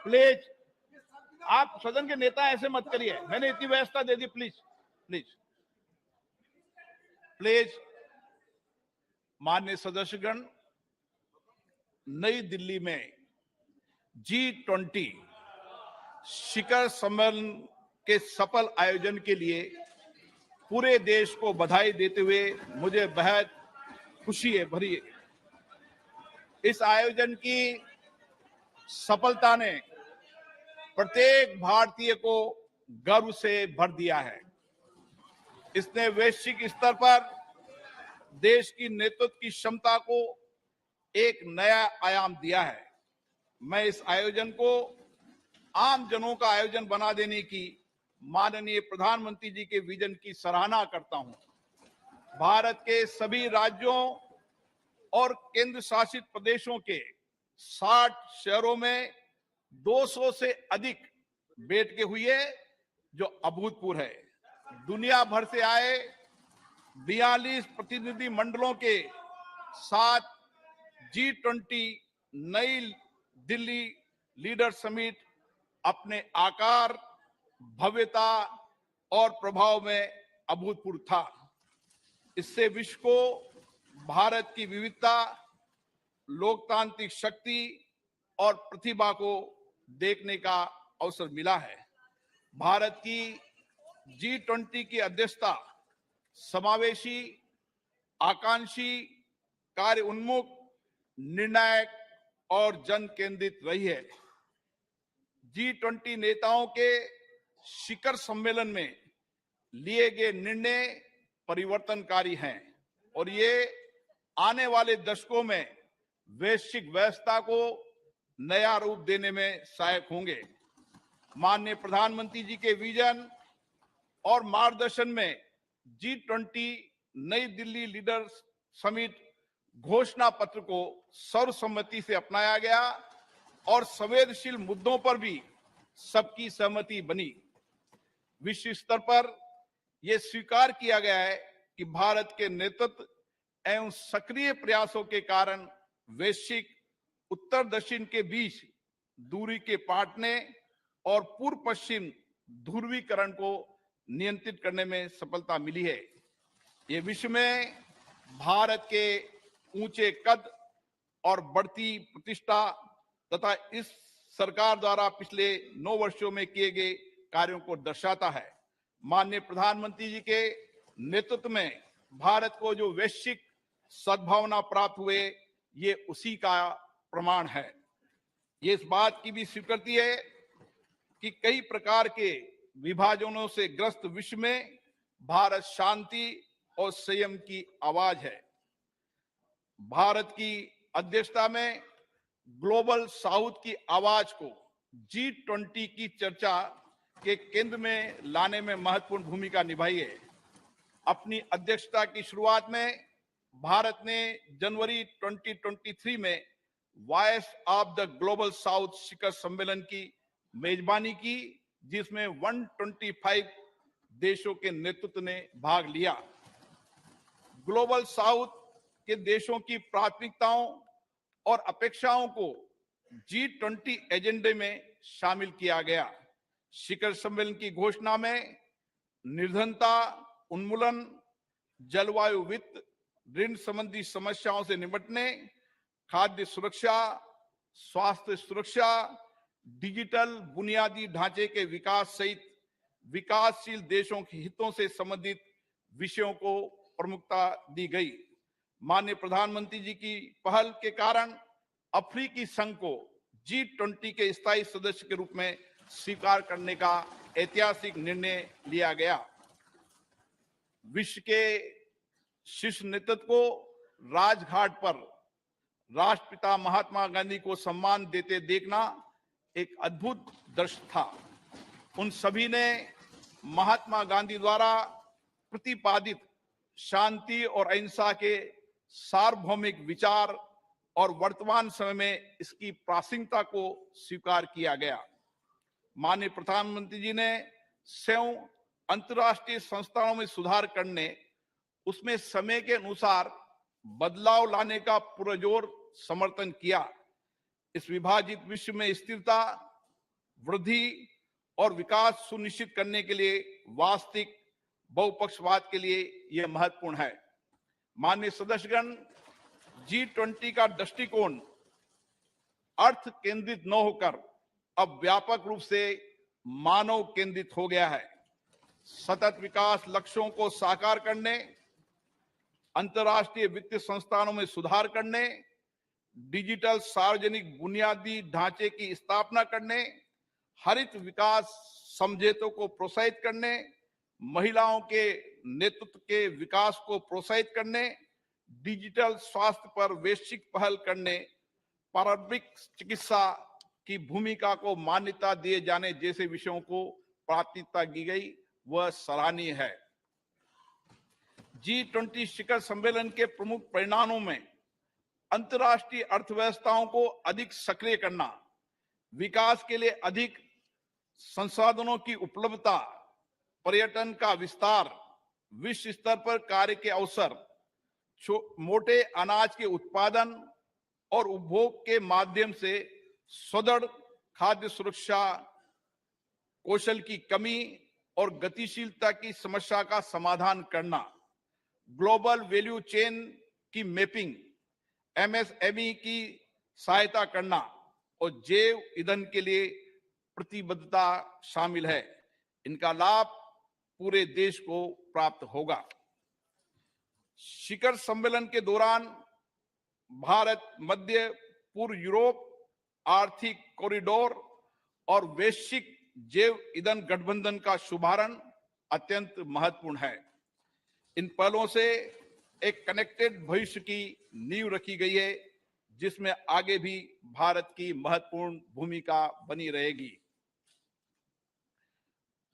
Please, आप सदन के नेता ऐसे मत करिए। मैंने इतनी व्यवस्था दे दी। Please please please. माननीय सदस्यगण, नई दिल्ली में G20 शिखर सम्मेलन के सफल आयोजन के लिए पूरे देश को बधाई देते हुए मुझे बेहद खुशी है भरी है। इस आयोजन की सफलता ने प्रत्येक भारतीय को गर्व से भर दिया है। इसने वैश्विक स्तर पर देश की नेतृत्व की क्षमता को एक नया आयाम दिया है। मैं इस आयोजन को आम जनों का आयोजन बना देने की माननीय प्रधानमंत्री जी के विजन की सराहना करता हूं। भारत के सभी राज्यों और केंद्र शासित प्रदेशों के 60 शहरों में 200 से अधिक बैठकें हुई है, जो अभूतपूर्व है। दुनिया भर से आए 42 प्रतिनिधि मंडलों के साथ G20 नई दिल्ली लीडर समिट अपने आकार, भव्यता और प्रभाव में अभूतपूर्व था। इससे विश्व को भारत की विविधता, लोकतांत्रिक शक्ति और प्रतिभा को देखने का अवसर मिला है। भारत की G20 की अध्यक्षता समावेशी, आकांक्षी, कार्य उन्मुख, निर्णायक और जन केंद्रित रही है। G20 नेताओं के शिखर सम्मेलन में लिए गए निर्णय परिवर्तनकारी हैं और ये आने वाले दशकों में वैश्विक व्यवस्था को नया रूप देने में सहायक होंगे। माननीय प्रधानमंत्री जी के विजन और मार्गदर्शन में G20 नई दिल्ली लीडर समिट घोषणा पत्र को सर्वसम्मति से अपनाया गया और संवेदनशील मुद्दों पर भी सबकी सहमति बनी। विश्व स्तर पर यह स्वीकार किया गया है कि भारत के नेतृत्व एवं सक्रिय प्रयासों के कारण वैश्विक उत्तर दक्षिण के बीच दूरी के पाटने और पूर्व पश्चिम ध्रुवीकरण को नियंत्रित करने में सफलता मिली है। ये विश्व में भारत के ऊंचे कद और बढ़ती प्रतिष्ठा तथा इस सरकार द्वारा पिछले 9 वर्षों में किए गए कार्यों को दर्शाता है। माननीय प्रधानमंत्री जी के नेतृत्व में भारत को जो वैश्विक सद्भावना प्राप्त हुए, ये उसी का प्रमाण है। ये इस बात की भी स्वीकृति है कि कई प्रकार के विभाजनों से ग्रस्त विश्व में भारत शांति और संयम की आवाज है। भारत की अध्यक्षता में ग्लोबल साउथ की आवाज को G20 की चर्चा के केंद्र में लाने में महत्वपूर्ण भूमिका निभाई है। अपनी अध्यक्षता की शुरुआत में भारत ने जनवरी 2023 में voice of the global south शिखर सम्मेलन की मेजबानी की, जिसमें 125 देशों के नेतृत्व ने भाग लिया। ग्लोबल साउथ के देशों की प्राथमिकताओं और अपेक्षाओं को G20 एजेंडे में शामिल किया गया। शिखर सम्मेलन की घोषणा में निर्धनता उन्मूलन, जलवायु वित्त, ऋण संबंधी समस्याओं से निपटने, खाद्य सुरक्षा, स्वास्थ्य सुरक्षा, डिजिटल बुनियादी ढांचे के विकास सहित विकासशील देशों के हितों से संबंधित विषयों को प्रमुखता दी गई। माननीय प्रधानमंत्री जी की पहल के कारण अफ्रीकी संघ को G20 के स्थायी सदस्य के रूप में स्वीकार करने का ऐतिहासिक निर्णय लिया गया। विश्व के शीर्ष नेतृत्व को राजघाट पर राष्ट्रपिता महात्मा गांधी को सम्मान देते देखना एक अद्भुत दृश्य था। उन सभी ने महात्मा गांधी द्वारा प्रतिपादित शांति और अहिंसा के सार्वभौमिक विचार और वर्तमान समय में इसकी प्रासंगिकता को स्वीकार किया गया। माननीय प्रधानमंत्री जी ने स्वयं अंतर्राष्ट्रीय संस्थानों में सुधार करने, उसमें समय के अनुसार बदलाव लाने का पुरजोर समर्थन किया। इस विभाजित विश्व में स्थिरता, वृद्धि और विकास सुनिश्चित करने के लिए वास्तविक बहुपक्षवाद के लिए यह महत्वपूर्ण है। माननीय सदस्यगण, G20 का दृष्टिकोण अर्थ केंद्रित न होकर अब व्यापक रूप से मानव केंद्रित हो गया है। सतत विकास लक्ष्यों को साकार करने, अंतर्राष्ट्रीय वित्तीय संस्थानों में सुधार करने, डिजिटल सार्वजनिक बुनियादी ढांचे की स्थापना करने, हरित विकास समझौतों को प्रोत्साहित करने, महिलाओं के नेतृत्व के विकास को प्रोत्साहित करने, डिजिटल स्वास्थ्य पर वैश्विक पहल करने, पारंपरिक चिकित्सा की भूमिका को मान्यता दिए जाने जैसे विषयों को प्राथमिकता दी गई, वह सराहनीय है। G20 शिखर सम्मेलन के प्रमुख परिणामों में अंतर्राष्ट्रीय अर्थव्यवस्थाओं को अधिक सक्रिय करना, विकास के लिए अधिक संसाधनों की उपलब्धता, पर्यटन का विस्तार, विश्व स्तर पर कार्य के अवसर, मोटे अनाज के उत्पादन और उपभोग के माध्यम से सुदृढ़ खाद्य सुरक्षा, कौशल की कमी और गतिशीलता की समस्या का समाधान करना, ग्लोबल वैल्यू चेन की मैपिंग, MSME की सहायता करना और जैव ईंधन के लिए प्रतिबद्धता शामिल है। इनका लाभ पूरे देश को प्राप्त होगा। शिखर सम्मेलन के दौरान भारत मध्य पूर्व यूरोप आर्थिक कॉरिडोर और वैश्विक जैव ईंधन गठबंधन का शुभारंभ अत्यंत महत्वपूर्ण है। इन पहलों से एक कनेक्टेड भविष्य की नींव रखी गई है, जिसमें आगे भी भारत की महत्वपूर्ण भूमिका बनी रहेगी।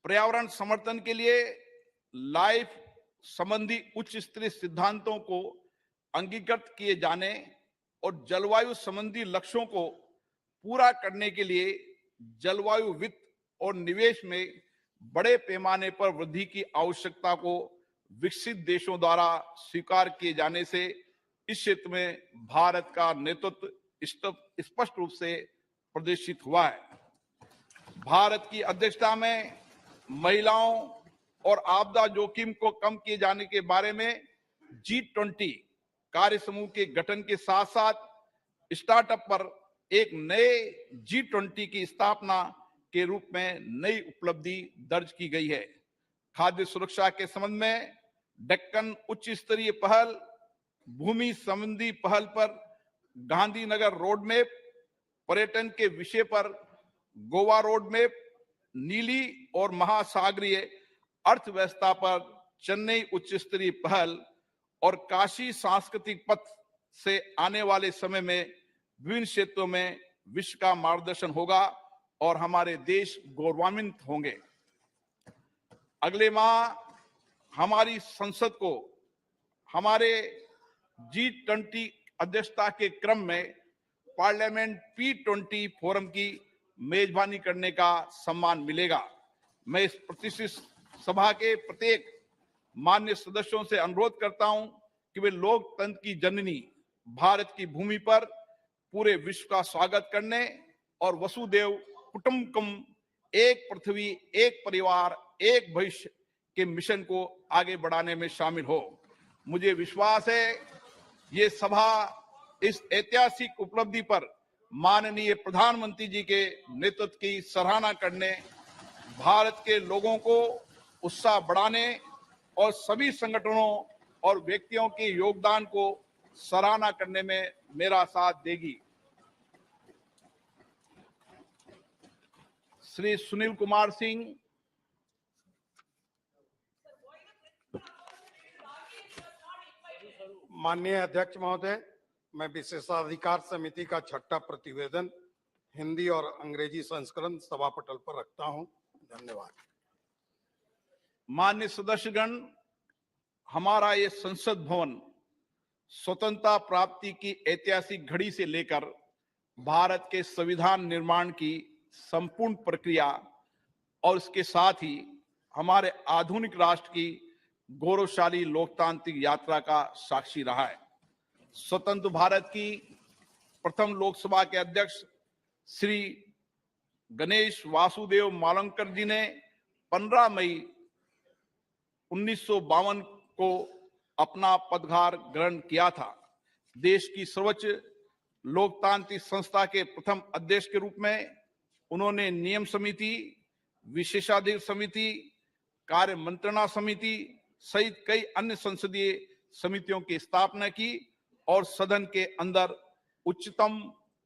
पर्यावरण समर्थन के लिए लाइफ संबंधी उच्च स्तरीय सिद्धांतों को अंगीकृत किए जाने और जलवायु संबंधी लक्ष्यों को पूरा करने के लिए जलवायु वित्त और निवेश में बड़े पैमाने पर वृद्धि की आवश्यकता को विकसित देशों द्वारा स्वीकार किए जाने से इस क्षेत्र में भारत का नेतृत्व स्पष्ट रूप से प्रदर्शित हुआ है। भारत की अध्यक्षता में महिलाओं और आपदा जोखिम को कम किए जाने के बारे में G20 कार्य समूह के गठन के साथ साथ स्टार्टअप पर एक नए G20 की स्थापना के रूप में नई उपलब्धि दर्ज की गई है। खाद्य सुरक्षा के संबंध में डेक्कन उच्च स्तरीय पहल, भूमि संबंधी पहल पर गांधीनगर रोड मैप, पर्यटन के विषय पर गोवा रोड मैप, नीली और महासागरीय अर्थव्यवस्था पर चेन्नई उच्च स्तरीय पहल और काशी सांस्कृतिक पथ से आने वाले समय में विभिन्न क्षेत्रों में विश्व का मार्गदर्शन होगा और हमारे देश गौरवान्वित होंगे। अगले माह हमारी संसद को हमारे G20 अध्यक्षता के क्रम में पार्लियामेंट P20 फोरम की मेजबानी करने का सम्मान मिलेगा। मैं इस प्रतिष्ठित सभा के प्रत्येक मान्य सदस्यों से अनुरोध करता हूं कि वे लोकतंत्र की जननी भारत की भूमि पर पूरे विश्व का स्वागत करने और वसुदेव कुटुंबकम, एक पृथ्वी, एक परिवार, एक भविष्य के मिशन को आगे बढ़ाने में शामिल हो। मुझे विश्वास है ये सभा इस ऐतिहासिक उपलब्धि पर माननीय प्रधानमंत्री जी के नेतृत्व की सराहना करने, भारत के लोगों को उत्साह बढ़ाने और सभी संगठनों और व्यक्तियों के योगदान को सराहना करने में मेरा साथ देगी। श्री सुनील कुमार सिंह, माननीय अध्यक्ष महोदय, मैं विशेषाधिकार समिति का 6ठा प्रतिवेदन हिंदी और अंग्रेजी संस्करण सभा पटल पर रखता हूं। धन्यवाद। माननीय सदस्यगण, हमारा ये संसद भवन स्वतंत्रता प्राप्ति की ऐतिहासिक घड़ी से लेकर भारत के संविधान निर्माण की संपूर्ण प्रक्रिया और इसके साथ ही हमारे आधुनिक राष्ट्र की गौरवशाली लोकतांत्रिक यात्रा का साक्षी रहा है। स्वतंत्र भारत की प्रथम लोकसभा के अध्यक्ष श्री गणेश वासुदेव मालंकर जी ने 15 मई 1952 को अपना पदभार ग्रहण किया था। देश की सर्वोच्च लोकतांत्रिक संस्था के प्रथम अध्यक्ष के रूप में उन्होंने नियम समिति, विशेषाधिकार समिति, कार्य मंत्रणा समिति सहित कई अन्य संसदीय समितियों की स्थापना की और सदन के अंदर उच्चतम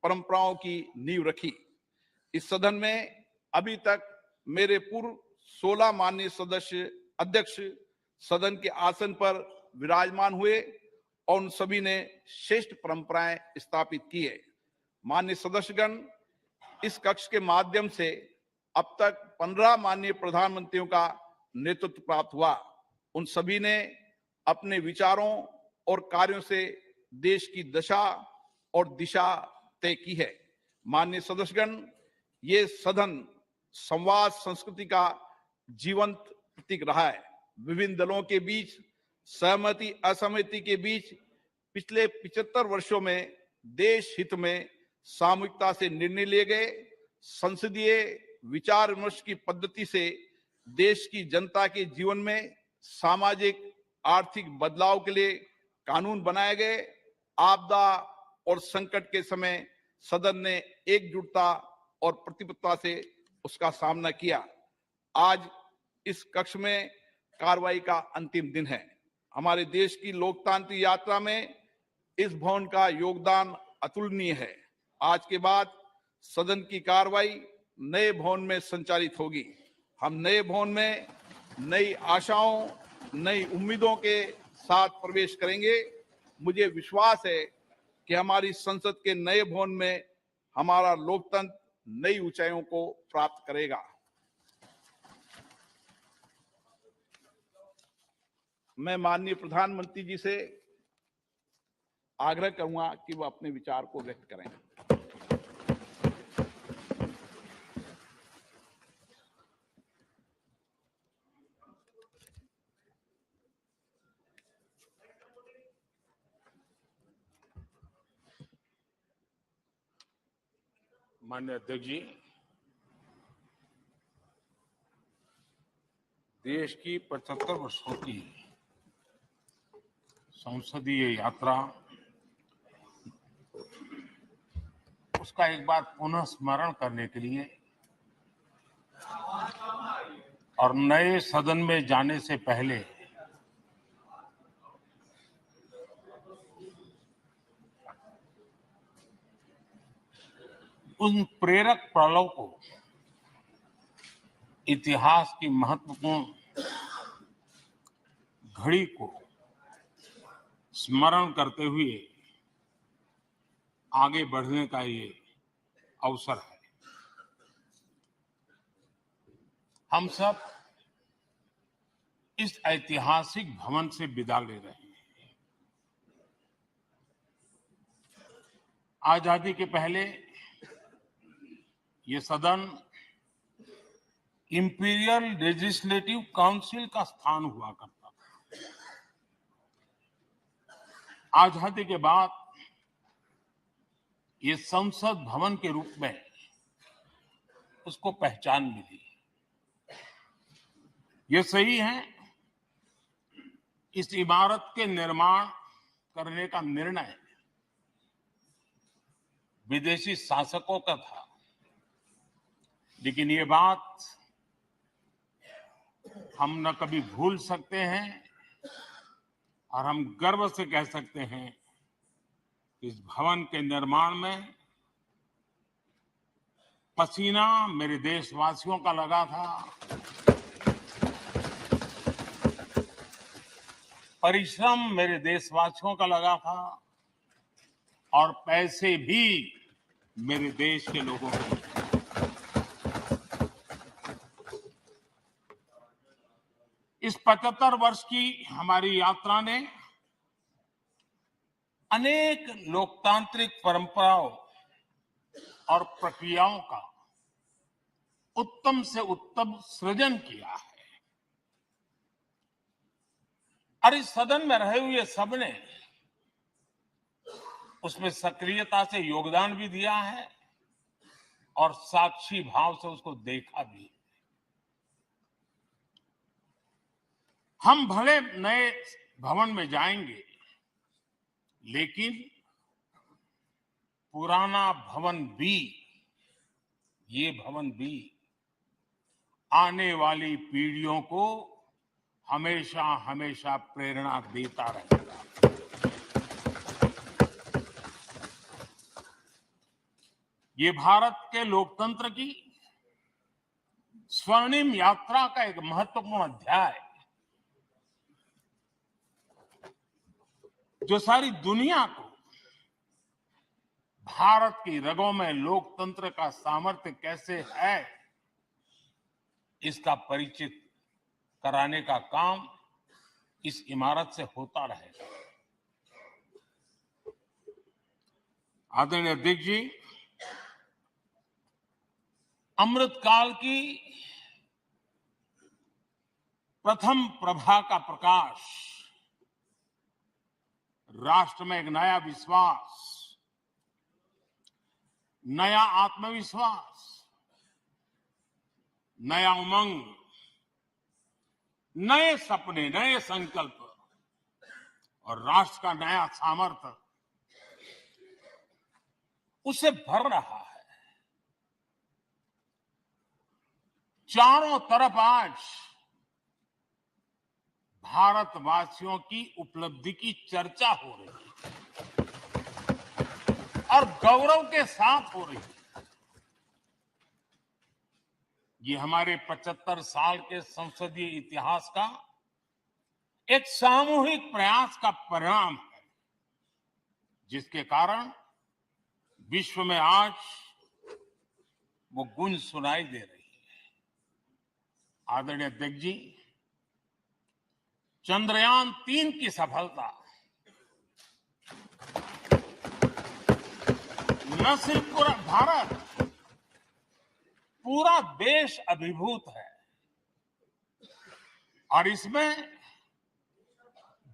परंपराओं की नींव रखी। इस सदन में अभी तक मेरे पूर्व 16 माननीय सदस्य अध्यक्ष सदन के आसन पर विराजमान हुए और उन सभी ने श्रेष्ठ परंपराएं स्थापित की है। माननीय सदस्यगण, इस कक्ष के माध्यम से अब तक 15 माननीय प्रधानमंत्रियों का नेतृत्व प्राप्त हुआ। उन सभी ने अपने विचारों और कार्यों से देश की दशा और दिशा तय की है। माननीय सदस्यगण, ये सदन संवाद संस्कृति का जीवंत प्रतीक रहा है। विभिन्न दलों के बीच सहमति असहमति के बीच पिछले 75 वर्षों में देश हित में सामूहिकता से निर्णय लिए गए। संसदीय विचार विमर्श की पद्धति से देश की जनता के जीवन में सामाजिक आर्थिक बदलाव के लिए कानून बनाए गए। आपदा और संकट के समय सदन ने एकजुटता और प्रतिबद्धता से उसका सामना किया। आज इस कक्ष में कार्रवाई का अंतिम दिन है। हमारे देश की लोकतांत्रिक यात्रा में इस भवन का योगदान अतुलनीय है। आज के बाद सदन की कार्रवाई नए भवन में संचालित होगी। हम नए भवन में नई आशाओं, नई उम्मीदों के साथ प्रवेश करेंगे। मुझे विश्वास है कि हमारी संसद के नए भवन में हमारा लोकतंत्र नई ऊंचाइयों को प्राप्त करेगा। मैं माननीय प्रधानमंत्री जी से आग्रह करूंगा कि वह अपने विचार को व्यक्त करें। माननीय अध्यक्ष जी, देश की 75 वर्षों की संसदीय यात्रा, उसका एक बार पुनः स्मरण करने के लिए और नए सदन में जाने से पहले उन प्रेरक पड़ाव को, इतिहास की महत्वपूर्ण घड़ी को स्मरण करते हुए आगे बढ़ने का ये अवसर है। हम सब इस ऐतिहासिक भवन से विदा ले रहे हैं। आजादी के पहले ये सदन इंपीरियल लेजिस्लेटिव काउंसिल का स्थान हुआ करता था। आजादी के बाद ये संसद भवन के रूप में उसको पहचान मिली। ये सही है, इस इमारत के निर्माण करने का निर्णय विदेशी शासकों का था, लेकिन ये बात हम न कभी भूल सकते हैं और हम गर्व से कह सकते हैं कि इस भवन के निर्माण में पसीना मेरे देशवासियों का लगा था, परिश्रम मेरे देशवासियों का लगा था और पैसे भी मेरे देश के लोगों के। इस 75 वर्ष की हमारी यात्रा ने अनेक लोकतांत्रिक परंपराओं और प्रक्रियाओं का उत्तम से उत्तम सृजन किया है और इस सदन में रहे हुए सबने उसमें सक्रियता से योगदान भी दिया है और साक्षी भाव से उसको देखा भी। हम भले नए भवन में जाएंगे, लेकिन पुराना भवन भी, ये भवन भी आने वाली पीढ़ियों को हमेशा हमेशा प्रेरणा देता रहेगा। ये भारत के लोकतंत्र की स्वर्णिम यात्रा का एक महत्वपूर्ण अध्याय है, जो सारी दुनिया को भारत की रगों में लोकतंत्र का सामर्थ्य कैसे है, इसका परिचित कराने का काम इस इमारत से होता रहेगा। आदरणीय अध्यक्ष जी, अमृतकाल की प्रथम प्रभा का प्रकाश राष्ट्र में एक नया विश्वास, नया आत्मविश्वास, नया उमंग, नए सपने, नए संकल्प और राष्ट्र का नया सामर्थ्य उसे भर रहा है। चारों तरफ आज भारतवासियों की उपलब्धि की चर्चा हो रही है और गौरव के साथ हो रही है। ये हमारे 75 साल के संसदीय इतिहास का एक सामूहिक प्रयास का परिणाम है, जिसके कारण विश्व में आज वो गूंज सुनाई दे रही है। आदरणीय अध्यक्ष जी, चंद्रयान 3 की सफलता न सिर्फ पूरा भारत, पूरा देश अभिभूत है और इसमें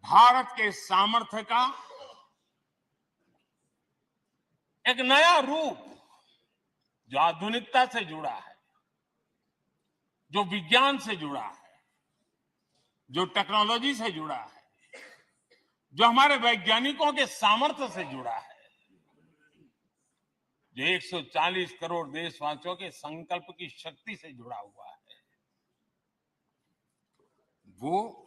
भारत के सामर्थ्य का एक नया रूप, जो आधुनिकता से जुड़ा है, जो विज्ञान से जुड़ा है, जो टेक्नोलॉजी से जुड़ा है, जो हमारे वैज्ञानिकों के सामर्थ्य से जुड़ा है, जो 140 करोड़ देशवासियों के संकल्प की शक्ति से जुड़ा हुआ है, वो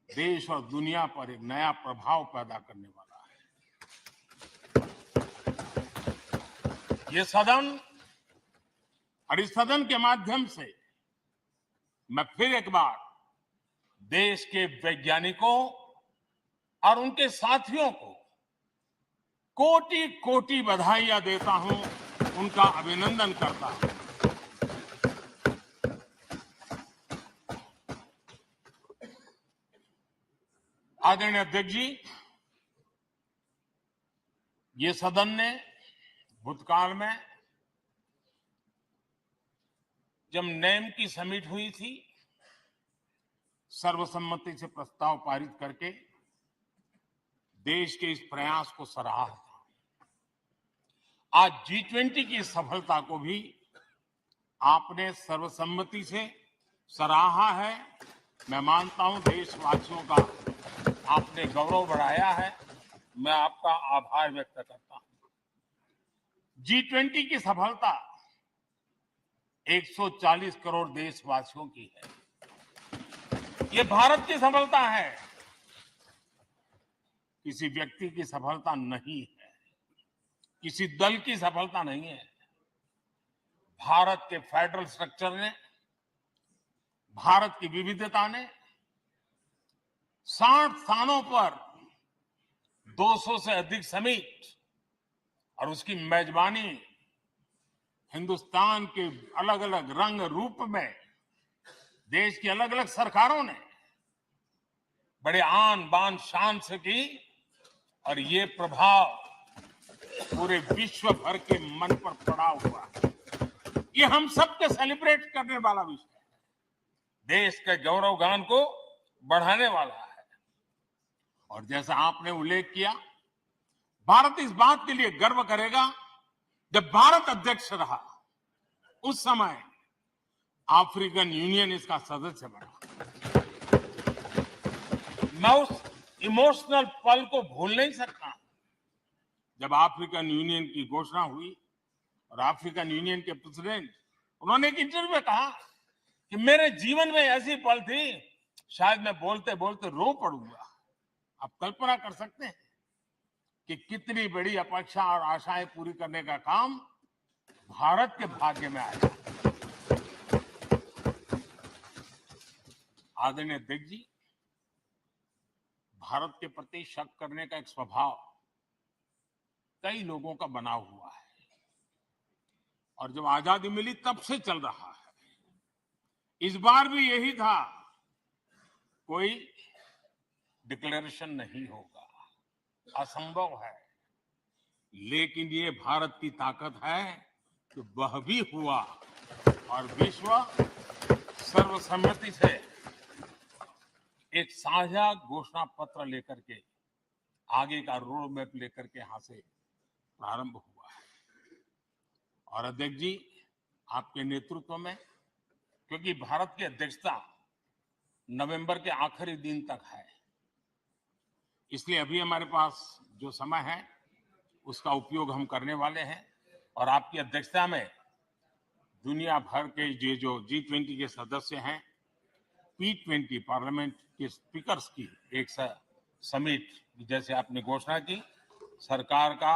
देश और दुनिया पर एक नया प्रभाव पैदा करने वाला है। ये सदन और इस सदन के माध्यम से मैं फिर एक बार देश के वैज्ञानिकों और उनके साथियों को कोटि कोटि बधाइयां देता हूं, उनका अभिनंदन करता हूं। आदरणीय अध्यक्ष जी, ये सदन ने भूतकाल में जब नेम की समिट हुई थी, सर्वसम्मति से प्रस्ताव पारित करके देश के इस प्रयास को सराहा था। आज G20 की सफलता को भी आपने सर्वसम्मति से सराहा है। मैं मानता हूं देशवासियों का आपने गौरव बढ़ाया है, मैं आपका आभार व्यक्त करता हूं। G20 की सफलता 140 करोड़ देशवासियों की है। ये भारत की सफलता है, किसी व्यक्ति की सफलता नहीं है, किसी दल की सफलता नहीं है। भारत के फेडरल स्ट्रक्चर ने, भारत की विविधता ने 60 स्थानों पर 200 से अधिक समिट और उसकी मेजबानी हिंदुस्तान के अलग अलग रंग रूप में देश की अलग अलग सरकारों ने बड़े आन बान शान से की और ये प्रभाव पूरे विश्व भर के मन पर पड़ा हुआ है। ये हम सबके सेलिब्रेट करने वाला विषय है, देश के गौरव गान को बढ़ाने वाला है। और जैसा आपने उल्लेख किया, भारत इस बात के लिए गर्व करेगा जब भारत अध्यक्ष रहा उस समय अफ्रीकन यूनियन इसका सदस्य बना। मैं उस इमोशनल पल को भूल नहीं सकता जब अफ्रीकन यूनियन की घोषणा हुई और अफ्रीकन यूनियन के प्रेसिडेंट उन्होंने एक इंटरव्यू में कहा कि मेरे जीवन में ऐसी पल थी शायद मैं बोलते बोलते रो पड़ूंगा। आप कल्पना कर सकते हैं कि कितनी बड़ी अपेक्षा और आशाएं पूरी करने का काम भारत के भाग्य में आया। आदरणीय अध्यक्ष जी, भारत के प्रति शक करने का एक स्वभाव कई लोगों का बना हुआ है और जब आजादी मिली तब से चल रहा है। इस बार भी यही था, कोई डिक्लेरेशन नहीं होगा, असंभव है। लेकिन ये भारत की ताकत है कि वह भी हुआ और विश्व सर्वसम्मति से एक साझा घोषणा पत्र लेकर के आगे का रोड मैप लेकर के यहां से प्रारंभ हुआ है। और अध्यक्ष जी, आपके नेतृत्व में, क्योंकि भारत की अध्यक्षता नवंबर के आखिरी दिन तक है, इसलिए अभी हमारे पास जो समय है उसका उपयोग हम करने वाले हैं और आपकी अध्यक्षता में दुनिया भर के ये जो G20 के सदस्य हैं, P20 पार्लियामेंट के स्पीकर्स की एक समिट, जैसे आपने घोषणा की, सरकार का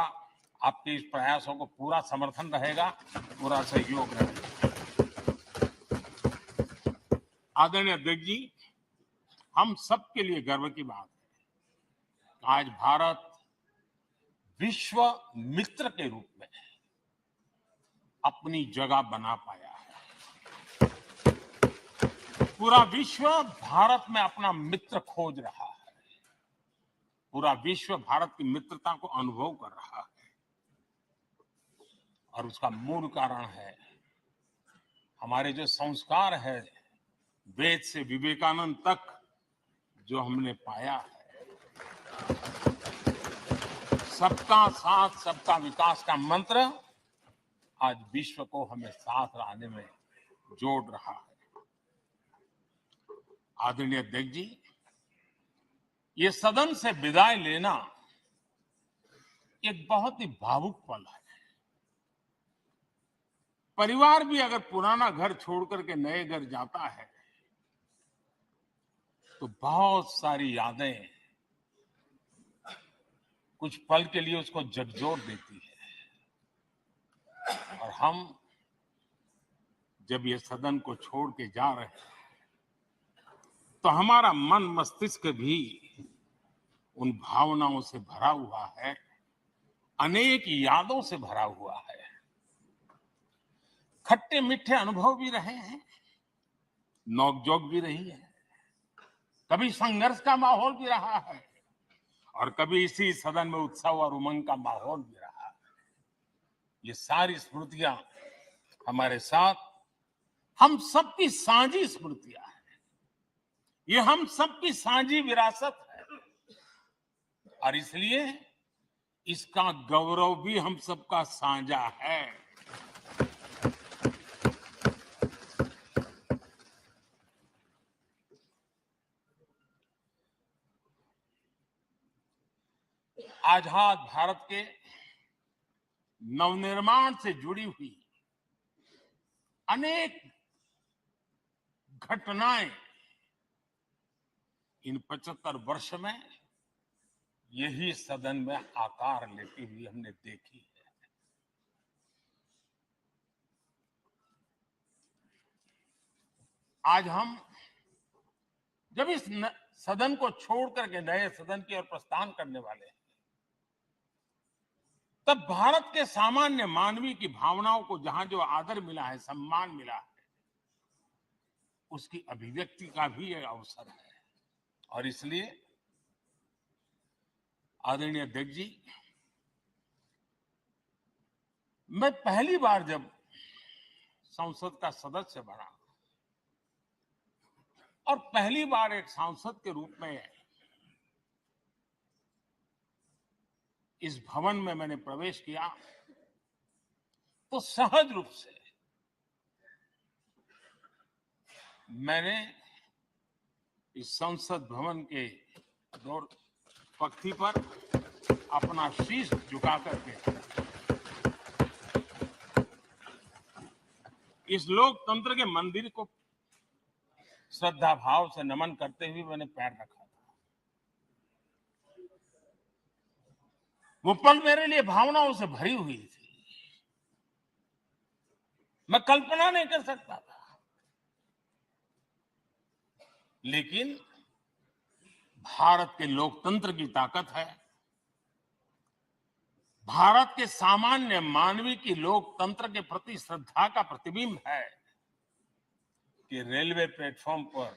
आपके इस प्रयासों को पूरा समर्थन रहेगा, पूरा सहयोग रहेगा। आदरणीय अध्यक्ष जी, हम सबके लिए गर्व की बात है आज भारत विश्व मित्र के रूप में अपनी जगह बना पाया है। पूरा विश्व भारत में अपना मित्र खोज रहा है, पूरा विश्व भारत की मित्रता को अनुभव कर रहा है और उसका मूल कारण है हमारे जो संस्कार है, वेद से विवेकानंद तक जो हमने पाया है। सबका साथ सबका विकास का मंत्र आज विश्व को हमें साथ लाने में जोड़ रहा है। आदरणीय अध्यक्ष जी, ये सदन से विदाई लेना एक बहुत ही भावुक पल है। परिवार भी अगर पुराना घर छोड़ करके नए घर जाता है तो बहुत सारी यादें कुछ पल के लिए उसको झकझोर देती है और हम जब ये सदन को छोड़ के जा रहे हैं तो हमारा मन मस्तिष्क भी उन भावनाओं से भरा हुआ है, अनेक यादों से भरा हुआ है। खट्टे मीठे अनुभव भी रहे हैं, नोकझोंक भी रही है, कभी संघर्ष का माहौल भी रहा है और कभी इसी सदन में उत्सव और उमंग का माहौल भी रहा है। ये सारी स्मृतियां हमारे साथ हम सबकी साझी स्मृतियां हैं, ये हम सबकी साझी विरासत है और इसलिए इसका गौरव भी हम सबका साझा है। आजाद भारत के नवनिर्माण से जुड़ी हुई अनेक घटनाएं इन 75 वर्ष में यही सदन में आकार लेती हुई हमने देखी है। आज हम जब इस सदन को छोड़ करके नए सदन की ओर प्रस्थान करने वाले हैं तब भारत के सामान्य मानवी की भावनाओं को जहां जो आदर मिला है, सम्मान मिला है, उसकी अभिव्यक्ति का भी एक अवसर है। और इसलिए आदरणीय अध्यक्ष जी, मैं पहली बार जब संसद का सदस्य बना और पहली बार एक सांसद के रूप में इस भवन में मैंने प्रवेश किया तो सहज रूप से मैंने इस संसद भवन के दौर पक्ति पर अपना शीश झुका करके इस लोकतंत्र के मंदिर को श्रद्धा भाव से नमन करते हुए मैंने पैर रखा था। वो पल मेरे लिए भावनाओं से भरी हुई थी। मैं कल्पना नहीं कर सकता था, लेकिन भारत के लोकतंत्र की ताकत है, भारत के सामान्य मानवी की लोकतंत्र के प्रति श्रद्धा का प्रतिबिंब है कि रेलवे प्लेटफॉर्म पर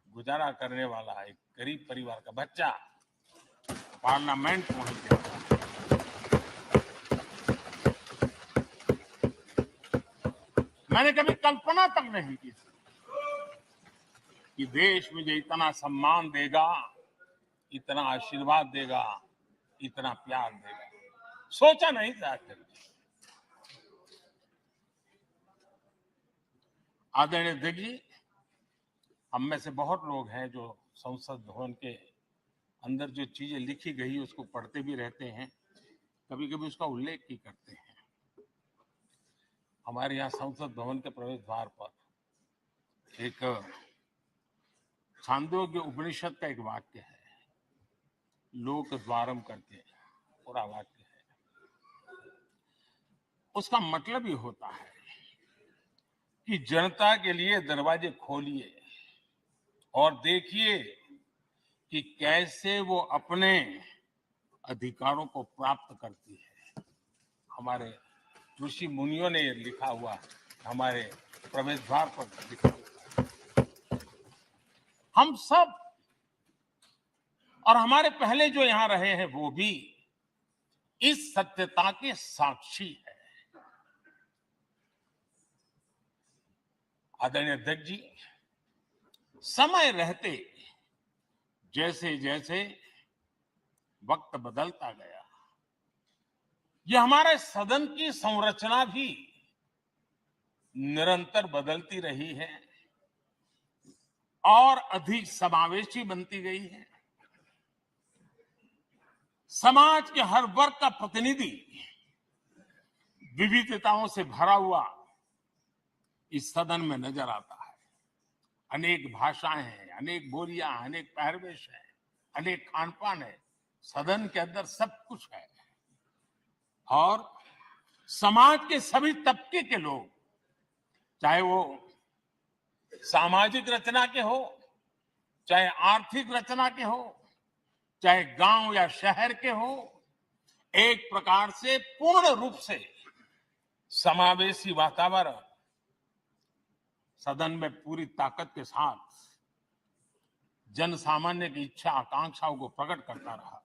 गुजारा करने वाला एक गरीब परिवार का बच्चा पार्लियामेंट पहुंच गया। मैंने कभी कल्पना तक नहीं की थी कि देश मुझे इतना सम्मान देगा, इतना आशीर्वाद देगा, इतना प्यार देगा। सोचा नहीं था कभी। आदरणीय अध्यक्ष जी, हम में से बहुत लोग हैं जो संसद भवन के अंदर जो चीजें लिखी गई उसको पढ़ते भी रहते हैं, कभी कभी उसका उल्लेख भी करते हैं। हमारे यहाँ संसद भवन के प्रवेश द्वार पर एक छांदोग्य उपनिषद का एक वाक्य है, लोक द्वारम करके पूरा वाक्य है। उसका मतलब ये होता है कि जनता के लिए दरवाजे खोलिए और देखिए कि कैसे वो अपने अधिकारों को प्राप्त करती है। हमारे ऋषि मुनियों ने ये लिखा हुआ है, हमारे प्रवेश द्वार पर लिखा हुआ है। हम सब और हमारे पहले जो यहां रहे हैं वो भी इस सत्यता के साक्षी है। आदरणीय अध्यक्ष जी, समय रहते जैसे जैसे वक्त बदलता गया, यह हमारे सदन की संरचना भी निरंतर बदलती रही है और अधिक समावेशी बनती गई है। समाज के हर वर्ग का प्रतिनिधि विविधताओं से भरा हुआ इस सदन में नजर आता है। अनेक भाषाएं हैं, अनेक बोलियां, अनेक पहरवेश है, अनेक खान पान है। सदन के अंदर सब कुछ है और समाज के सभी तबके के लोग, चाहे वो सामाजिक रचना के हो, चाहे आर्थिक रचना के हो, चाहे गांव या शहर के हो, एक प्रकार से पूर्ण रूप से समावेशी वातावरण सदन में पूरी ताकत के साथ जन सामान्य की इच्छा आकांक्षाओं को प्रकट करता रहा है।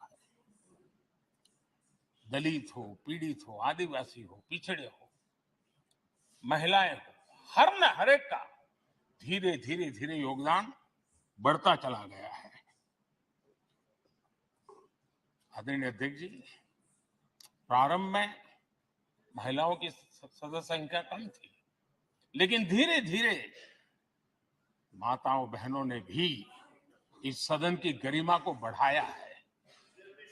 दलित हो, पीड़ित हो, आदिवासी हो, पिछड़े हो, महिलाएं हो, हर एक का धीरे धीरे धीरे योगदान बढ़ता चला गया है। आदरणीय अध्यक्ष जी, प्रारंभ में महिलाओं की सदस्य संख्या कम थी, लेकिन धीरे धीरे माताओं बहनों ने भी इस सदन की गरिमा को बढ़ाया है।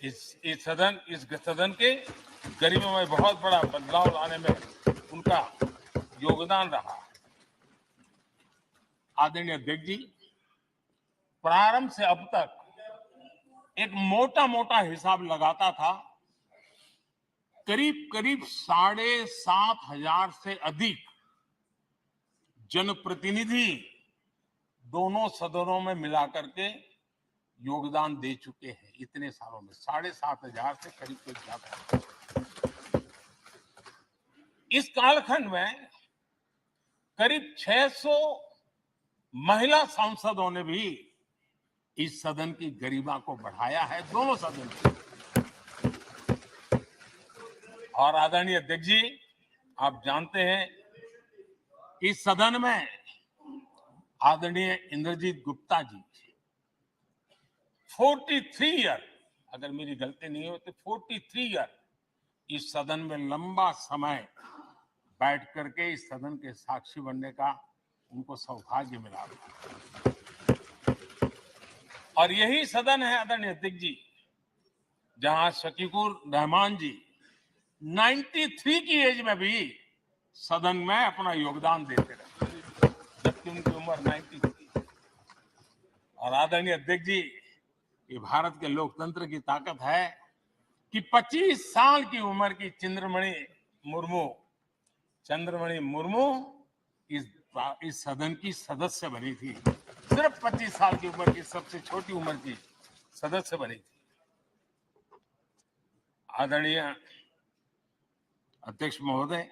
इस सदन के गरिमा में बहुत बड़ा बदलाव लाने में उनका योगदान रहा है। आदरणीय अध्यक्ष जी, प्रारंभ से अब तक एक मोटा मोटा हिसाब लगाता था, करीब करीब 7,500 से अधिक जनप्रतिनिधि दोनों सदनों में मिलाकर के योगदान दे चुके हैं। इतने सालों में 7,500 से करीब ज्यादा। इस कालखंड में करीब 600 महिला सांसदों ने भी इस सदन की गरिमा को बढ़ाया है, दोनों सदन की। और आदरणीय अध्यक्ष जी, आप जानते हैं इस सदन में आदरणीय इंद्रजीत गुप्ता जी 43 ईयर, अगर मेरी गलती नहीं हो तो 43 ईयर इस सदन में लंबा समय बैठ करके इस सदन के साक्षी बनने का उनको सौभाग्य मिला। और यही सदन है आदरणीय अध्यक्ष जी, जहां शकीकुर रहमान जी 93 की एज में भी सदन में अपना योगदान देते रहे, जबकि उनकी उम्र 93। और आदरणीय अध्यक्ष जी, ये भारत के लोकतंत्र की ताकत है कि 25 साल की उम्र की चंद्रमणि मुर्मू इस सदन की सदस्य बनी थी। सिर्फ 25 साल की उम्र की सबसे छोटी उम्र की सदस्य बनी थी। आदरणीय अध्यक्ष महोदय,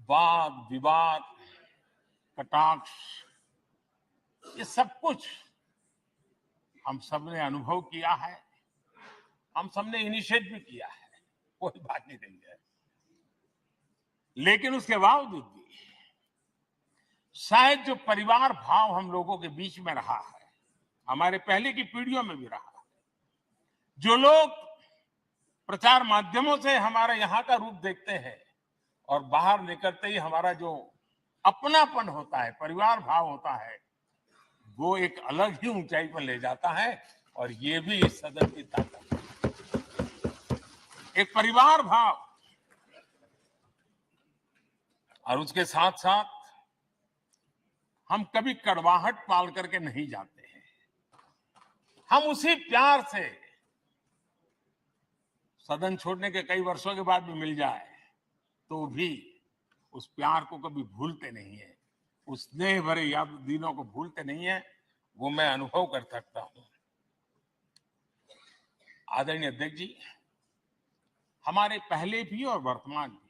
वाद विवाद कटाक्ष ये सब कुछ हम सबने अनुभव किया है, हम सबने इनिशिएट भी किया है, कोई बात नहीं है। लेकिन उसके बावजूद भी शायद जो परिवार भाव हम लोगों के बीच में रहा है, हमारे पहले की पीढ़ियों में भी रहा है, जो लोग प्रचार माध्यमों से हमारे यहाँ का रूप देखते हैं और बाहर निकलते ही हमारा जो अपनापन होता है, परिवार भाव होता है, वो एक अलग ही ऊंचाई पर ले जाता है। और ये भी इस सदन की ताकत है, एक परिवार भाव। और उसके साथ साथ हम कभी कड़वाहट पाल करके नहीं जाते हैं। हम उसी प्यार से सदन छोड़ने के कई वर्षों के बाद भी मिल जाए तो भी उस प्यार को कभी भूलते नहीं है, उस स्नेह भरे याद दिनों को भूलते नहीं है। वो मैं अनुभव कर सकता हूं। आदरणीय अध्यक्ष जी, हमारे पहले भी और वर्तमान भी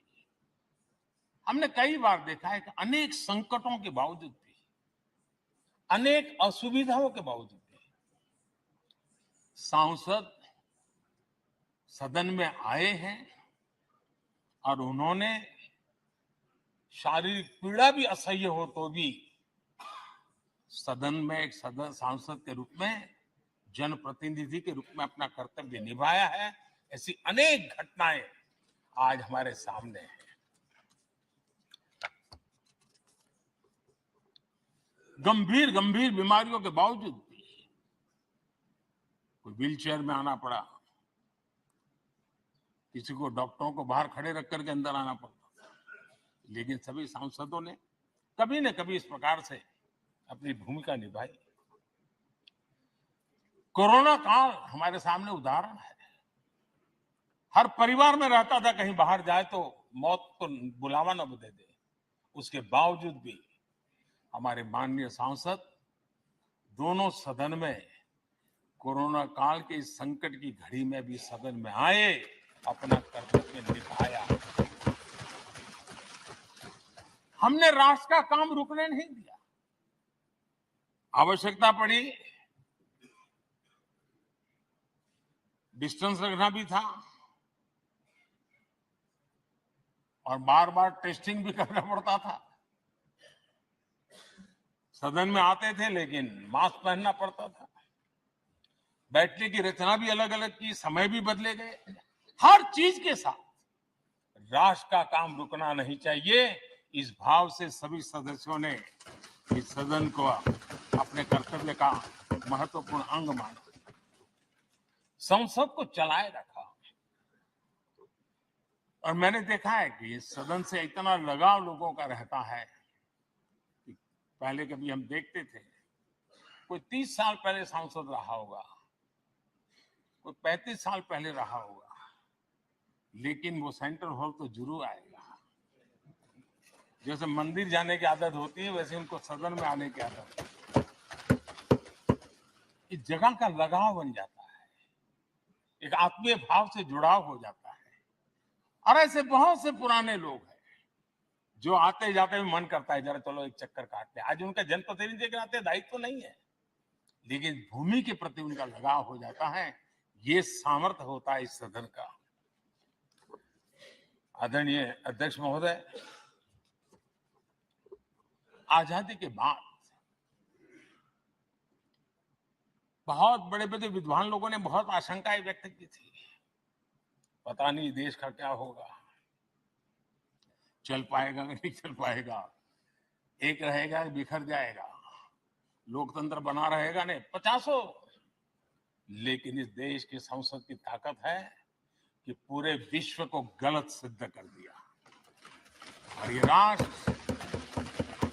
हमने कई बार देखा है कि अनेक संकटों के बावजूद भी, अनेक असुविधाओं के बावजूद भी सांसद सदन में आए हैं और उन्होंने शारीरिक पीड़ा भी असह्य हो तो भी सदन में एक सांसद के रूप में, जनप्रतिनिधि के रूप में अपना कर्तव्य निभाया है। ऐसी अनेक घटनाएं आज हमारे सामने हैं। गंभीर गंभीर बीमारियों के बावजूद भी कोई व्हीलचेयर में आना पड़ा, किसी को डॉक्टरों को बाहर खड़े रख करके अंदर आना पड़ता, लेकिन सभी सांसदों ने कभी न कभी इस प्रकार से अपनी भूमिका निभाई। कोरोना काल हमारे सामने उदाहरण है। हर परिवार में रहता था कहीं बाहर जाए तो मौत को बुलावा न दे दे, उसके बावजूद भी हमारे माननीय सांसद दोनों सदन में कोरोना काल के इस संकट की घड़ी में भी सदन में आए, अपना कर्तव्य निभाया। हमने राष्ट्र का काम रुकने नहीं दिया। आवश्यकता पड़ी, डिस्टेंस रखना भी था और बार बार टेस्टिंग भी करना पड़ता था। सदन में आते थे लेकिन मास्क पहनना पड़ता था। बैठने की रचना भी अलग अलग की, समय भी बदले गए। हर चीज के साथ राष्ट्र का काम रुकना नहीं चाहिए, इस भाव से सभी सदस्यों ने इस सदन को अपने कर्तव्य का महत्वपूर्ण अंग माना, संसद को चलाए रखा। और मैंने देखा है कि इस सदन से इतना लगाव लोगों का रहता है कि पहले कभी हम देखते थे कोई 30 साल पहले सांसद रहा होगा, कोई 35 साल पहले रहा होगा, लेकिन वो सेंट्रल हॉल तो जरूर आएगा। जैसे मंदिर जाने की आदत होती है, वैसे उनको सदन में आने की आदत है। इस जगह का लगाव बन जाता है, एक आत्मीय भाव से जुड़ाव हो जाता है। और ऐसे बहुत से पुराने लोग हैं जो आते जाते भी मन करता है जरा चलो एक चक्कर काटते हैं। आज उनका जनप्रतिनिधि के नाते दायित्व तो नहीं है, लेकिन भूमि के प्रति उनका लगाव हो जाता है। ये सामर्थ्य होता है इस सदन का। आदरणीय अध्यक्ष महोदय, आजादी के बाद बहुत बड़े बड़े विद्वान लोगों ने बहुत आशंकाएं व्यक्त की थी पता नहीं देश का क्या होगा, चल पाएगा कि नहीं चल पाएगा, एक रहेगा कि बिखर जाएगा, लोकतंत्र बना रहेगा नहीं, पचासों। लेकिन इस देश की संसद की ताकत है कि पूरे विश्व को गलत सिद्ध कर दिया और ये राष्ट्र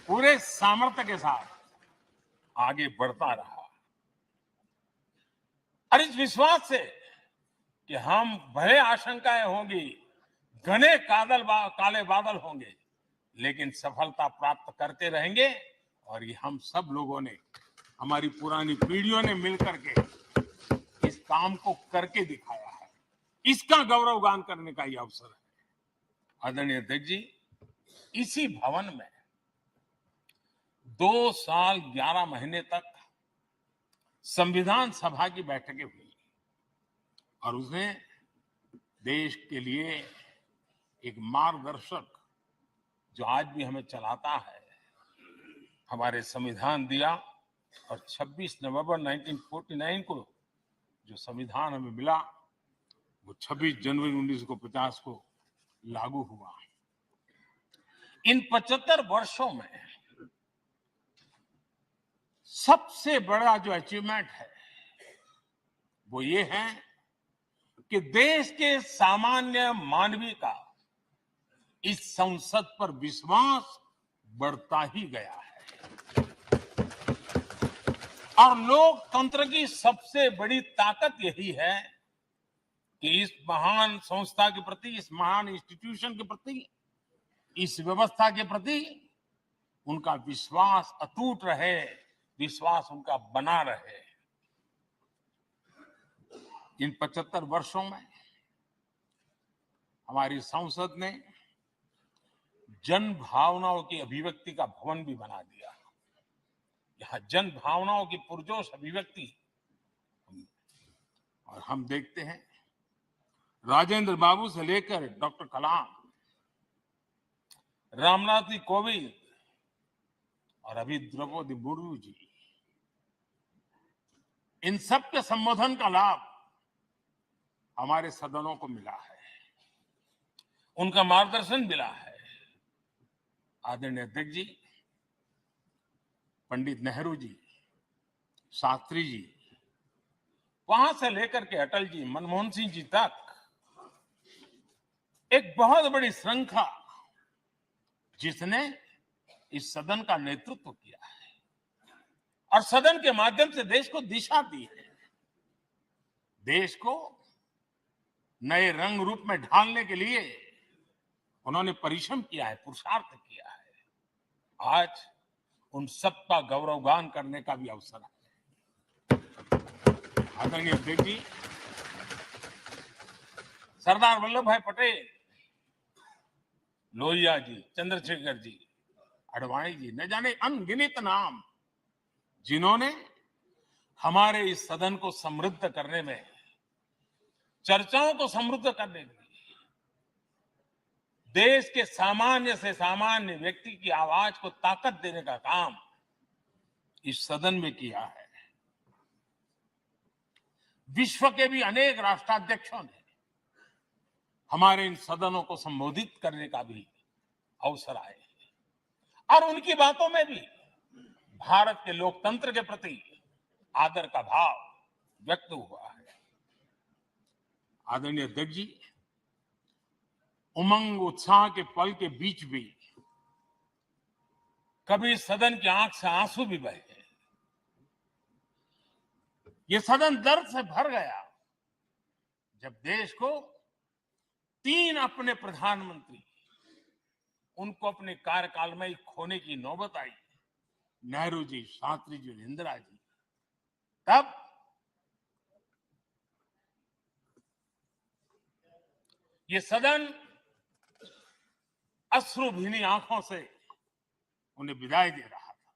पूरे सामर्थ्य के साथ आगे बढ़ता रहा। और इस विश्वास से कि हम भले आशंकाएं होंगी, घने काले बादल होंगे, लेकिन सफलता प्राप्त करते रहेंगे। और ये हम सब लोगों ने, हमारी पुरानी पीढ़ियों ने मिलकर के इस काम को करके दिखाया है। इसका गौरवगान करने का ये अवसर है। आदरणीय अध्यक्ष जी, इसी भवन में 2 साल 11 महीने तक संविधान सभा की बैठकें हुई और उसने देश के लिए एक मार्गदर्शक जो आज भी हमें चलाता है, हमारे संविधान दिया। और 26 नवंबर 1949 को जो संविधान हमें मिला, वो 26 जनवरी 1950 को लागू हुआ। इन 75 वर्षों में सबसे बड़ा जो अचीवमेंट है वो ये है कि देश के सामान्य मानवी का इस संसद पर विश्वास बढ़ता ही गया है। और लोकतंत्र की सबसे बड़ी ताकत यही है कि इस महान संस्था के प्रति, इस महान इंस्टीट्यूशन के प्रति, इस व्यवस्था के प्रति उनका विश्वास अटूट रहे, विश्वास उनका बना रहे। इन 75 वर्षों में हमारी संसद ने जन भावनाओं की अभिव्यक्ति का भवन भी बना दिया। यहाँ जन भावनाओं की पुरजोश अभिव्यक्ति, और हम देखते हैं राजेंद्र बाबू से लेकर डॉक्टर कलाम, रामनाथ जी कोविंद और अभी द्रौपदी मुर्मू जी, इन सब के संबोधन का लाभ हमारे सदनों को मिला है, उनका मार्गदर्शन मिला है। आदरणीय अध्यक्ष जी, पंडित नेहरू जी, शास्त्री जी, वहां से लेकर के अटल जी, मनमोहन सिंह जी तक एक बहुत बड़ी श्रृंखला जिसने इस सदन का नेतृत्व किया है और सदन के माध्यम से देश को दिशा दी है, देश को नए रंग रूप में ढालने के लिए उन्होंने परिश्रम किया है, पुरुषार्थ किया है। आज उन सब का गौरवगान करने का भी अवसर है। आदरणीय अध्यक्ष जी, सरदार वल्लभ भाई पटेल, लोहिया जी, चंद्रशेखर जी, अडवाणी जी, न जाने अनगिनत नाम, जिन्होंने हमारे इस सदन को समृद्ध करने में, चर्चाओं को समृद्ध करने में, देश के सामान्य से सामान्य व्यक्ति की आवाज को ताकत देने का काम इस सदन में किया है। विश्व के भी अनेक राष्ट्राध्यक्षों ने हमारे इन सदनों को संबोधित करने का भी अवसर आए और उनकी बातों में भी भारत के लोकतंत्र के प्रति आदर का भाव व्यक्त हुआ है। आदरणीय अध्यक्ष जी, उमंग उत्साह के पल के बीच भी कभी सदन की आंख से आंसू भी बहे। ये सदन दर्द से भर गया जब देश को 3 अपने प्रधानमंत्री, उनको अपने कार्यकाल में खोने की नौबत आई, नेहरू जी, शास्त्री जी, इंदिरा जी। तब ये सदन अश्रु भीनी आंखों से उन्हें विदाई दे रहा था।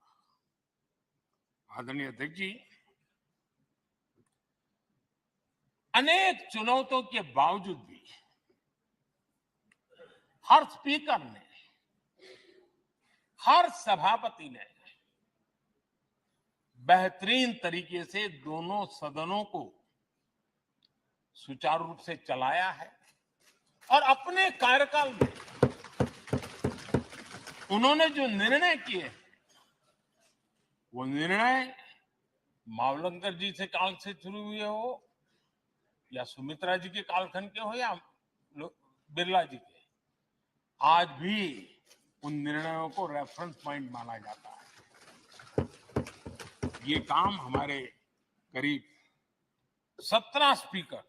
आदरणीय अध्यक्ष जी, अनेक चुनौतियों के बावजूद भी हर स्पीकर ने, हर सभापति ने बेहतरीन तरीके से दोनों सदनों को सुचारू रूप से चलाया है और अपने कार्यकाल में उन्होंने जो निर्णय किए वो निर्णय मावलंकर जी से काल से शुरू हुए हो या सुमित्रा जी के कालखंड के हो या बिरला जी के, आज भी उन निर्णयों को रेफरेंस पॉइंट माना जाता है। ये काम हमारे करीब 17 स्पीकर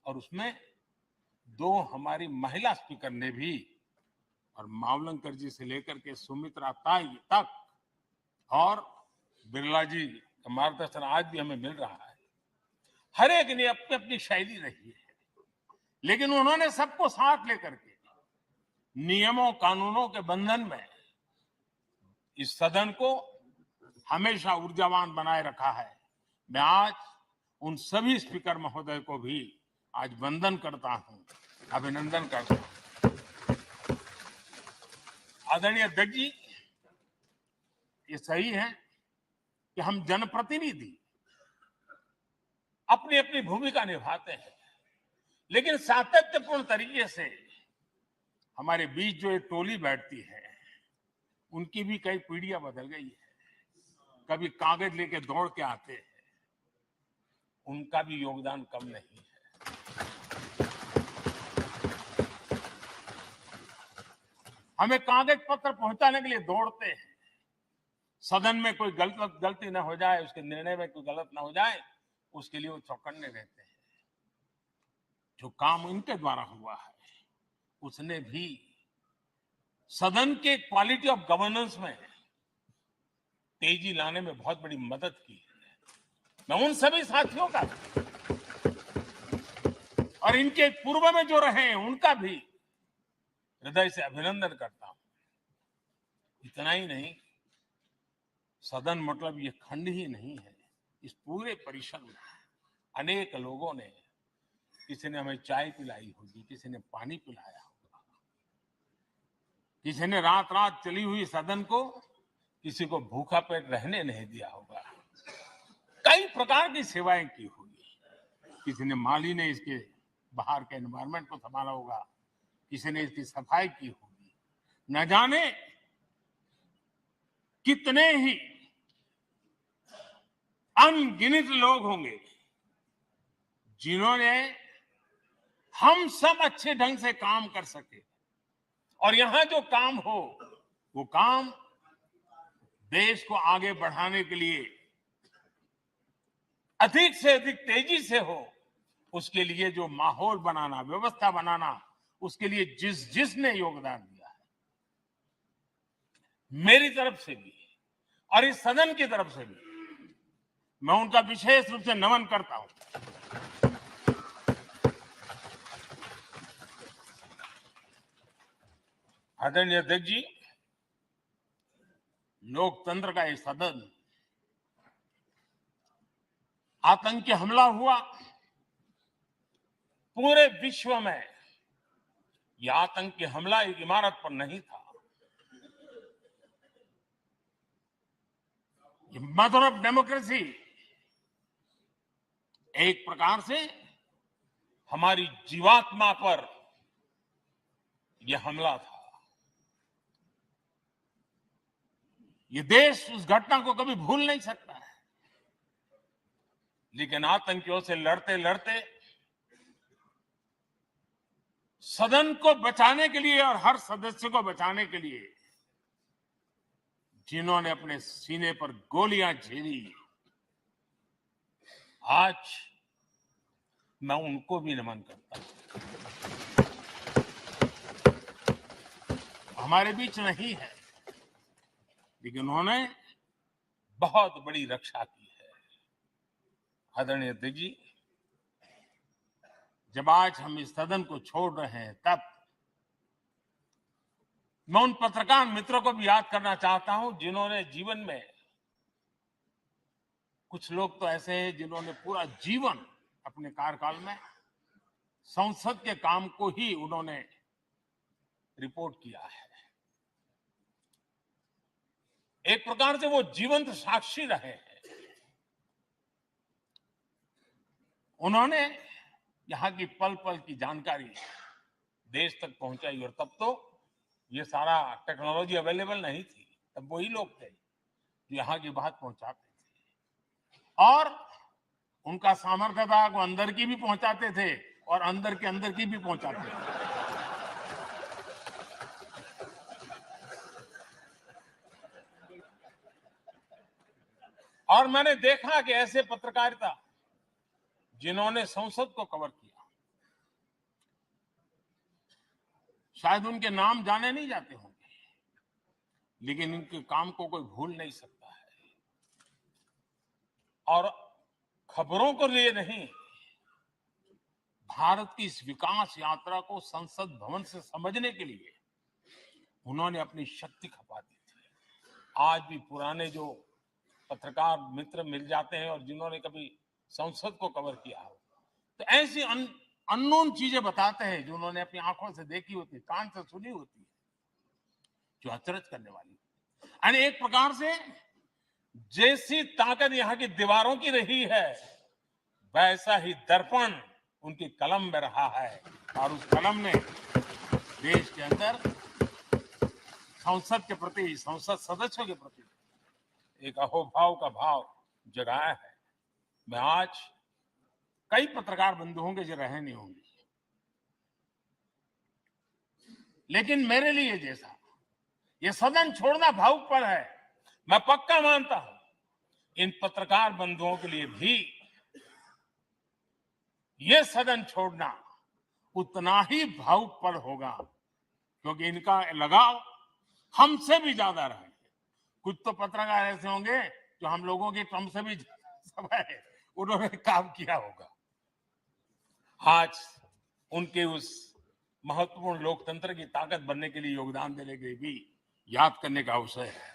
और उसमें 2 हमारी महिला स्पीकर ने भी, और मावलंकर जी से लेकर के सुमित्रा ताई तक, और बिरला जी का मार्गदर्शन आज भी हमें मिल रहा है। हर एक ने अपनी अपनी शैली रही है, लेकिन उन्होंने सबको साथ लेकर के नियमों कानूनों के बंधन में इस सदन को हमेशा ऊर्जावान बनाए रखा है। मैं आज उन सभी स्पीकर महोदय को भी आज वंदन करता हूं, अभिनंदन करता हूं। आदरणीय अध्यक्ष जी, ये सही है कि हम जनप्रतिनिधि अपनी अपनी भूमिका निभाते हैं, लेकिन सातत्यपूर्ण तरीके से हमारे बीच जो एक टोली बैठती है उनकी भी कई पीढ़ियां बदल गई है। कभी कागज लेके दौड़ के आते हैं, उनका भी योगदान कम नहीं है। हमें कागज पत्र पहुंचाने के लिए दौड़ते हैं, सदन में कोई गलती ना हो जाए, उसके निर्णय में कोई गलत ना हो जाए, उसके लिए वो चौकन्ने रहते हैं। जो काम इनके द्वारा हुआ है उसने भी सदन के क्वालिटी ऑफ गवर्नेंस में तेजी लाने में बहुत बड़ी मदद की है। मैं उन सभी साथियों का और इनके पूर्व में जो रहे हैं उनका भी हृदय से अभिनंदन करता हूं। इतना ही नहीं, सदन मतलब ये खंड ही नहीं है, इस पूरे परिसर में अनेक लोगों ने, किसी ने हमें चाय पिलाई होगी, किसी ने पानी पिलाया होगा, किसी ने रात रात चली हुई सदन को किसी को भूखा पेट रहने नहीं दिया होगा। कई प्रकार की सेवाएं की होगी। किसी ने माली ने इसके बाहर के एनवायरनमेंट को संभाला होगा, किसी ने इसकी सफाई की होगी। न जाने कितने ही अनगिनत लोग होंगे जिन्होंने हम सब अच्छे ढंग से काम कर सके, और यहां जो काम हो वो काम देश को आगे बढ़ाने के लिए अधिक से अधिक तेजी से हो, उसके लिए जो माहौल बनाना, व्यवस्था बनाना, उसके लिए जिसने योगदान दिया है, मेरी तरफ से भी और इस सदन की तरफ से भी मैं उनका विशेष रूप से नमन करता हूं। आदरणीय अध्यक्ष जी, लोकतंत्र का ये सदन, आतंकी हमला हुआ, पूरे विश्व में यह आतंकी हमला एक इमारत पर नहीं था, ये मदर ऑफ डेमोक्रेसी एक प्रकार से हमारी जीवात्मा पर यह हमला था। ये देश उस घटना को कभी भूल नहीं सकता है, लेकिन आतंकियों से लड़ते लड़ते सदन को बचाने के लिए और हर सदस्य को बचाने के लिए जिन्होंने अपने सीने पर गोलियां झेली, आज मैं उनको भी नमन करता हूं। हमारे बीच नहीं है, लेकिन उन्होंने बहुत बड़ी रक्षा की है। आदरणीय अध्यक्ष जी, जब आज हम इस सदन को छोड़ रहे हैं, तब मैं उन पत्रकार मित्रों को भी याद करना चाहता हूं जिन्होंने जीवन में, कुछ लोग तो ऐसे हैं जिन्होंने पूरा जीवन अपने कार्यकाल में संसद के काम को ही उन्होंने रिपोर्ट किया है। एक प्रकार से वो जीवंत साक्षी रहे हैं। उन्होंने यहां की पल पल की जानकारी देश तक पहुंचाई। और तब तो ये सारा टेक्नोलॉजी अवेलेबल नहीं थी, तब वही लोग थे जो यहाँ की बात पहुंचाते थे। और उनका सामर्थ्य था वो अंदर की भी पहुंचाते थे और अंदर के अंदर की भी पहुंचाते थे। और मैंने देखा कि ऐसे पत्रकारिता जिन्होंने संसद को कवर किया, शायद उनके नाम जाने नहीं जाते होंगे, लेकिन इनके काम को कोई भूल नहीं सकता है। और खबरों को लिए नहीं, भारत की इस विकास यात्रा को संसद भवन से समझने के लिए उन्होंने अपनी शक्ति खपा दी थी। आज भी पुराने जो पत्रकार मित्र मिल जाते हैं और जिन्होंने कभी संसद को कवर किया हो, तो ऐसी अननोन चीजें बताते हैं जो उन्होंने अपनी आंखों से देखी होती है, कान से सुनी होती है, जो अचरज करने वाली। यानी एक प्रकार से जैसी ताकत यहाँ की दीवारों की रही है, वैसा ही दर्पण उनकी कलम में रहा है। और उस कलम ने देश के अंदर संसद के प्रति, संसद सदस्यों के प्रति एक अहोभाव का भाव जगाया है। मैं आज कई पत्रकार बंधु होंगे जो रहे नहीं होंगे, लेकिन मेरे लिए जैसा ये सदन छोड़ना भावुकपन है, मैं पक्का मानता हूं इन पत्रकार बंधुओं के लिए भी ये सदन छोड़ना उतना ही भावुकपन होगा, क्योंकि इनका लगाव हमसे भी ज्यादा रहे। कुछ तो पत्रकार ऐसे होंगे जो हम लोगों की टर्म से भी समय उन्होंने काम किया होगा। आज उनके उस महत्वपूर्ण लोकतंत्र की ताकत बनने के लिए योगदान देने के लिए भी याद करने का अवसर है।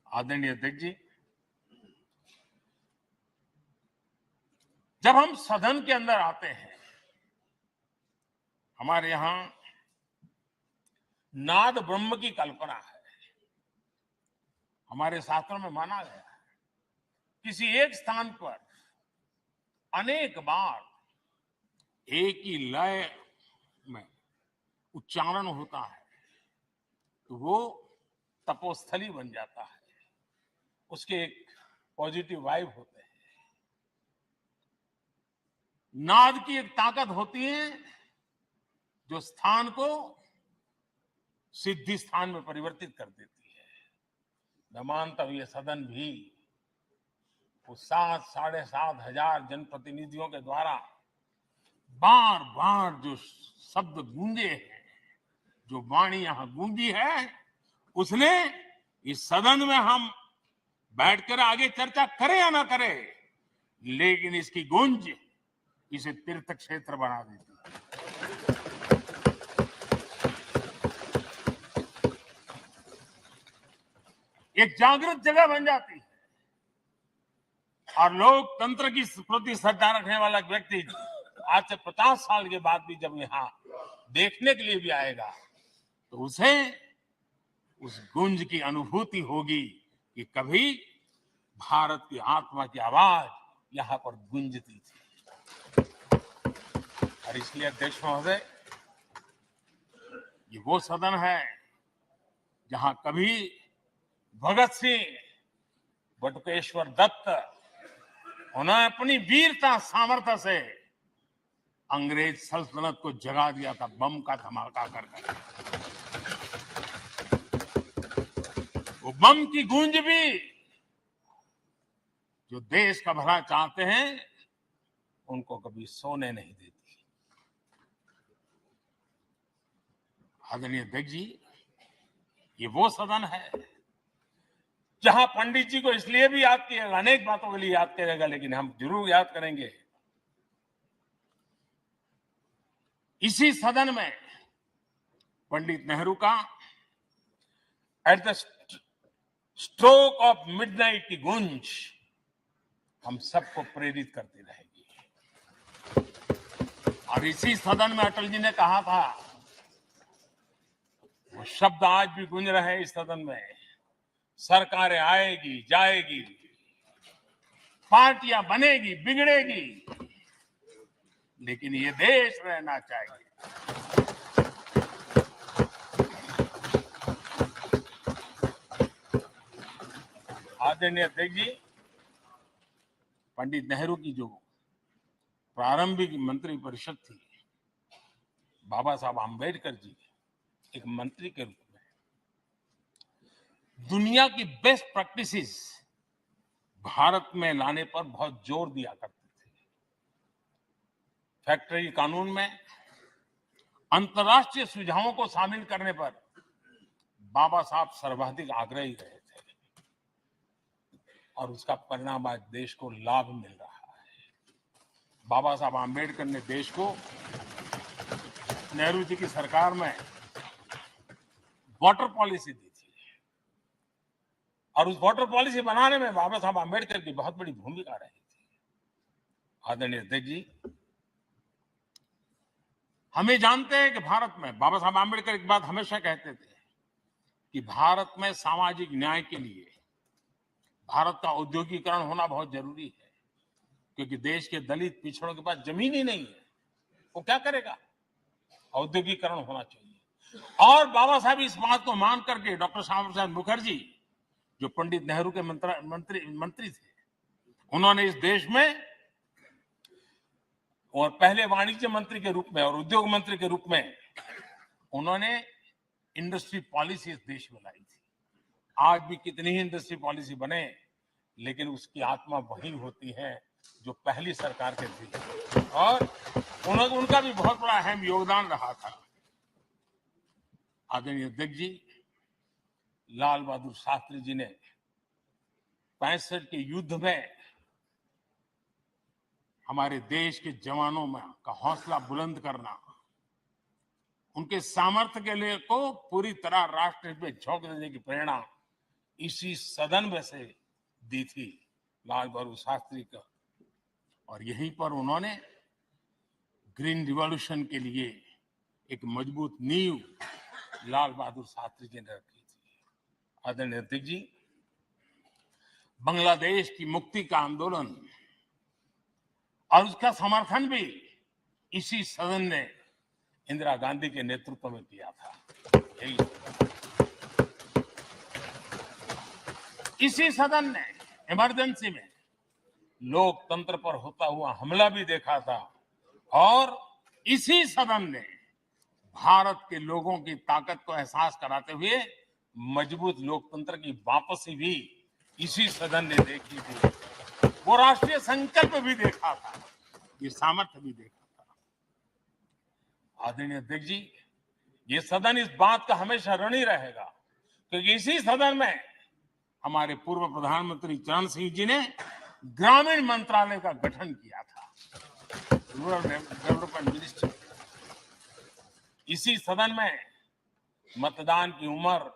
आदरणीय अध्यक्ष जी, जब हम सदन के अंदर आते हैं, हमारे यहां नाद ब्रह्म की कल्पना है। हमारे शास्त्रों में माना गया है किसी एक स्थान पर अनेक बार एक ही लय में उच्चारण होता है तो वो तपोस्थली बन जाता है, उसके एक पॉजिटिव वाइब होते हैं। नाद की एक ताकत होती है जो स्थान को सिद्धि स्थान में परिवर्तित कर देती है। मैं मानता हूं ये सदन भी उस 7,500 हजार जनप्रतिनिधियों के द्वारा बार बार जो शब्द गूंजे हैं, जो वाणी यहां गूंजी है, उसने इस सदन में हम बैठकर आगे चर्चा करें या ना करें, लेकिन इसकी गूंज इसे तीर्थ क्षेत्र बना देती है। एक जागृत जगह बन जाती है और लोकतंत्र की प्रति श्रद्धा रखने वाला व्यक्ति आज से 50 साल के बाद भी जब यहाँ देखने के लिए भी आएगा तो उसे उस गुंज की अनुभूति होगी कि कभी भारत की आत्मा की आवाज यहाँ पर गूंजती थी। और इसलिए अध्यक्ष महोदय, ये वो सदन है जहां कभी भगत सिंह, बटुकेश्वर दत्त, उन्होंने अपनी वीरता सामर्थ्य से अंग्रेज सल्तनत को जगा दिया था बम का धमाका कर। वो बम की गूंज भी जो देश का भला चाहते हैं उनको कभी सोने नहीं देती। आदरणीय अध्यक्ष जी, ये वो सदन है जहां पंडित जी को इसलिए भी याद किया, अनेक बातों के लिए याद करेगा, लेकिन हम जरूर याद करेंगे इसी सदन में पंडित नेहरू का at the stroke of midnight की गूंज हम सबको प्रेरित करती रहेगी। और इसी सदन में अटल जी ने कहा था, वो शब्द आज भी गूंज रहे हैं इस सदन में, सरकारें आएगी जाएगी, पार्टियां बनेगी बिगड़ेगी, लेकिन ये देश रहना चाहिए। आदरणीय अध्यक्ष जी, पंडित नेहरू की जो प्रारंभिक मंत्री परिषद थी, बाबा साहब आम्बेडकर जी एक मंत्री के रूप में दुनिया की बेस्ट प्रैक्टिसेस भारत में लाने पर बहुत जोर दिया करते थे। फैक्ट्री कानून में अंतर्राष्ट्रीय सुझावों को शामिल करने पर बाबा साहब सर्वाधिक आग्रही रहे थे और उसका परिणाम आज देश को लाभ मिल रहा है। बाबा साहब आम्बेडकर ने देश को नेहरू जी की सरकार में वाटर पॉलिसी दी थी और उस वाटर पॉलिसी बनाने में बाबा साहब आम्बेडकर की बहुत बड़ी भूमिका रही थी। आदरणीय अध्यक्ष जी, हमें जानते हैं कि भारत में बाबा साहब आम्बेडकर एक बात हमेशा कहते थे कि भारत में सामाजिक न्याय के लिए भारत का औद्योगिकरण होना बहुत जरूरी है, क्योंकि देश के दलित पिछड़ों के पास जमीन ही नहीं है, वो क्या करेगा? औद्योगिकरण होना चाहिए। और बाबा साहब इस बात को मान करके डॉक्टर श्यामा प्रसाद मुखर्जी, जो पंडित नेहरू के मंत्री थे, उन्होंने इस देश में और पहले वाणिज्य मंत्री के रूप में और उद्योग मंत्री के रूप में उन्होंने इंडस्ट्री पॉलिसी इस देश में लाई थी। आज भी कितनी ही इंडस्ट्री पॉलिसी बने, लेकिन उसकी आत्मा वही होती है जो पहली सरकार के थी और उनका भी बहुत बड़ा अहम योगदान रहा था। आदरणीय अध्यक्ष जी, लाल बहादुर शास्त्री जी ने 65 के युद्ध में हमारे देश के जवानों में का हौसला बुलंद करना, उनके सामर्थ्य के लिए को पूरी तरह राष्ट्र में झोंक देने की प्रेरणा इसी सदन में से दी थी लाल बहादुर शास्त्री का। और यहीं पर उन्होंने ग्रीन रिवॉल्यूशन के लिए एक मजबूत नींव लाल बहादुर शास्त्री जी ने रखी थी। आदरणीय अध्यक्ष जी, बांग्लादेश की मुक्ति का आंदोलन और उसका समर्थन भी इसी सदन ने इंदिरा गांधी के नेतृत्व में किया था। इसी सदन ने इमरजेंसी में लोकतंत्र पर होता हुआ हमला भी देखा था और इसी सदन ने भारत के लोगों की ताकत को एहसास कराते हुए मजबूत लोकतंत्र की वापसी भी इसी सदन ने देखी थी। वो राष्ट्रीय संकल्प भी देखा था, ये सामर्थ्य भी देखा था। आदरणीय अध्यक्ष जी, ये सदन इस बात का हमेशा ऋणी रहेगा, क्योंकि इसी सदन में हमारे पूर्व प्रधानमंत्री चरण सिंह जी ने ग्रामीण मंत्रालय का गठन किया था, रूरल डेवलपमेंट मिनिस्ट्री। इसी सदन में मतदान की उम्र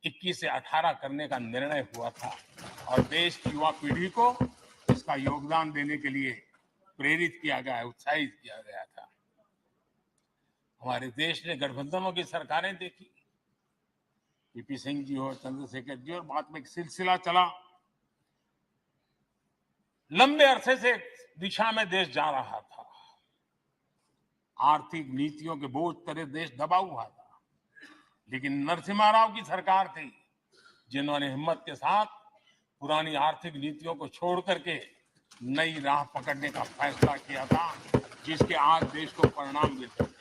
21 से 18 करने का निर्णय हुआ था और देश की युवा पीढ़ी को इसका योगदान देने के लिए प्रेरित किया गया, उत्साहित किया गया था। हमारे देश ने गठबंधनों की सरकारें देखी, पीपी सिंह जी और चंद्रशेखर जी, और बाद में एक सिलसिला चला। लंबे अरसे से दिशा में देश जा रहा था, आर्थिक नीतियों के बोझ तले देश दबा हुआ था, लेकिन नरसिम्हा राव की सरकार थी जिन्होंने हिम्मत के साथ पुरानी आर्थिक नीतियों को छोड़ करके नई राह पकड़ने का फैसला किया था, जिसके आज देश को परिणाम मिलते हैं।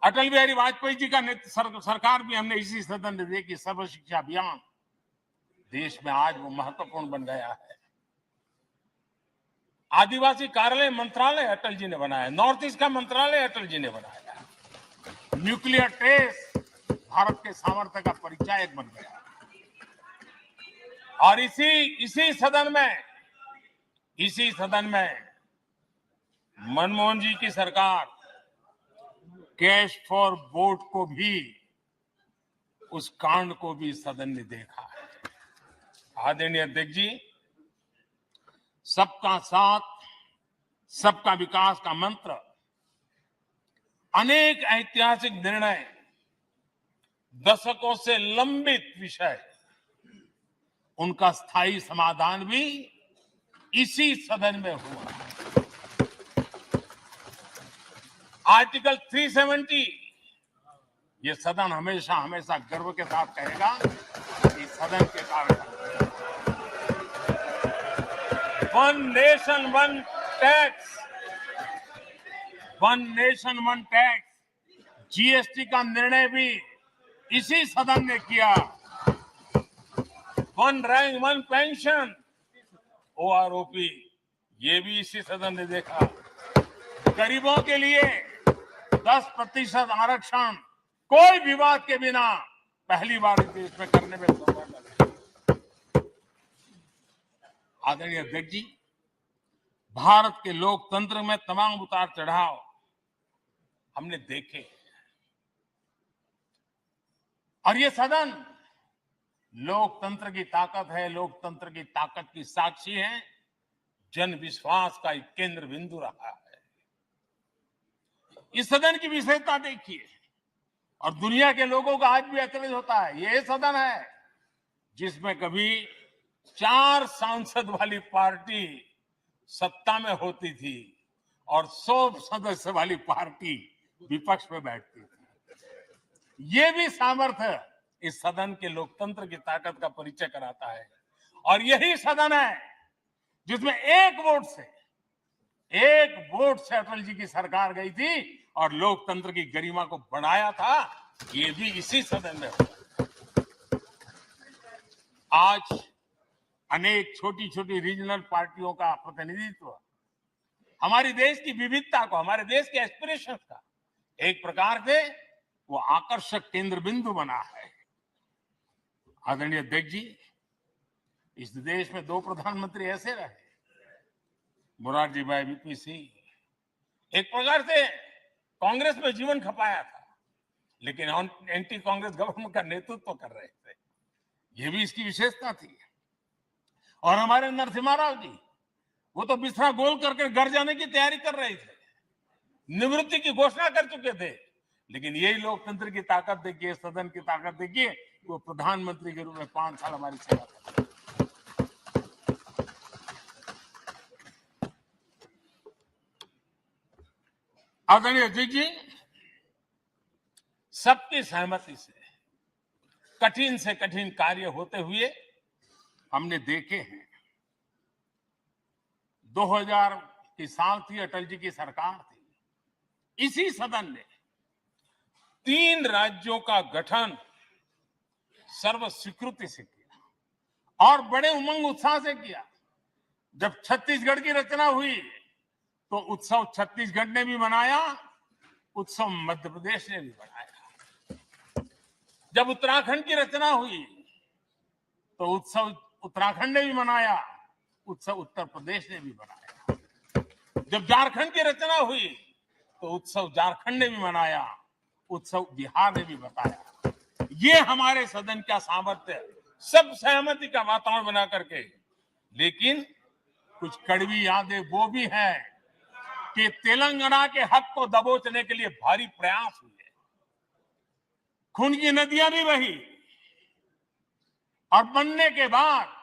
अटल बिहारी वाजपेयी जी का सरकार भी हमने इसी सदन में देखी। सर्व शिक्षा अभियान देश में आज वो महत्वपूर्ण बन गया है। आदिवासी कार्यालय मंत्रालय अटल जी ने बनाया, नॉर्थ ईस्ट का मंत्रालय अटल जी ने बनाया, न्यूक्लियर टेस्ट भारत के सामर्थ्य का परिचायक बन गया। और इसी सदन में मनमोहन जी की सरकार कैश फॉर वोट को भी, उस कांड को भी सदन ने देखा है। आदरणीय अध्यक्ष जी, सबका साथ सबका विकास का मंत्र, अनेक ऐतिहासिक निर्णय, दशकों से लंबित विषय, उनका स्थायी समाधान भी इसी सदन में हुआ। आर्टिकल 370 ये सदन हमेशा हमेशा गर्व के साथ कहेगा कि सदन के कारण one nation one tax, one nation one tax, GST का निर्णय भी इसी सदन ने किया। One rank one pension, OROP, ये भी इसी सदन ने देखा। गरीबों के लिए 10% आरक्षण कोई विवाद के बिना पहली बार इस देश में करने में सफल रहे। आदरणीय अध्यक्ष जी, भारत के लोकतंत्र में तमाम उतार चढ़ाव हमने देखे और ये सदन लोकतंत्र की ताकत है, लोकतंत्र की ताकत की साक्षी है, जन विश्वास का एक केंद्र बिंदु रहा है। इस सदन की विशेषता देखिए और दुनिया के लोगों का आज भी ऐतराज होता है। ये सदन है जिसमें कभी 4 सांसद वाली पार्टी सत्ता में होती थी और 100 सदस्य वाली पार्टी विपक्ष में बैठती थी। ये भी सामर्थ्य इस सदन के लोकतंत्र की ताकत का परिचय कराता है। और यही सदन है जिसमें एक वोट से अटल जी की सरकार गई थी और लोकतंत्र की गरिमा को बढ़ाया था। ये भी इसी सदन में हुआ। आज अनेक छोटी छोटी रीजनल पार्टियों का प्रतिनिधित्व हमारे देश की विविधता को, हमारे देश के एस्पिरेशंस का एक प्रकार से वो आकर्षक केंद्र बिंदु बना है। आदरणीय अध्यक्ष जी, इस देश में 2 प्रधानमंत्री ऐसे रहे, मोरारजी भाई वीपी सिंह। एक प्रकार से कांग्रेस में जीवन खपाया था, लेकिन एंटी कांग्रेस गवर्नमेंट का नेतृत्व कर रहे थे। ये भी इसकी विशेषता थी। और हमारे नरसिम्हा राव जी, वो तो बिस्तरा गोल करके घर जाने की तैयारी कर रहे थे, निवृत्ति की घोषणा कर चुके थे। लेकिन यही लोकतंत्र की ताकत देखिए, सदन की ताकत देखिए, वो प्रधानमंत्री के रूप में 5 साल हमारी सेवा कर। आदरणीय अध्यक्ष जी, सबकी सहमति से कठिन कार्य होते हुए हमने देखे हैं। 2000 की साल थी, अटल जी की सरकार थी। इसी सदन ने 3 राज्यों का गठन सर्व स्वीकृति से किया और बड़े उमंग उत्साह से किया। जब छत्तीसगढ़ की रचना हुई तो उत्सव छत्तीसगढ़ ने भी मनाया, उत्सव मध्य प्रदेश ने भी मनाया। जब उत्तराखंड की रचना हुई तो उत्सव उत्तराखंड ने भी मनाया, उत्सव उत्तर प्रदेश ने भी मनाया। जब झारखंड की रचना हुई तो उत्सव झारखंड ने भी मनाया, उत्सव बिहार ने भी बताया। ये हमारे सदन का सामर्थ्य, सब सहमति का वातावरण बना करके। लेकिन कुछ कड़वी यादें वो भी हैं कि तेलंगाना के हक को दबोचने के लिए भारी प्रयास हुए, खून की नदियां भी बही और बनने के बाद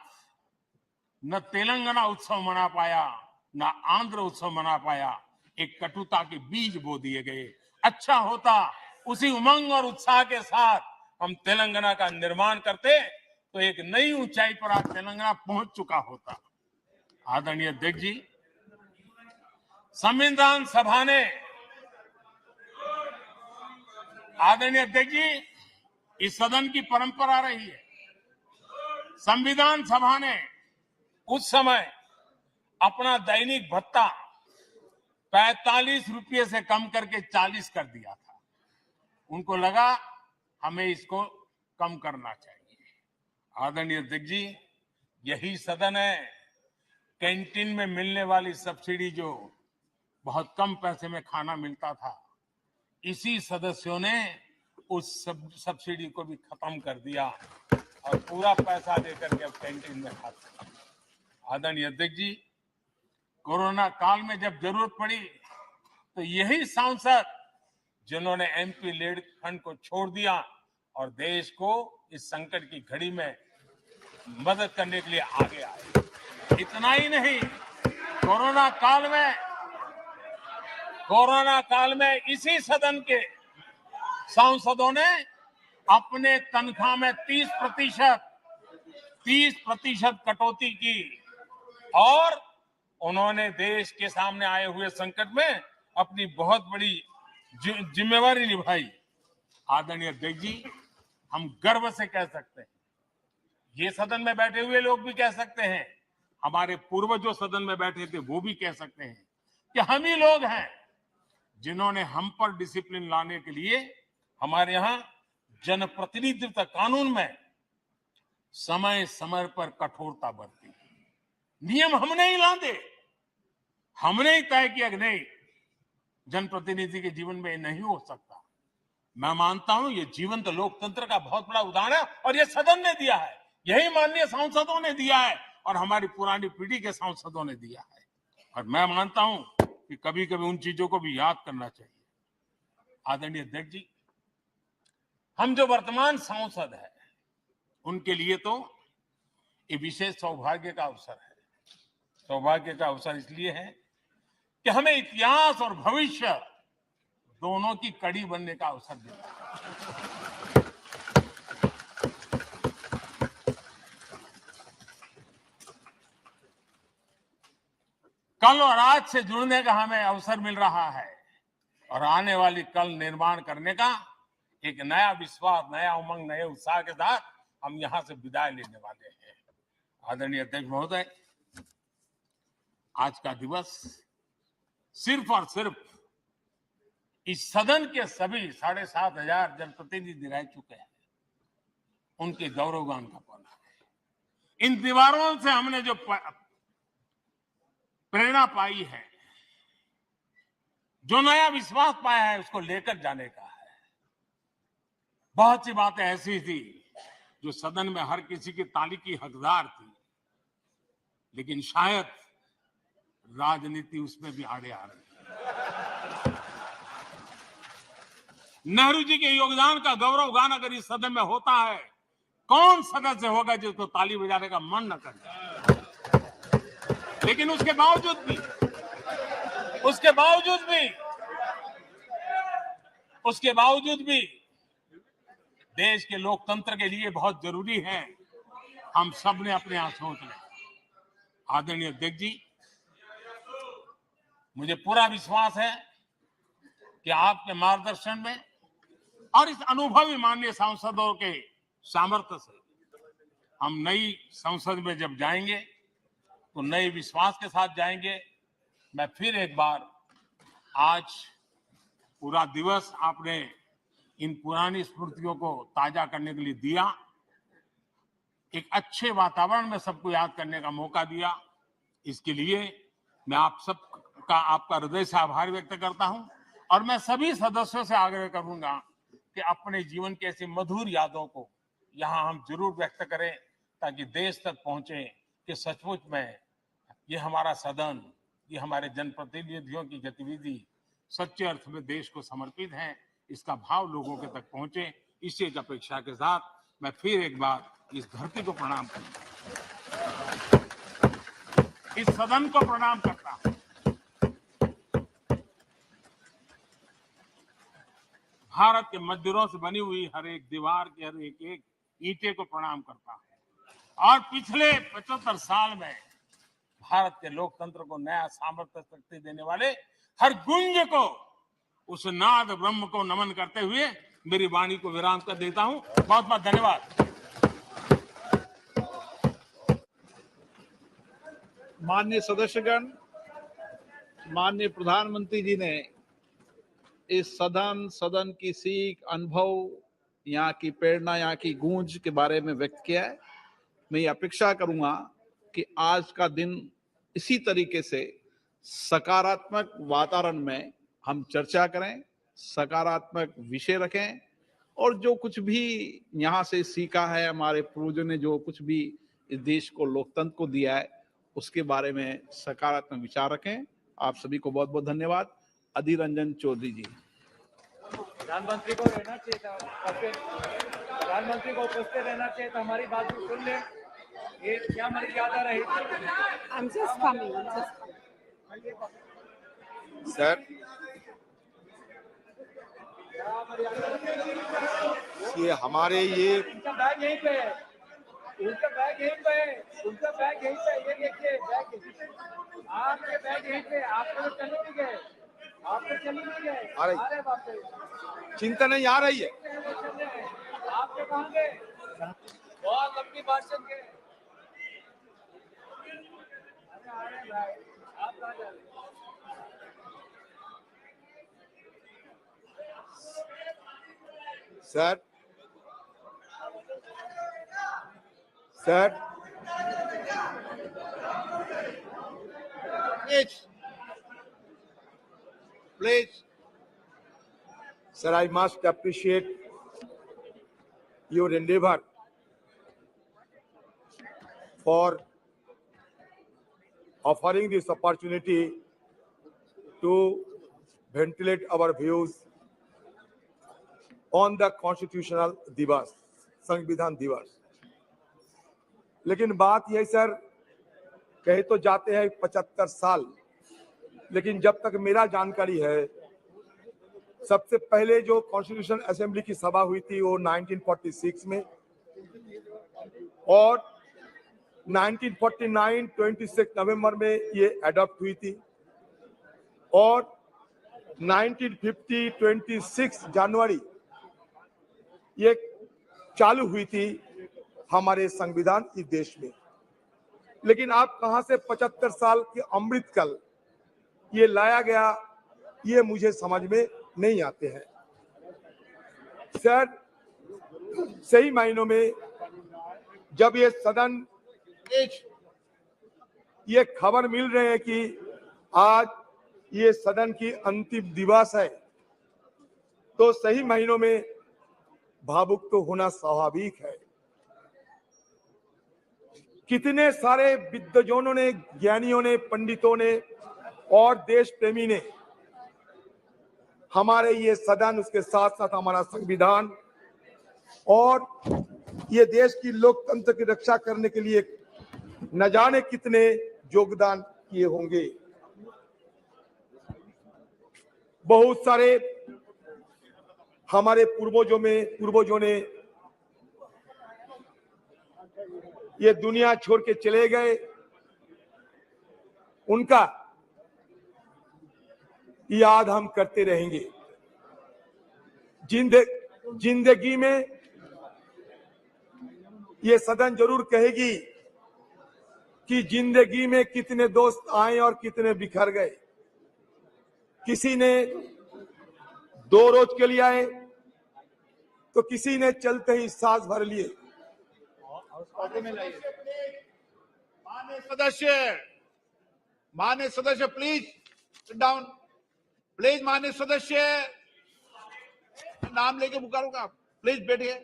न तेलंगाना उत्सव मना पाया, न आंध्र उत्सव मना पाया। एक कटुता के बीज बो दिए गए। अच्छा होता उसी उमंग और उत्साह के साथ हम तेलंगाना का निर्माण करते तो एक नई ऊंचाई पर आज तेलंगाना पहुंच चुका होता। आदरणीय अध्यक्ष जी, संविधान सभा ने, आदरणीय अध्यक्ष जी, इस सदन की परंपरा रही है। संविधान सभा ने उस समय अपना दैनिक भत्ता 45 रुपये से कम करके 40 कर दिया था। उनको लगा हमें इसको कम करना चाहिए। आदरणीय अध्यक्ष जी, यही सदन है कैंटीन में मिलने वाली सब्सिडी, जो बहुत कम पैसे में खाना मिलता था, इसी सदस्यों ने उस सब्सिडी को भी खत्म कर दिया और पूरा पैसा देकर के अब कैंटीन में खाते। आदरणीय अध्यक्ष जी, कोरोना काल में जब जरूरत पड़ी तो यही सांसद जिन्होंने एमपी लेड फंड को छोड़ दिया और देश को इस संकट की घड़ी में मदद करने के लिए आगे आए। इतना ही नहीं, कोरोना काल में इसी सदन के सांसदों ने अपने तनख्वाह में 30% कटौती की और उन्होंने देश के सामने आए हुए संकट में अपनी बहुत बड़ी जिम्मेवारी निभाई। आदरणीय अध्यक्ष जी, हम गर्व से कह सकते हैं, ये सदन में बैठे हुए लोग भी कह सकते हैं, हमारे पूर्वज जो सदन में बैठे थे वो भी कह सकते हैं कि हम ही लोग हैं जिन्होंने हम पर डिसिप्लिन लाने के लिए हमारे यहां जनप्रतिनिधित्व कानून में समय समय पर कठोरता बरती। नियम हमने ही लादे, हमने ही तय किया कि नहीं, जनप्रतिनिधि के जीवन में नहीं हो सकता। मैं मानता हूं ये जीवंत लोकतंत्र का बहुत बड़ा उदाहरण है और ये सदन ने दिया है, यही माननीय सांसदों ने दिया है और हमारी पुरानी पीढ़ी के सांसदों ने दिया है। और मैं मानता हूं कि कभी कभी उन चीजों को भी याद करना चाहिए। आदरणीय अध्यक्ष जी, हम जो वर्तमान सांसद हैं उनके लिए तो ये विशेष सौभाग्य का अवसर है। सौभाग्य का अवसर इसलिए है कि हमें इतिहास और भविष्य दोनों की कड़ी बनने का अवसर देता है। कल और आज से जुड़ने का हमें अवसर मिल रहा है और आने वाली कल निर्माण करने का एक नया विश्वास, नया उमंग, नए उत्साह के साथ हम यहां से विदाई लेने वाले हैं। आदरणीय अध्यक्ष महोदय, आज का दिवस सिर्फ और सिर्फ इस सदन के सभी 7,500 जनप्रतिनिधि रह चुके हैं उनके गौरवगान का पल है। इन दीवारों से हमने जो प्रेरणा पाई है, जो नया विश्वास पाया है, उसको लेकर जाने का है। बहुत सी बातें ऐसी थी जो सदन में हर किसी की ताली की हकदार थी, लेकिन शायद राजनीति उसमें भी आड़े आ रही है। नेहरू जी के योगदान का गौरवगान अगर इस सदन में होता है, कौन सदस्य होगा जिसको ताली बजाने का मन न करे। लेकिन उसके बावजूद भी देश के लोकतंत्र के लिए बहुत जरूरी है हम सब ने अपने यहां सोच लें। आदरणीय अध्यक्ष जी, मुझे पूरा विश्वास है कि आपके मार्गदर्शन में और इस अनुभवी माननीय सांसदों के सामर्थ्य से हम नई संसद में जब जाएंगे तो नए विश्वास के साथ जाएंगे। मैं फिर एक बार, आज पूरा दिवस आपने इन पुरानी स्मृतियों को ताजा करने के लिए दिया, एक अच्छे वातावरण में सबको याद करने का मौका दिया, इसके लिए मैं आप सबका, आपका हृदय से आभार व्यक्त करता हूं। और मैं सभी सदस्यों से आग्रह करूंगा कि अपने जीवन की ऐसी मधुर यादों को यहां हम जरूर व्यक्त करें, ताकि देश तक पहुंचे कि सचमुच में ये हमारा सदन, ये हमारे जनप्रतिनिधियों की गतिविधि सच्चे अर्थ में देश को समर्पित है, इसका भाव लोगों के तक पहुंचे। इसी एक अपेक्षा के साथ मैं फिर एक बार इस धरती को प्रणाम करता हूं, इस सदन को प्रणाम करता हूं। भारत के मंदिरों से बनी हुई हर एक दीवार के हर एक ईंटे को प्रणाम करता हूं और पिछले 75 साल में भारत के लोकतंत्र को नया सामर्थ्य शक्ति देने वाले हर गुंज को, उस नाद ब्रह्म को नमन करते हुए मेरी वाणी को विराम कर देता हूं। बहुत बहुत धन्यवाद। माननीय सदस्यगण, माननीय प्रधानमंत्री जी ने इस सदन की सीख, अनुभव, यहाँ की प्रेरणा, यहाँ की गूंज के बारे में व्यक्त किया है। मैं ये अपेक्षा करूंगा कि आज का दिन इसी तरीके से सकारात्मक वातावरण में हम चर्चा करें, सकारात्मक विषय रखें और जो कुछ भी यहाँ से सीखा है, हमारे पूर्वजों ने जो कुछ भी इस देश को, लोकतंत्र को दिया है, उसके बारे में सकारात्मक विचार रखें। आप सभी को बहुत बहुत धन्यवाद। अधीर रंजन चौधरी जी। प्रधानमंत्री को रहना चाहिए था, प्रधानमंत्री को उपस्थित रहना चाहिए था, हमारी बात भी सुन ले। ये क्या मर्यादा रही थी? I'm just coming. Sir, ये हमारे ये उनका बैग यहीं पे है, उनका बैग यहीं पे है, उनका बैग यहीं पे है, ये देखिए बैग, आपके बैग यहीं पे, आप तो चले नहीं गए, आप तो चले नहीं गए, आ रही। आ रहे वापस, चिंता नहीं आ रही है। चले हैं, आपके कहाँ गए? बहुत लंबी भाषण के, अरे आ रहे हैं भाई, आप कहाँ जा रहे हैं? Sir sir please sir, I must appreciate your endeavor for offering this opportunity to ventilate our views on the constitutional दिवस, संविधान दिवस। लेकिन बात यह सर, कहे तो जाते हैं 75 साल, लेकिन जब तक मेरा जानकारी है, सबसे पहले जो कॉन्स्टिट्यूशन असेंबली की सभा हुई थी वो 1946 में, और 1949 26 नवंबर में ये अडॉप्ट हुई थी, और 1950 26 जनवरी ये चालू हुई थी हमारे संविधान इस देश में। लेकिन आप कहां से 75 साल के अमृतकाल ये लाया गया, ये मुझे समझ में नहीं आते हैं सर। सही मायनों में जब ये सदन, ये खबर मिल रहे हैं कि आज ये सदन की अंतिम दिवस है, तो सही मायनों में भावुक तो होना स्वाभाविक है। कितने सारे विद्वजनों ने, ज्ञानियों ने, पंडितों ने और देश प्रेमी ने हमारे ये सदन, उसके साथ साथ हमारा संविधान और ये देश की लोकतंत्र की रक्षा करने के लिए न जाने कितने योगदान किए होंगे। बहुत सारे हमारे पूर्वजों ने ये दुनिया छोड़ के चले गए, उनका याद हम करते रहेंगे। जिंदगी में ये सदन जरूर कहेगी कि जिंदगी में कितने दोस्त आए और कितने बिखर गए। किसी ने 2 रोज के लिए आए, तो किसी ने चलते ही सांस भर लिए। माननीय सदस्य प्लीज सिट डाउन, प्लीज। माननीय सदस्य नाम लेके पुकारूंगा, प्लीज बैठिए।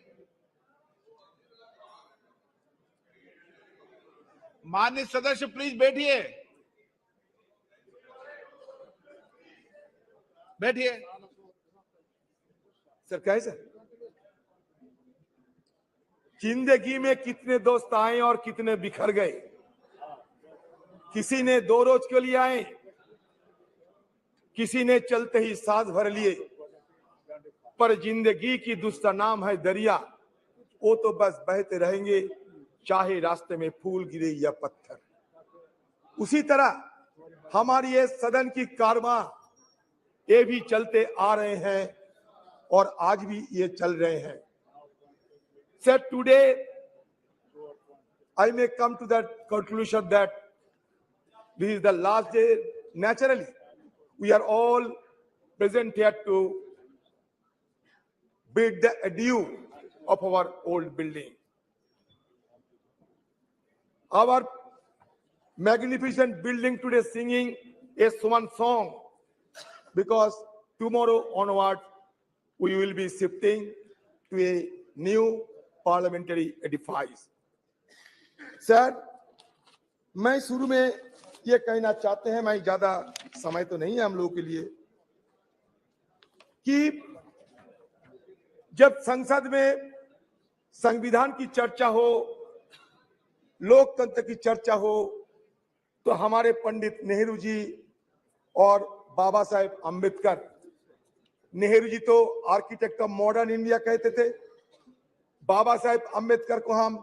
माननीय सदस्य प्लीज बैठिए, बैठिए। सर कैसे जिंदगी में कितने दोस्त आए और कितने बिखर गए। किसी ने 2 रोज के लिए आए, किसी ने चलते ही सांस भर लिए। पर जिंदगी की दूसरा नाम है दरिया, वो तो बस बहते रहेंगे, चाहे रास्ते में फूल गिरे या पत्थर। उसी तरह हमारी ये सदन की कारवां ये भी चलते आ रहे हैं और आज भी ये चल रहे हैं। Sir, today I may come to that conclusion that this is the last day. Naturally, we are all present here to bid the adieu of our old building. Our magnificent building today singing a swan song, because tomorrow onward we will be shifting to a new parliamentary edifice. Sir, मैं शुरू में ये कहना चाहते हैं, मैं ज्यादा समय तो नहीं है हम लोगों के लिए, कि जब संसद में संविधान की चर्चा हो, लोकतंत्र की चर्चा हो, तो हमारे पंडित नेहरू जी और बाबा साहेब अम्बेडकर नेहरू जी तो आर्किटेक्ट ऑफ मॉडर्न इंडिया कहते थे। बाबा साहेब अम्बेडकर को हम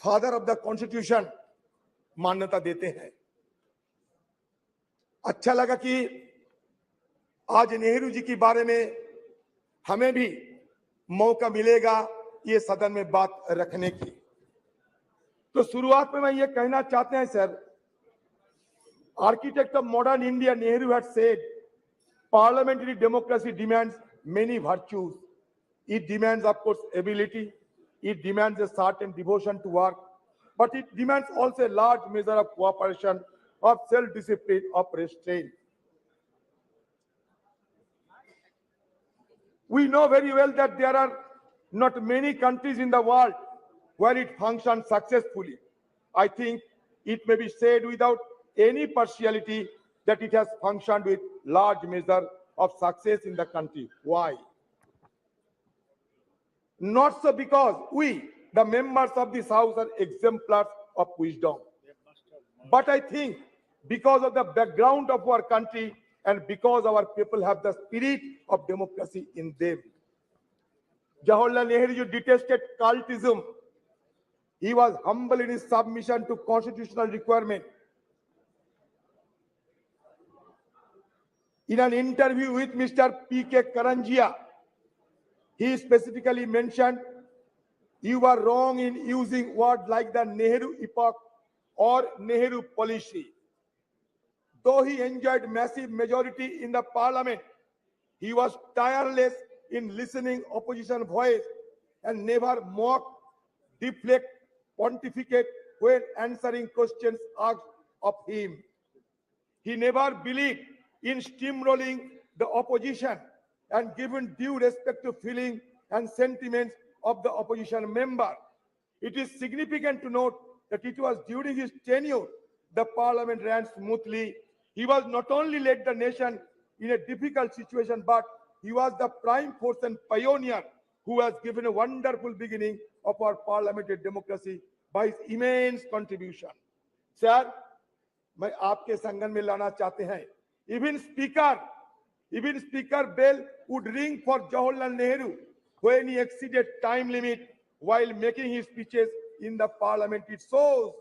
फादर ऑफ द कॉन्स्टिट्यूशन मान्यता देते हैं। अच्छा लगा कि आज नेहरू जी के बारे में हमें भी मौका मिलेगा ये सदन में बात रखने की। तो शुरुआत में मैं ये कहना चाहते हैं sir, architect of modern India Nehru had said parliamentary democracy demands many virtues. It demands, of course, ability. It demands a certain devotion to work, but it demands also a large measure of cooperation, of self-discipline, of restraint. We know very well that there are not many countries in the world where it functions successfully. I think it may be said without any partiality that it has functioned with large measure of success in the country. Why? Not so because we, the members of this house, are exemplars of wisdom, but I think because of the background of our country and because our people have the spirit of democracy in them. Jawaharlal Nehru detested cultism. He was humble in his submission to constitutional requirement. In an interview with Mr. P.K. Karanjia, he specifically mentioned, "You were wrong in using words like the Nehru epoch or Nehru policy." Though he enjoyed massive majority in the parliament, he was tireless in listening opposition voice and never mock, deflect, pontificate when answering questions asked of him. He never believed in steamrolling the opposition and given due respect to feelings and sentiments of the opposition member. It is significant to note that it was during his tenure the parliament ran smoothly. He was not only led the nation in a difficult situation, but he was the prime force and pioneer who has given a wonderful beginning of our parliamentary democracy by his immense contribution. Sir, मैं आपके संगठन में लाना चाहते हैं, even speaker bell would ring for Jawaharlal Nehru when he exceeded time limit while making his speeches in the parliament. It shows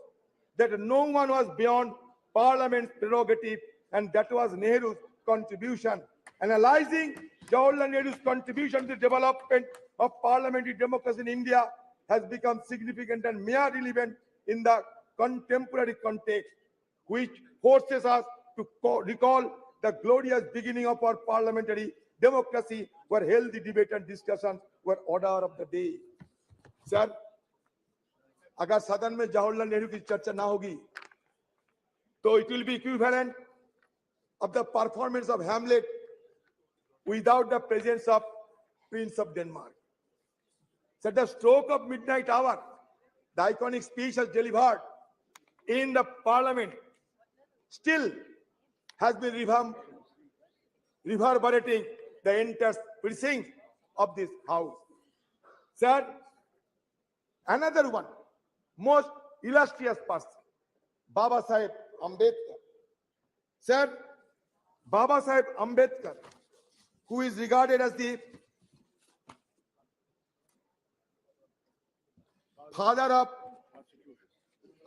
that no one was beyond parliament's prerogative, and that was Nehru's contribution. Analyzing Jawaharlal Nehru's contribution to the development of parliamentary democracy in India has become significant and mere relevant in the contemporary context, which forces us to recall the glorious beginning of our parliamentary democracy, where healthy debate and discussions were order of the day. Sir, अगर सदन में जवाहरलाल नेहरू की चर्चा ना होगी, तो it will be equivalent of the performance of Hamlet without the presence of Prince of Denmark. So at the stroke of midnight hour, the iconic speech has delivered in the parliament still has been reverberating the entire precinct of this house. Sir, another one, most illustrious person, Baba Saheb Ambedkar. Sir, Baba Saheb Ambedkar, who is regarded as the father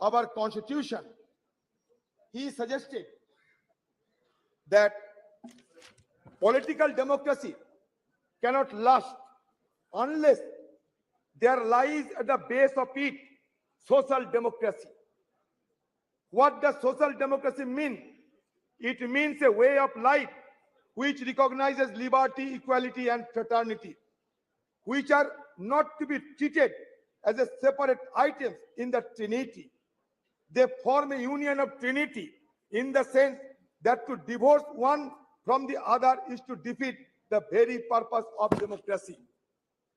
of our constitution, he suggested that political democracy cannot last unless there lies at the base of it social democracy. What does social democracy mean? It means a way of life which recognizes liberty, equality, and fraternity, which are not to be treated as a separate items in the Trinity. They form a union of Trinity in the sense that to divorce one from the other is to defeat the very purpose of democracy.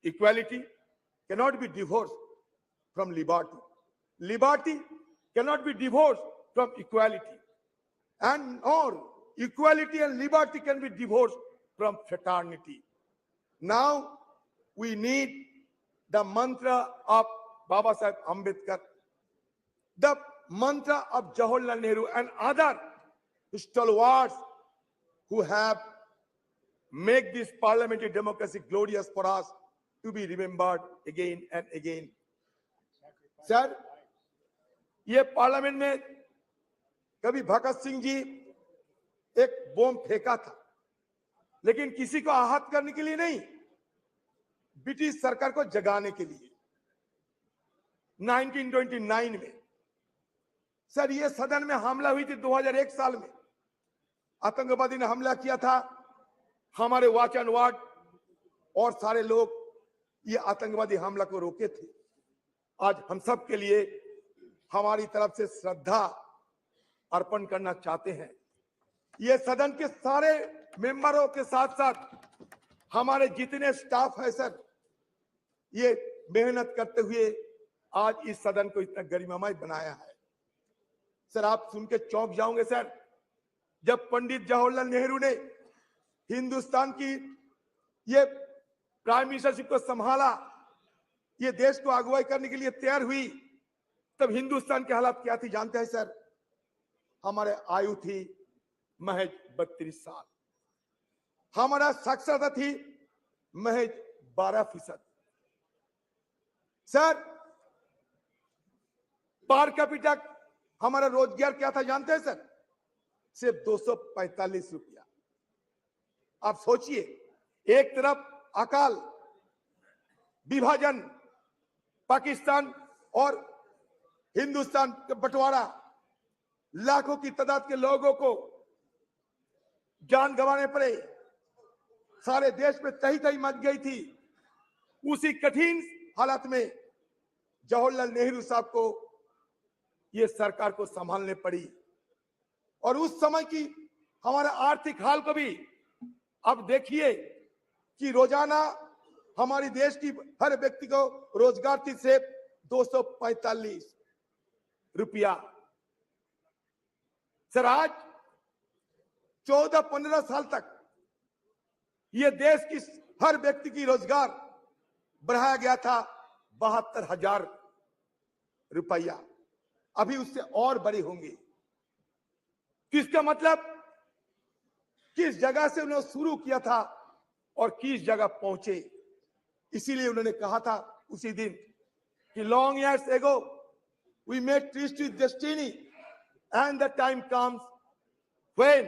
Equality cannot be divorced from liberty. Liberty cannot be divorced from equality. And nor equality and liberty can be divorced from fraternity. Now we need the mantra of Baba Saheb Ambedkar, the mantra of Jawaharlal Nehru and other stalwarts who have make this parliamentary democracy glorious for us to be remembered again and again. Sir, ये parliament में कभी भगत सिंह जी एक बम फेंका था, लेकिन किसी को आहत करने के लिए नहीं, ब्रिटिश सरकार को जगाने के लिए। 1929 में सर ये सदन में हमला हुई थी। 2001 साल में आतंकवादी ने हमला किया था। हमारे वॉच एंड वार्ड और सारे लोग ये आतंकवादी हमला को रोके थे। आज हम सब के लिए हमारी तरफ से श्रद्धा अर्पण करना चाहते हैं। ये सदन के सारे मेंबरों के साथ साथ हमारे जितने स्टाफ है सर, ये मेहनत करते हुए आज इस सदन को इतना गरिमामय बनाया है। सर आप सुन के चौंक जाओगे सर, जब पंडित जवाहरलाल नेहरू ने हिंदुस्तान की ये प्राइम मिनिस्टरशिप को संभाला, ये देश को अगुवाई करने के लिए तैयार हुई, तब हिंदुस्तान की हालत क्या थी जानते हैं सर? हमारे आयु थी महज 32 साल, हमारा साक्षरता थी महज 12%। सर पर कैपिटा हमारा रोजगार क्या था जानते हैं सर? सिर्फ 245 रुपया। आप सोचिए, एक तरफ अकाल, विभाजन, पाकिस्तान और हिंदुस्तान का बंटवारा, लाखों की तादाद के लोगों को जान गंवाने पड़े, सारे देश में तही तही मच गई थी। उसी कठिन हालत में जवाहरलाल नेहरू साहब को ये सरकार को संभालने पड़ी। और उस समय की हमारा आर्थिक हाल को भी अब देखिए कि रोजाना हमारी देश की हर व्यक्ति को रोजगार थी सिर्फ 245 रुपया। सर आज 14-15 साल तक ये देश की हर व्यक्ति की रोजगार बढ़ाया गया था 72,000 रुपया। अभी उससे और बड़ी होंगी। किसका मतलब किस जगह से उन्होंने शुरू किया था और किस जगह पहुंचे। इसीलिए उन्होंने कहा था उसी दिन कि long years ago we made tryst with destiny and the time comes when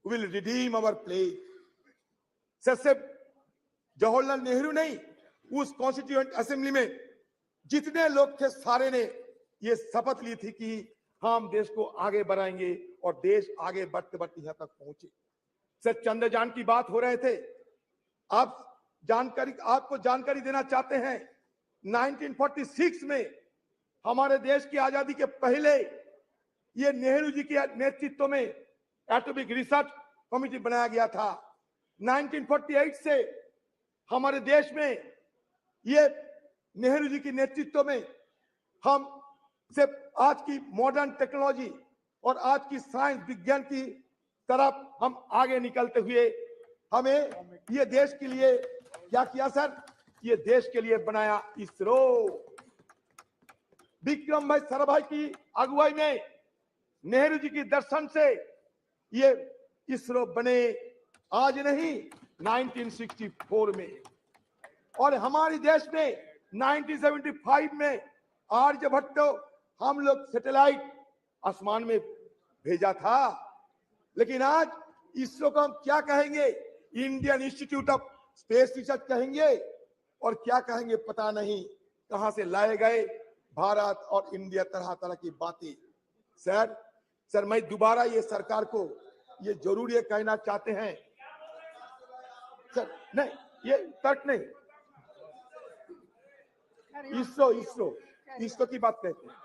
we will redeem our place. सिर्फ जवाहरलाल नेहरू नहीं, उस कॉन्स्टिट्यूएंट असेंबली में जितने लोग थे सारे ने ये शपथ ली थी कि हम देश को आगे बढ़ाएंगे, और देश आगे बढ़ते बढ़ते यहां तक पहुंचे। सर चंद्रयान की बात हो रहे थे, आपको जानकारी देना चाहते हैं 1946 में हमारे देश की आजादी के पहले ये नेहरू जी के नेतृत्व में एटॉमिक रिसर्च कमेटी बनाया गया था। 1948 से हमारे देश में ये नेहरू जी के नेतृत्व में हम सिर्फ आज की मॉडर्न टेक्नोलॉजी और आज की साइंस विज्ञान की तरफ हम आगे निकलते हुए हमें ये देश के लिए क्या किया सर? ये देश के लिए बनाया इसरो। विक्रम भाई साराभाई की अगुवाई में, नेहरू जी की दर्शन से ये इसरो बने, आज नहीं 1964 में। और हमारे देश में 1975 में आर्यभट्ट हम लोग सैटेलाइट आसमान में भेजा था। लेकिन आज इसरो को हम क्या कहेंगे? Indian institute of space research कहेंगे, और क्या कहेंगे पता नहीं। कहां से लाए गए भारत और इंडिया, तरह तरह की बातें। सर मैं दोबारा ये सरकार को ये जरूर ये कहना चाहते हैं सर, नहीं ये तर्क नहीं, इसरो की बात कहते हैं।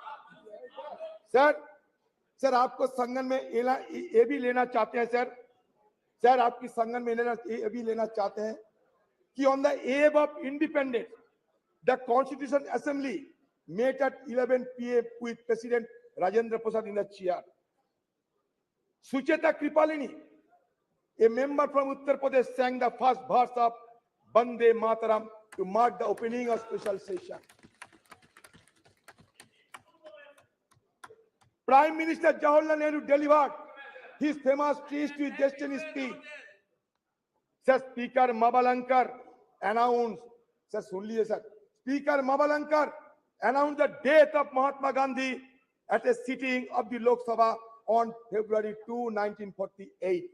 सर आपको संगठन में ये भी लेना चाहते हैं सर आपकी संगठन में ये भी लेना चाहते हैं कि on the above of independence the constitution assembly met at 11 PM with President Rajendra Prasad in the chair. Sucheta Kripalini, a member from Uttar Pradesh, sang the first verse of Bande Mataram to mark the opening of special session. Prime Minister Jawaharlal Nehru delivered his famous Trees to Destiny speech sir speaker Mabalankar announced, sir सुन लिए sir, speaker Mabalankar announced the death of Mahatma Gandhi at a sitting of the Lok Sabha on February 2, 1948.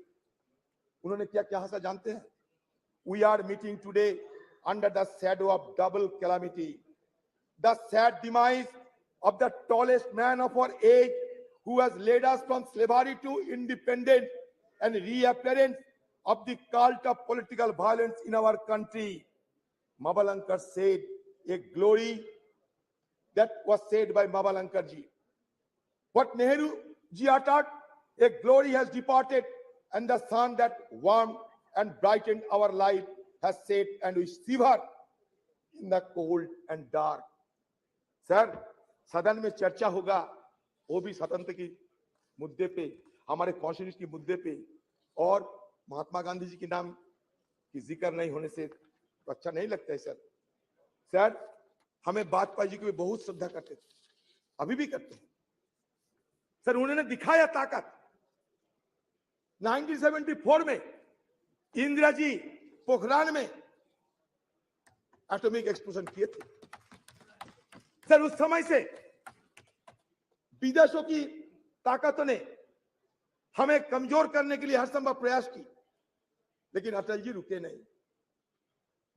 उन्होंने क्या कहा sir जानते हैं? We are meeting today under the shadow of double calamity. The sad demise of the tallest man of our age, who has led us from slavery to independence, and reappearance of the cult of political violence in our country. Mabalankar said, a glory that was said by Mabalankar ji. What Nehru ji uttered, a glory has departed, and the sun that warmed and brightened our life has set, and we shiver in the cold and dark. Sir, सदन में चर्चा होगा, वो भी स्वतंत्र की मुद्दे पे, हमारे कॉन्स्टिट्यूशन की मुद्दे पे, और महात्मा गांधी जी के नाम की जिक्र नहीं होने से तो अच्छा नहीं लगता है सर। सर, हमें वाजपेयी जी को बहुत श्रद्धा करते थे, अभी भी करते हैं। सर, उन्होंने दिखाया ताकत। 1974 में इंदिरा जी पोखरान में एटॉमिक एक्सप्लोजन किए थे। सर, उस समय से विदेशों की ताकतों ने हमें कमजोर करने के लिए हर संभव प्रयास की, लेकिन अटल जी रुके नहीं।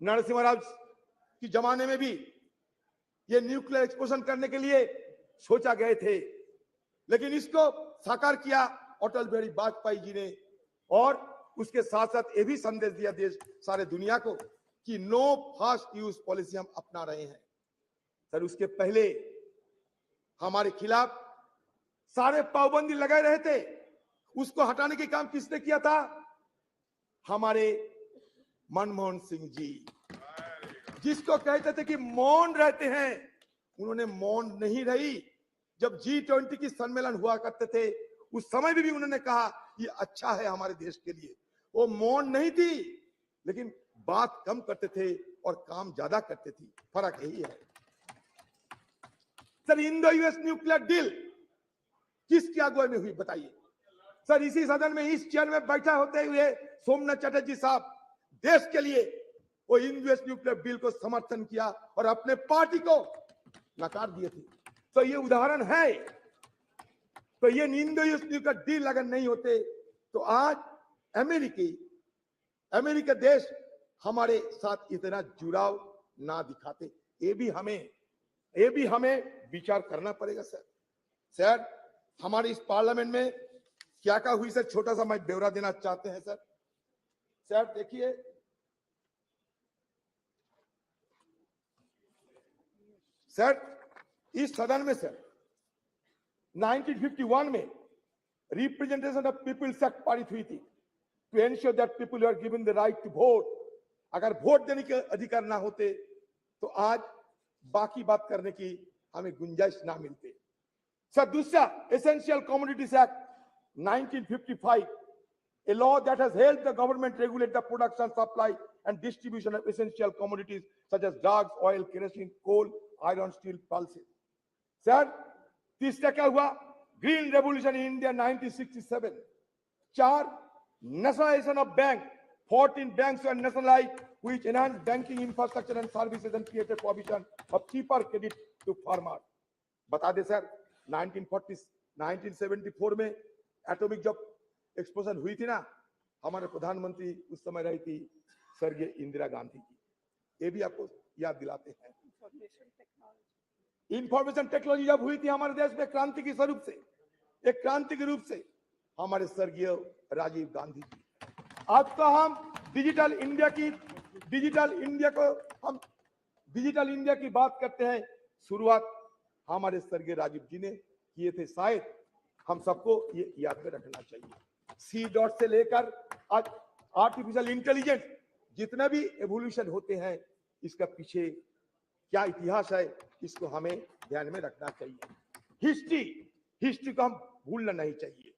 नरसिम्हा राव की जमाने में भी ये न्यूक्लियर एक्सप्लोजन करने के लिए सोचा गए थे, लेकिन इसको साकार किया अटल बिहारी वाजपेयी जी ने, और उसके साथ साथ ये भी संदेश दिया देश सारे दुनिया को कि नो फास्ट यूज पॉलिसी हम अपना रहे हैं। सर, उसके पहले हमारे खिलाफ सारे पाबंदी लगाए रहे थे, उसको हटाने के काम किसने किया था? हमारे मनमोहन सिंह जी, जिसको कहते थे कि मौन रहते हैं, उन्होंने मौन नहीं रही। जब G20 की सम्मेलन हुआ करते थे, उस समय भी उन्होंने कहा ये अच्छा है हमारे देश के लिए। वो मौन नहीं थी, लेकिन बात कम करते थे और काम ज्यादा करते थे। फर्क यही है। Sir, Indo US nuclear deal किसकी अगुवाई में हुई बताइए? सर, इसी सदन में इस चेयर में बैठा होते हुए सोमनाथ चटर्जी साहब देश के लिए वो इंडो यूएस न्यूक्लियर डील को समर्थन किया और अपने पार्टी को नकार दिए थे। तो ये उदाहरण है। तो ये इंडो यूएस न्यूक्लियर डील अगर नहीं होते तो आज अमेरिका देश हमारे साथ इतना जुड़ाव ना दिखाते। ये भी हमें विचार करना पड़ेगा सर। सर, हमारे इस पार्लियामेंट में क्या क्या हुई सर, छोटा सा मैं ब्यौरा देना चाहते हैं सर। सर देखिए, सर इस सदन में सर 1951 में रिप्रेजेंटेशन ऑफ पीपल्स एक्ट पारित हुई थी, to ensure that people are given the right to vote. अगर वोट देने के अधिकार ना होते तो आज बाकी बात करने की हमें गुंजाइश ना मिलती। सर, दूसरा essential commodities act 1955, a law that has helped the government regulate the production, supply and distribution of essential commodities such as drugs, oil, kerosene, coal, iron, steel, pulses. Sir, तीसरा क्या हुआ? Green revolution in India 1967। 4, nationalization of bank. 14 banks were nationalized, which enhanced banking infrastructure and services and created provision of cheaper credit to farmers. बता दे sir, 1974 में atomic जब explosion हुई थी ना, हमारे प्रधानमंत्री उस समय रही थी स्वर्गीय इंदिरा गांधी जी। ये भी आपको याद दिलाते हैं। इंफॉर्मेशन टेक्नोलॉजी जब हुई थी हमारे देश में क्रांति के स्वरूप से, एक क्रांति के रूप से, हमारे स्वर्गीय राजीव गांधी जी। आज तो हम डिजिटल इंडिया की बात करते हैं। शुरुआत हमारे स्वर्गीय राजीव जी ने किए थे। शायद हम सबको ये याद में रखना चाहिए। C.डॉट से लेकर आज आर्टिफिशियल इंटेलिजेंस, जितना भी एवोल्यूशन होते हैं, इसका पीछे क्या इतिहास है, इसको हमें ध्यान में रखना चाहिए। हिस्ट्री को हम भूलना नहीं चाहिए।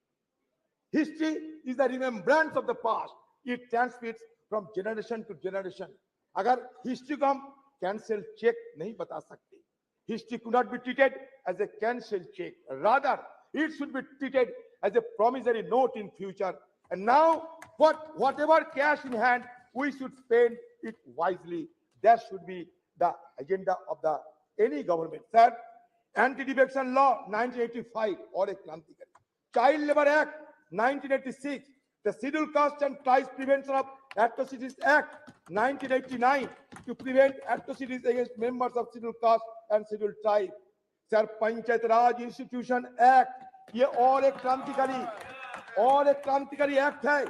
History is the remembrance of the past, it transmits from generation to generation. अगर हिस्ट्री को हम कैंसिल चेक नहीं बता सकते, history could not be treated as a cancelled check. Rather, it should be treated as a promissory note in future. And now, whatever cash in hand we should spend it wisely. That should be the agenda of the any government. Sir, Anti-Defection Law 1985 or a Krantikari. Child Labor Act 1986. The Scheduled Caste and Tribes Prevention of Atrocities Act 1989 to prevent atrocities against members of Scheduled Caste and Scheduled Tribe. Sir, Panchayat Raj Institution Act, ये और एक क्रांतिकारी act है.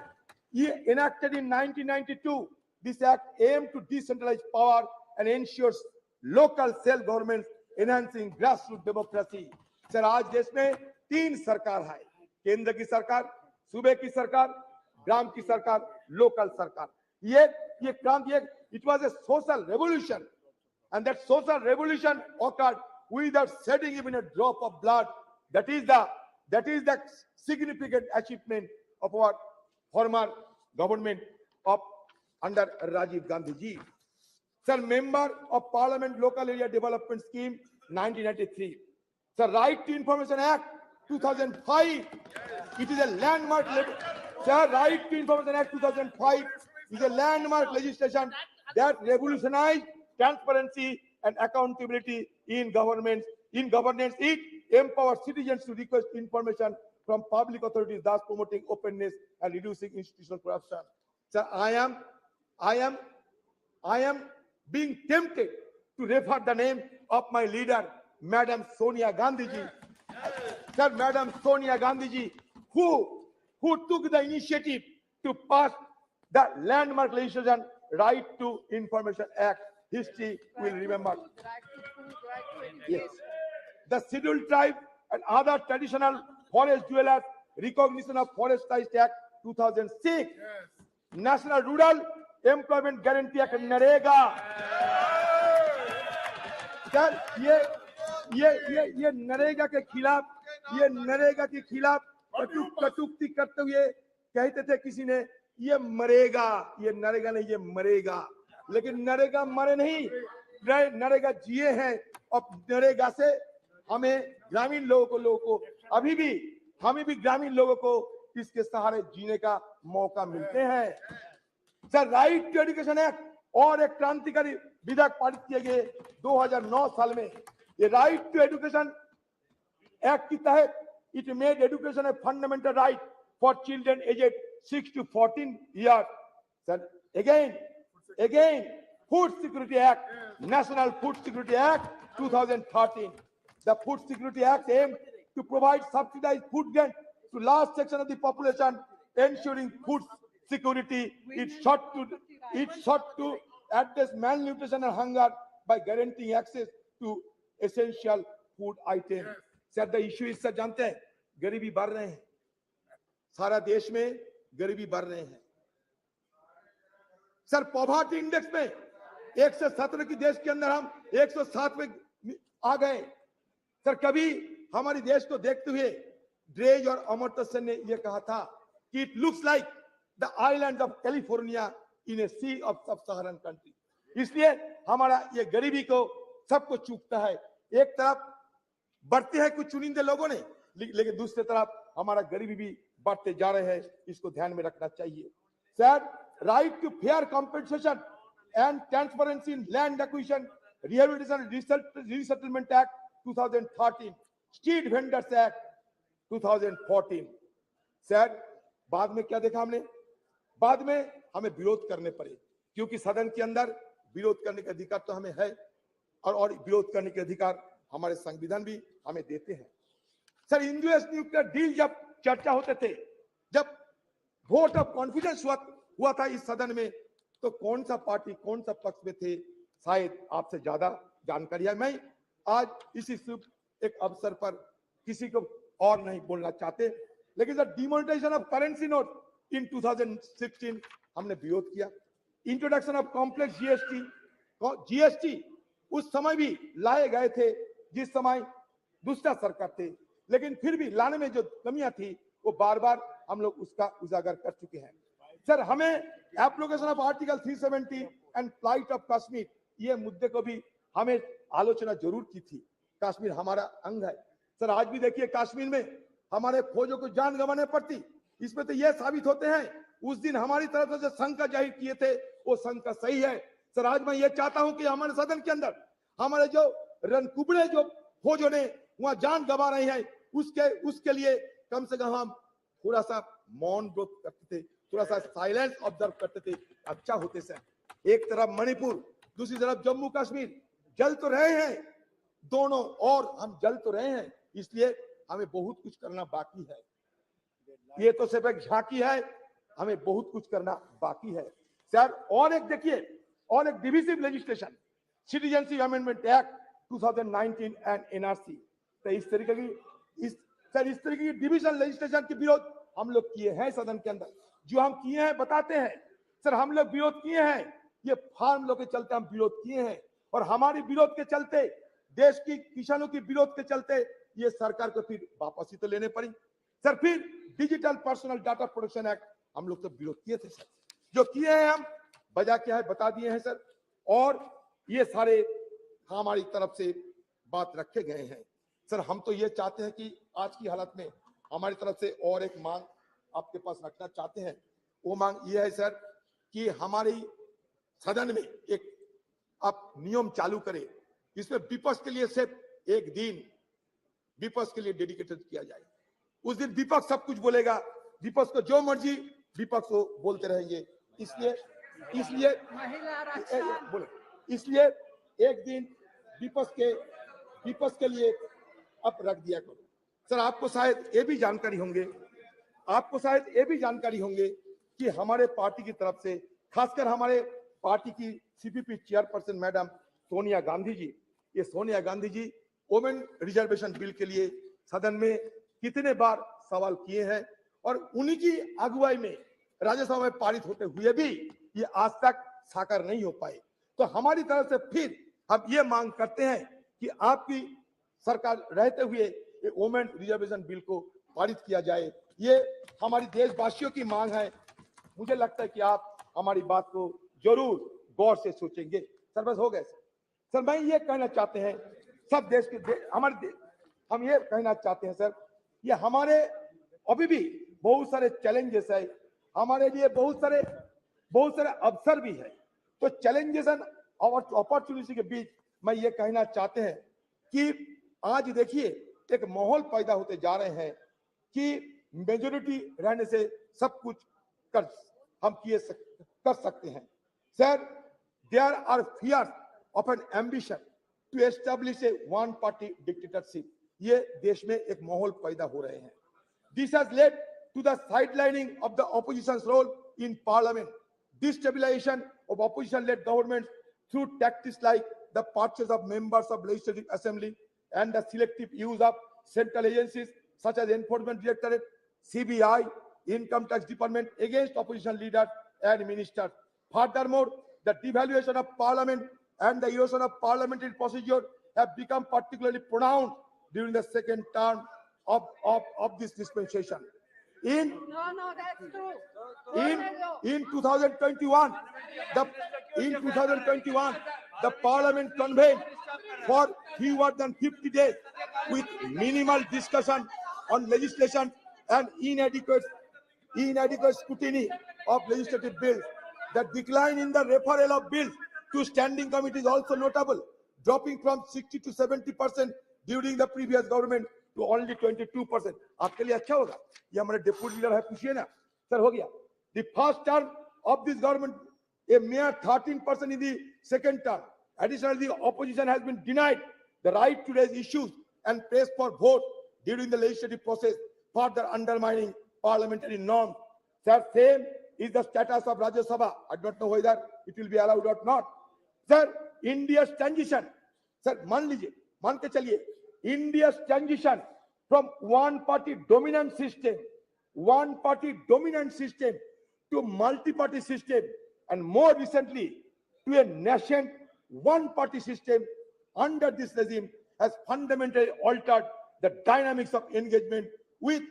ये enacted in 1992. This act aimed to decentralize power and ensures local self-government, enhancing grassroots democracy. Sir, आज देश में 3 सरकार है. केंद्र की सरकार, सूबे की सरकार, ग्राम की सरकार, लोकल सरकार. ये क्रांति, it was a social revolution, and that social revolution occurred without shedding even a drop of blood. That is the significant achievement of our former government of under Rajiv Gandhi ji. Sir, Member of Parliament Local Area Development Scheme 1993. Sir, Right to Information Act 2005. It is a landmark. Sir, Right to Information Act 2005 is a landmark legislation that revolutionized transparency and accountability in governance. It empowers citizens to request information from public authorities, thus promoting openness and reducing institutional corruption. Sir, I am being tempted to refer the name of my leader, Madam Sonia Gandhi ji. Sir, Madam Sonia Gandhi ji, who took the initiative to pass the landmark legislation, Right to Information Act. History will remember. Yes. The Scheduled Tribe and other traditional forest dwellers, recognition of Forest Rights Act 2006. National Rural Employment Guarantee Act NREGA. Sir, ये नरेगा के खिलाफ कटुक्ति करते हुए कहते थे किसी ने, ये मरेगा, ये नरेगा नहीं, ये मरेगा. लेकिन नरेगा मरे नहीं, नरेगा जिए हैं. और नरेगा से हमें ग्रामीण लोगों को अभी भी ग्रामीण लोगों को इसके सहारे जीने का मौका मिलते हैं. Sir, right to education act और एक क्रांतिकारी विधेयक पारित किए गए 2009 साल में. ये राइट टू एजुकेशन एक्ट के तहत it made education a fundamental right for children aged 6 to 14 years. Sir, again Food Security Act, National Food Security Act 2013. The Food Security Act aimed to provide subsidized food grant to large section of the population, ensuring food security. It sought to address malnutrition and hunger by guaranteeing access to essential food items. Sir, the issue is, sir, जानते हैं, गरीबी बढ़ रहे हैं. सारा देश में गरीबी बढ़ रहे हैं. सर, पॉवर्टी इंडेक्स में 117 की देश के अंदर हम 107 में आ गए. सर, कभी हमारे देश को देखते हुए ड्रेज और अमर्त्य सेन ने यह कहा था कि it looks like the island of California in a sea of sub Saharan country. इसलिए हमारा ये गरीबी को सबको चूकता है. एक तरफ बढ़ते हैं कुछ चुनिंदे लोगों ने, लेकिन दूसरी तरफ हमारा गरीबी भी बढ़ते जा रहे हैं. इसको ध्यान में रखना चाहिए. Sir, right to fair compensation and transparency in land acquisition, rehabilitation resettlement act 2013, street vendors act 2014. Sir, बाद में क्या देखा हमने? बाद में हमें विरोध करने पड़े, क्योंकि सदन के अंदर विरोध करने का अधिकार तो हमें है, और विरोध करने के अधिकार हमारे संविधान भी हमें देते हैं. सर, इंडो न्यूक्लियर डील जब चर्चा होते थे, जब वोट ऑफ कॉन्फिडेंस हुआ था इस सदन में, तो कौन सा पार्टी कौन सा पक्ष में थे, शायद आपसे ज्यादा जानकारी है. मैं आज इसी शुभ एक अवसर पर किसी को और नहीं बोलना चाहते, लेकिन sir, demonetisation of currency note in 2016 हमने विरोध किया. इंट्रोडक्शन ऑफ कॉम्प्लेक्स जीएसटी उस समय भी लाए गए थे जिस समय दूसरा सरकार थे, लेकिन फिर भी लाने में जो कमियां थी वो बार बार हम लोग उसका उजागर कर चुके हैं. सर, हमें application of article 370 and flight of Kashmir, ये मुद्दे को भी हमें आलोचना जरूर की थी. कश्मीर हमारा अंग है. सर, आज भी देखिए कश्मीर में हमारे फौजों को जान गंवाने पड़ती. इसमें तो यह साबित होते हैं, उस दिन हमारी तरफ से जो शंका जाहिर किए थे वो संख्या सही है। सर आज मैं ये चाहता हूं कि हमारे सदन के अंदर हमारे जो रणकुबड़े जो फौजों ने वहां जान गंवा रहे हैं, उसके लिए कम से कम हम थोड़ा सा मौन व्रत करते थे, थोड़ा सा साइलेंस ऑब्जर्व करते थे, अच्छा होते सर। एक तरफ मणिपुर, दूसरी तरफ जम्मू कश्मीर जल तो रहे हैं दोनों, और हम जल तो रहे हैं, इसलिए हमें बहुत कुछ करना बाकी है। ये तो सिर्फ एक झांकी है, हमें बहुत कुछ करना बाकी है सर। और एक देखिए, और एक divisive legislation, citizenship amendment act 2019 and NRC, तो इस तरीके की डिविजन लेजिस्लेशन के विरोध हम लोग किए हैं सदन के अंदर। जो हम किए हैं बताते हैं सर, हम लोग विरोध किए हैं, ये फार्म लोग के चलते हम विरोध किए हैं, और हमारे विरोध के चलते, देश की किसानों की विरोध के चलते ये सरकार को फिर वापस ही तो लेने पड़ी सर। फिर digital personal data protection act हम लोग तो विरोध किए थे सर, जो किए हैं हम वजह क्या है बता दिए हैं सर, और ये सारे हमारी तरफ से बात रखे गए हैं सर। हम तो ये चाहते हैं कि आज की हालत में हमारी तरफ से और एक मांग आपके पास रखना चाहते हैं। वो मांग ये है सर कि हमारी सदन में एक आप नियम चालू करें, इसमें विपक्ष के लिए सिर्फ एक दिन विपक्ष के लिए डेडिकेटेड किया जाए। उस दिन विपक्ष सब कुछ बोलेगा, विपक्ष को जो मर्जी विपक्ष को बोलते रहेंगे, इसलिए एक दिन विपक्ष के लिए अब रख दिया करो सर। आपको शायद ये भी जानकारी होंगे कि हमारे पार्टी की तरफ से, खासकर हमारे पार्टी की CPP chairperson madam Sonia Gandhi ji, ये Sonia Gandhi ji women reservation bill के लिए सदन में कितने बार सवाल किए हैं, और उन्हीं की अगुवाई में राज्यसभा में पारित होते हुए भी ये आज तक साकार नहीं हो पाए। तो हमारी तरफ से फिर हम ये मांग करते हैं कि आपकी सरकार रहते हुए ये वुमेन रिजर्वेशन बिल को पारित किया जाए। ये हमारी देशवासियों की मांग है। मुझे लगता है कि आप हमारी बात को जरूर गौर से सोचेंगे सर। बस हो गए सर। मैं ये कहना चाहते हैं सब देश के हम ये कहना चाहते हैं सर, ये हमारे अभी भी बहुत सारे चैलेंजेस है, हमारे लिए बहुत सारे अवसर भी है। तो चैलेंजेस और अपॉर्चुनिटी के बीच मैं ये कहना चाहते हैं कि आज देखिए एक माहौल पैदा होते जा रहे हैं कि मेजोरिटी रहने से सब कुछ कर सकते हैं sir. There are fears of an ambition to establish a one party dictatorship, ये देश में एक माहौल पैदा हो रहे हैं। This has led to the sidelining of the opposition's role in parliament, destabilization of opposition-led governments through tactics like the purchase of members of legislative assembly and the selective use of central agencies such as Enforcement Directorate, CBI, Income Tax Department against opposition leaders and ministers. Furthermore, the devaluation of parliament and the erosion of parliamentary procedure have become particularly pronounced during the second term of this dispensation. No, that's true. In 2021, the parliament convened for fewer than 50 days with minimal discussion on legislation and inadequate scrutiny of legislative bills. The decline in the referral of bills to standing committee is also notable, dropping from 60 to 70% during the previous government to only 22%. आपके लिए अच्छा होगा, ये हमारे deputy leader है, पूछिए ना sir. हो गया the first term of this government, a mere 13% in the second term. Additionally, the opposition has been denied the right to raise issues and press for vote during the legislative process, further undermining parliamentary norms. Sir, same is the status of Rajya Sabha. I don't know whether it will be allowed or not. Sir, India's transition, sir, मान के चलिए, India's transition from one party dominant system to multi-party system, and more recently to a nascent one-party system under this regime has fundamentally altered the dynamics of engagement with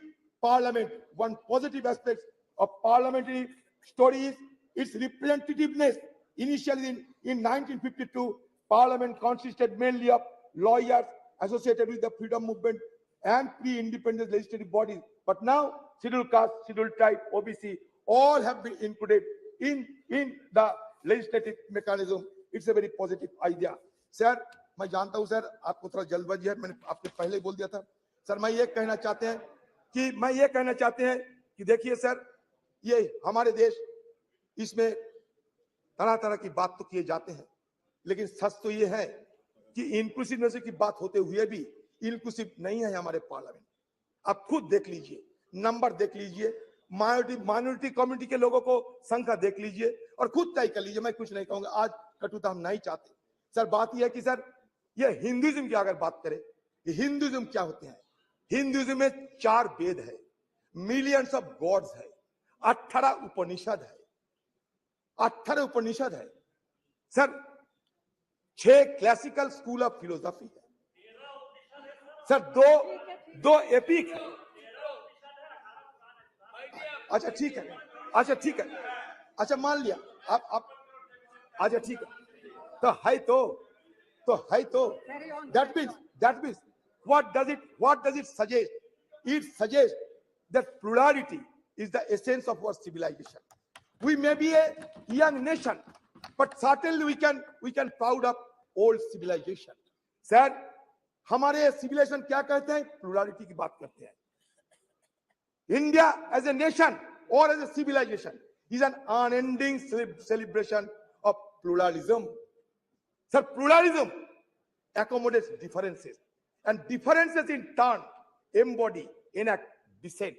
parliament. One positive aspect of parliamentary story is its representativeness. Initially in 1952, parliament consisted mainly of lawyers associated with the freedom movement and pre-independence legislative bodies. But now, scheduled caste, scheduled tribe, OBC, all have been included in the legislative mechanism. It's a very positive idea. Sir मैं जानता हूं sir आपको थोड़ा जल्दबाजी है, मैंने आपको पहले ही बोल दिया था सर। मैं ये कहना चाहते हैं कि देखिए सर, ये हमारे देश, इसमें तरह तरह की बात तो किए जाते हैं, लेकिन सच तो ये है कि इंक्लूसिवनेस की बात होते हुए भी इंक्लूसिव नहीं है हमारे पार्लियामेंट। आप खुद देख लीजिए, नंबर देख लीजिए, माइनॉरिटी कम्युनिटी के लोगों को संख्या देख लीजिए और खुद तय कर लीजिए। मैं कुछ नहीं कहूंगा, आज कटुता हम नहीं चाहते सर। बात यह है कि सर ये हिंदुइज्म की अगर बात करें, ये हिंदुइज्म क्या होते हैं? हिंदुइज्म में 4 वेद है, मिलियंस ऑफ गॉड्स है, 18 उपनिषद है, 18 उपनिषद है sir, 6 classical school of philosophy है सर, दो एपिक है। अच्छा ठीक है, अच्छा मान लिया आप अच्छा ठीक है, तो है तो that means what does it suggest? It suggests that plurality is the essence of our civilization. We may be a young nation, but certainly we can proud of old civilization. Sir, हमारे civilization क्या कहते हैं? Plurality की बात करते हैं। India as a nation or as a civilization is an unending celebration of pluralism. Sir, pluralism accommodates differences, and differences in turn embody, enact dissent.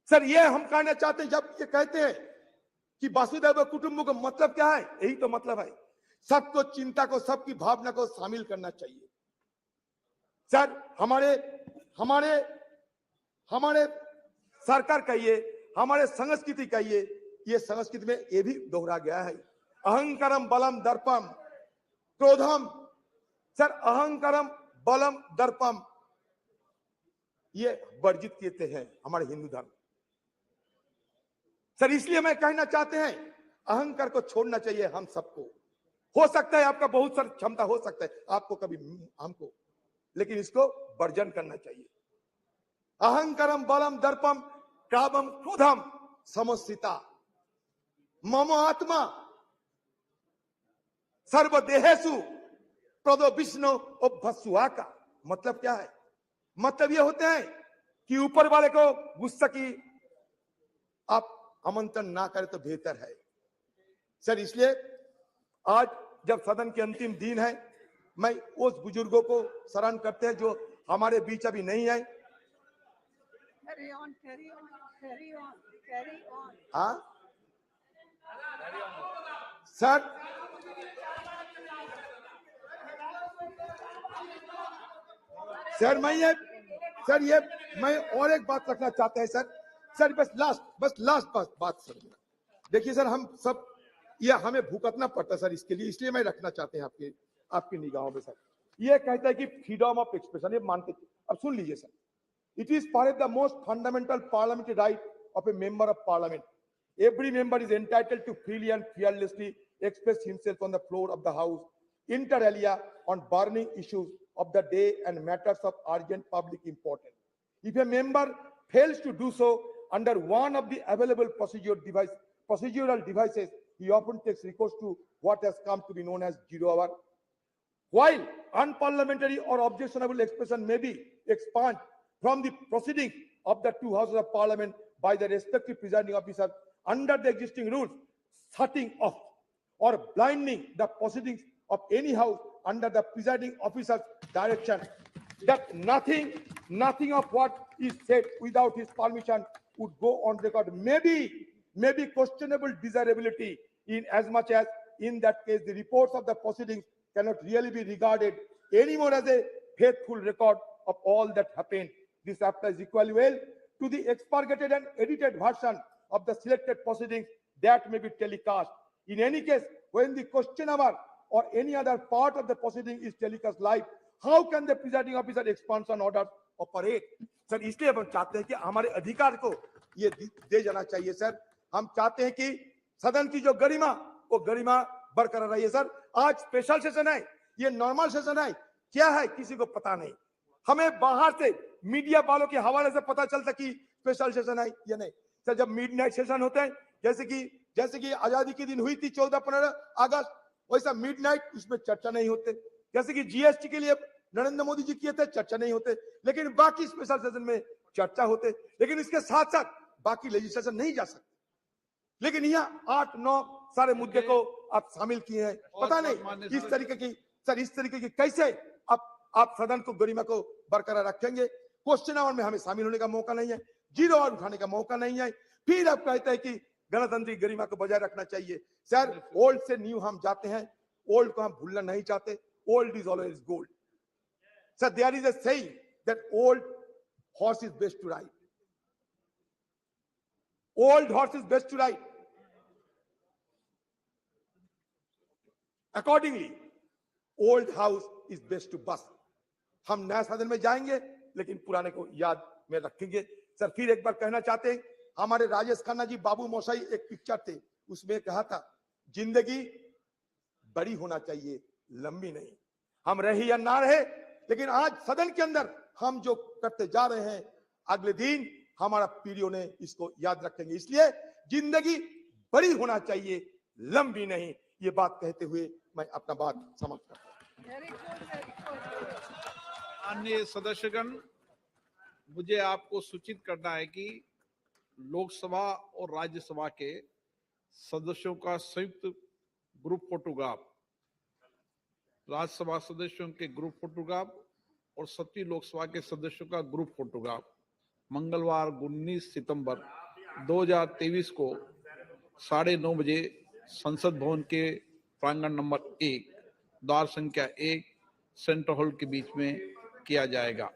Sir ये हम कहना चाहते हैं, जब ये कहते हैं कि वसुधैव कुटुंब का मतलब क्या है? यही तो मतलब है, सबको चिंता को, सबकी भावना को शामिल करना चाहिए। सर हमारे सरकार कहिए, हमारे संस्कृति कहिए, ये संस्कृति में ये भी दोहरा गया है, अहंकारम बलम दर्पम क्रोधम। सर अहंकारम बलम दर्पम ये वर्जित किए हैं हमारे हिंदू धर्म। सर इसलिए मैं कहना चाहते हैं, अहंकार को छोड़ना चाहिए हम सबको। हो सकता है आपका बहुत सारी क्षमता हो सकता है, आपको कभी हमको, लेकिन इसको वर्जन करना चाहिए। अहंकारम बलम दर्पम कामम क्रोधम समस्थिता मम आत्मा सर्वदेहेषु प्रदो विष्णु भस्सुआ का मतलब क्या है? मतलब ये होते हैं कि ऊपर वाले को गुस्सा की आप आमंत्रण ना करें तो बेहतर है। सर इसलिए आज जब सदन के अंतिम दिन है, मैं उस बुजुर्गों को स्मरण करते हैं जो हमारे बीच अभी नहीं है। Carry on. हाँ सर, मैं और एक बात रखना चाहते हैं सर, बस लास्ट बात सर। देखिए सर, हम सब ये हमें भुगतना पड़ता है सर इसके लिए, इसलिए मैं रखना चाहते हैं आपकी निगाहों में सर। ये कहता है कि फ्रीडम ऑफ एक्सप्रेशन, ये मानते, अब सुन लीजिए sir, it is perhaps the most fundamental parliamentary right of A member of parliament. Every member is entitled to freely and fearlessly express himself on the floor of the house, inter alia, on burning issues of the day and matters of urgent public importance. If a member fails to do so under one of the available procedural devices, he often takes recourse to what has come to be known as zero hour. While unparliamentary or objectionable expression may be expunged from the proceedings of the two houses of parliament by the respective presiding officer under the existing rules, shutting off or blinding the proceedings of any house under the presiding officer's direction, that nothing of what is said without his permission would go on record, may be questionable desirability, in as much as in that case the reports of the proceedings cannot really be regarded anymore as a faithful record of all that happened. This applies equally well to the expurgated and edited version of the selected proceedings that may be telecast. In any case, when the question hour or any other part of the proceeding is telecast live, how can the presiding officer expansion order operate? Sir इसलिए हम चाहते हैं कि हमारे अधिकार को ये दे जाना चाहिए सर। हम चाहते हैं कि सदन की जो गरिमा, वो गरिमा बरकरार रही है सर। आज स्पेशल सेशन है, ये नॉर्मल सेशन है, क्या है किसी को पता नहीं। हमें बाहर से मीडिया वालों के हवाले से पता चलता कि स्पेशल सेशन है या नहीं। सर जब मिडनाइट सेशन होते हैं जैसे कि आजादी के दिन हुई थी 14-15 अगस्त, वैसा मिडनाइट उसमें चर्चा नहीं होते। जैसे कि जीएसटी के लिए नरेंद्र मोदी जी किए थे, चर्चा नहीं होते, लेकिन बाकी स्पेशल सेशन में चर्चा होते। लेकिन इसके साथ साथ बाकी लेजिस्लेशन नहीं जा सकते, लेकिन यहाँ 8-9 सारे मुद्दे को आप शामिल किए हैं। पता नहीं इस तरीके की कैसे आप सदन को गरिमा को बरकरार रखेंगे। क्वेश्चन आवर में हमें शामिल होने का मौका नहीं है, जीरो आवर उठाने का मौका नहीं है, फिर आप कहते हैं कि गणतंत्र गरिमा को बजाय रखना चाहिए। सर, ओल्ड से न्यू हम जाते हैं, ओल्ड को हम भूलना नहीं चाहते। Old is always gold. Sir, there is a saying that old horse is best to ride. Old horse is best to ride. Accordingly old house is best to बस। हम नया सदन में जाएंगे लेकिन पुराने को याद में रखेंगे। सर, फिर एक बार कहना चाहते हैं, हमारे राजेश खन्ना जी बाबू मोसाई एक पिक्चर थे, उसमें कहा था जिंदगी बड़ी होना चाहिए, लंबी नहीं। हम रहे या ना रहे, लेकिन आज सदन के अंदर हम जो करते जा रहे हैं, अगले दिन हमारा पीढ़ियों ने इसको याद रखेंगे। इसलिए जिंदगी बड़ी होना चाहिए, लंबी नहीं। ये बात कहते हुए मैं अपना बात समाप्त करता हूं। Very good, very good. माननीय सदस्यगण, मुझे आपको सूचित करना है कि लोकसभा और राज्यसभा के सदस्यों का संयुक्त ग्रुप फोटोग्राफ, राज्यसभा सदस्यों के ग्रुप फोटोग्राफ और 7वीं लोकसभा के सदस्यों का ग्रुप फोटोग्राफ मंगलवार 19 सितंबर 2023 को 9:30 बजे संसद भवन के प्रांगण नंबर 1, द्वार संख्या 1, सेंट्रल हॉल के बीच में किया जाएगा।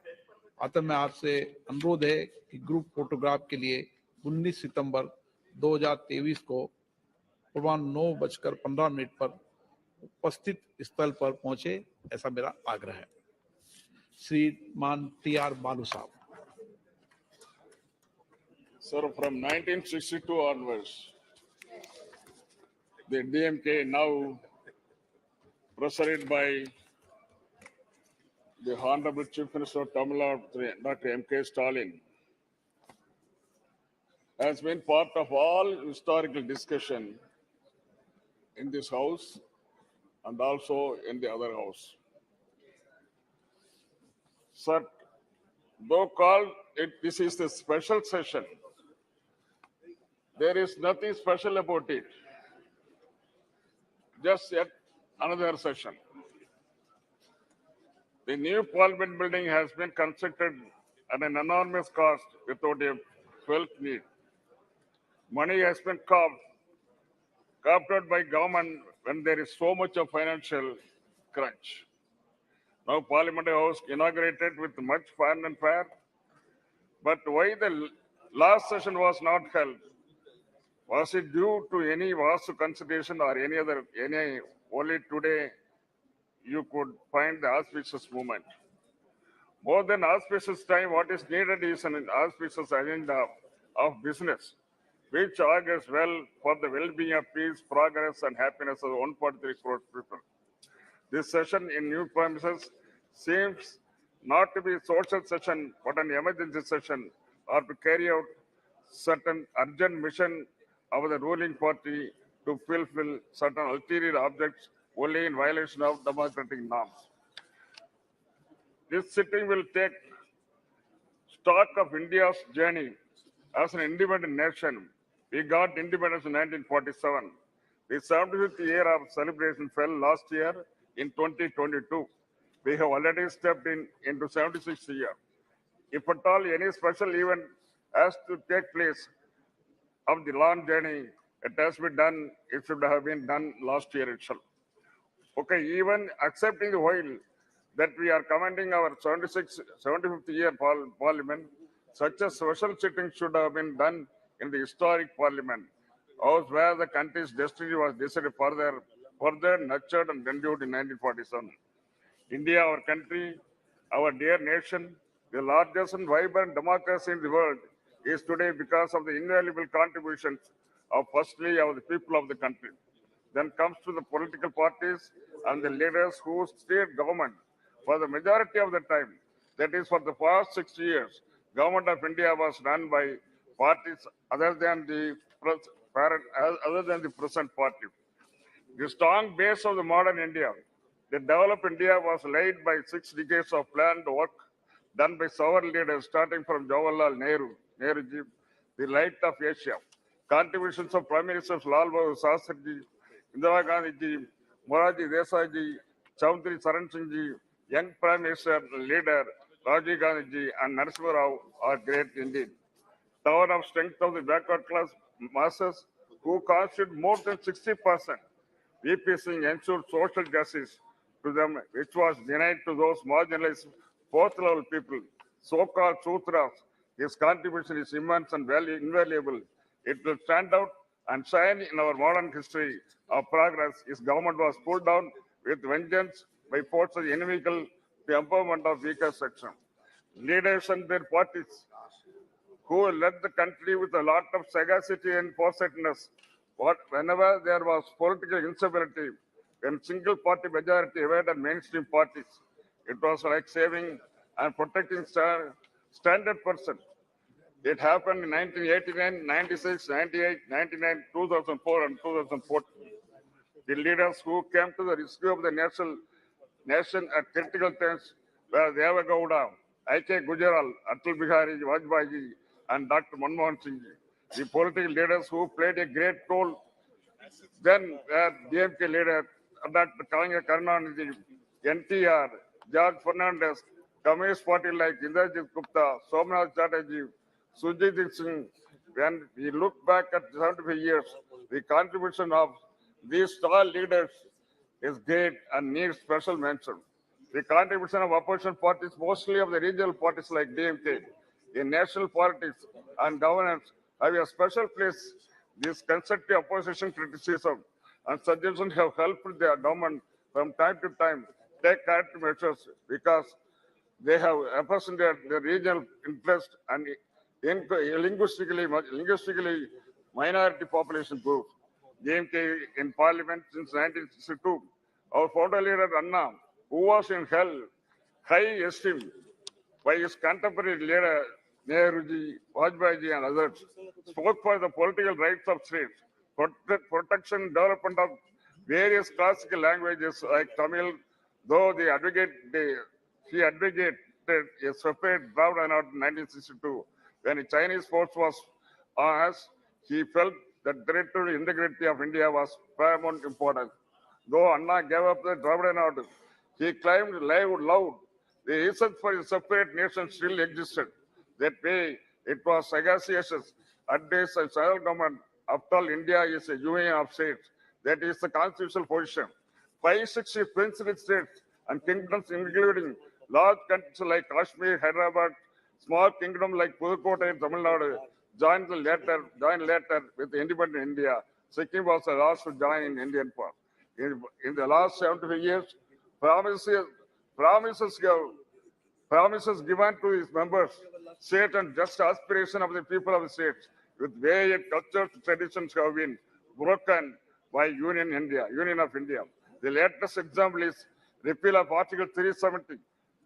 अतः मैं आपसे अनुरोध है कि ग्रुप फोटोग्राफ के लिए 19 सितंबर 2023 को पूर्वाह्न 9:15 पर उपस्थित स्थल पर पहुंचे, ऐसा मेरा आग्रह है। श्रीमान टी.आर. बालू साहब। Sir, from 1962 onwards, the DMK, now presided by the Honorable Chief Minister of Tamil Nadu, Dr. M.K. Stalin, has been part of all historical discussion in this house and also in the other house. Sir, though called this is the special session, there is nothing special about it. Just yet another session. The new Parliament building has been constructed at an enormous cost without a felt need. Money has been carved out by government when there is so much of financial crunch. Now Parliament House inaugurated with much fun and fair. But why the last session was not held? Was it due to any Vastu consideration or any only today you could find the auspicious moment? More than auspicious time, what is needed is an auspicious agenda of business, which augurs well for the well-being of peace, progress, and happiness of 1.3 crore people. This session in new premises seems not to be a social session, but an emergency session, or to carry out certain urgent mission of the ruling party to fulfill certain ulterior objects only in violation of democratic norms. This sitting will take stock of India's journey as an independent nation. We got independence in 1947. The 75th year of celebration fell last year in 2022. We have already stepped into 76th year. If at all any special event has to take place of the long journey, it has been done, it should have been done last year itself. Okay, even accepting the while that we are commending our 75th year parliament, such a special sitting should have been done in the historic parliament, house where the country's destiny was decided further nurtured and renewed in 1947. India, our country, our dear nation, the largest and vibrant democracy in the world, is today because of the invaluable contributions of firstly of the people of the country. Then comes to the political parties and the leaders who steered government for the majority of the time. That is, for the past 6 years, government of India was run by parties other than the parent other than the present party. The strong base of the modern India, the developed India was laid by 6 decades of planned work done by sovereign leaders starting from Jawaharlal Nehruji, the light of Asia. Contributions of Prime Ministers Lal Bahadur Shastriji, Indira Gandhi ji, Morarji Desai ji, Chaudhry Charan Singh ji, young Prime Minister leader Rajiv Gandhi ji and Narasimha Rao are great indeed. Tower of strength of the backward class masses who constitute more than 60%. VP Singh ensured social justice to them, which was denied to those marginalized fourth level people, so-called Sutras. His contribution is immense and invaluable. It will stand out and shine in our modern history of progress. His government was pulled down with vengeance by forces inimical to empowerment of weaker section. Leaders and their parties who led the country with a lot of sagacity and foresightedness. Whenever there was political instability, when single party majority evaded mainstream parties, it was like saving and protecting standard person. It happened in 1989, 96, 98, 99, 2004, and 2014. The leaders who came to the rescue of the nation at critical times were Deva Gowda, I.K. Gujaral, Atal Bihari Vajpayee, and Dr. Manmohan Singh. The political leaders who played a great role then were DMK leader Dr. Kalanga Karunanidhi, NTR, George Fernandez, Communist Party like Indrajit Gupta, Somnath Chatterjee, Sujit Singh. When we look back at 75 years, the contribution of these tall leaders is great and needs special mention. The contribution of opposition parties, mostly of the regional parties like DMK, in national politics and governance, have a special place. This constructive opposition criticism and suggestions have helped the government from time to time take corrective measures because they have represented the regional interest and linguistically minority population groups. DMK in parliament since 1962. Our founder leader Anna, who was in high esteem by his contemporary leader Nehruji, Vajpayee, and others, spoke for the political rights of states, protection, development of various classical languages like Tamil, though he advocated a separate Dravida Nadu in 1962. When the Chinese force was on us, he felt that territorial integrity of India was paramount importance. Though Anna gave up the Dravida Nadu, he claimed loud the reason for a separate nation still existed. That way, it was sagacious advice of central government. After all, India is a union of states. That is the constitutional position. 560 princely states and kingdoms, including large countries like Kashmir, Hyderabad, small kingdom like Pudukottai in Tamil Nadu, joined later with independent India. Sikkim was the last to join in Indian part. In the last 75 years, promises given to its members, state and just aspiration of the people of the states with various cultures, traditions have been broken by Union of India. The latest example is repeal of Article 370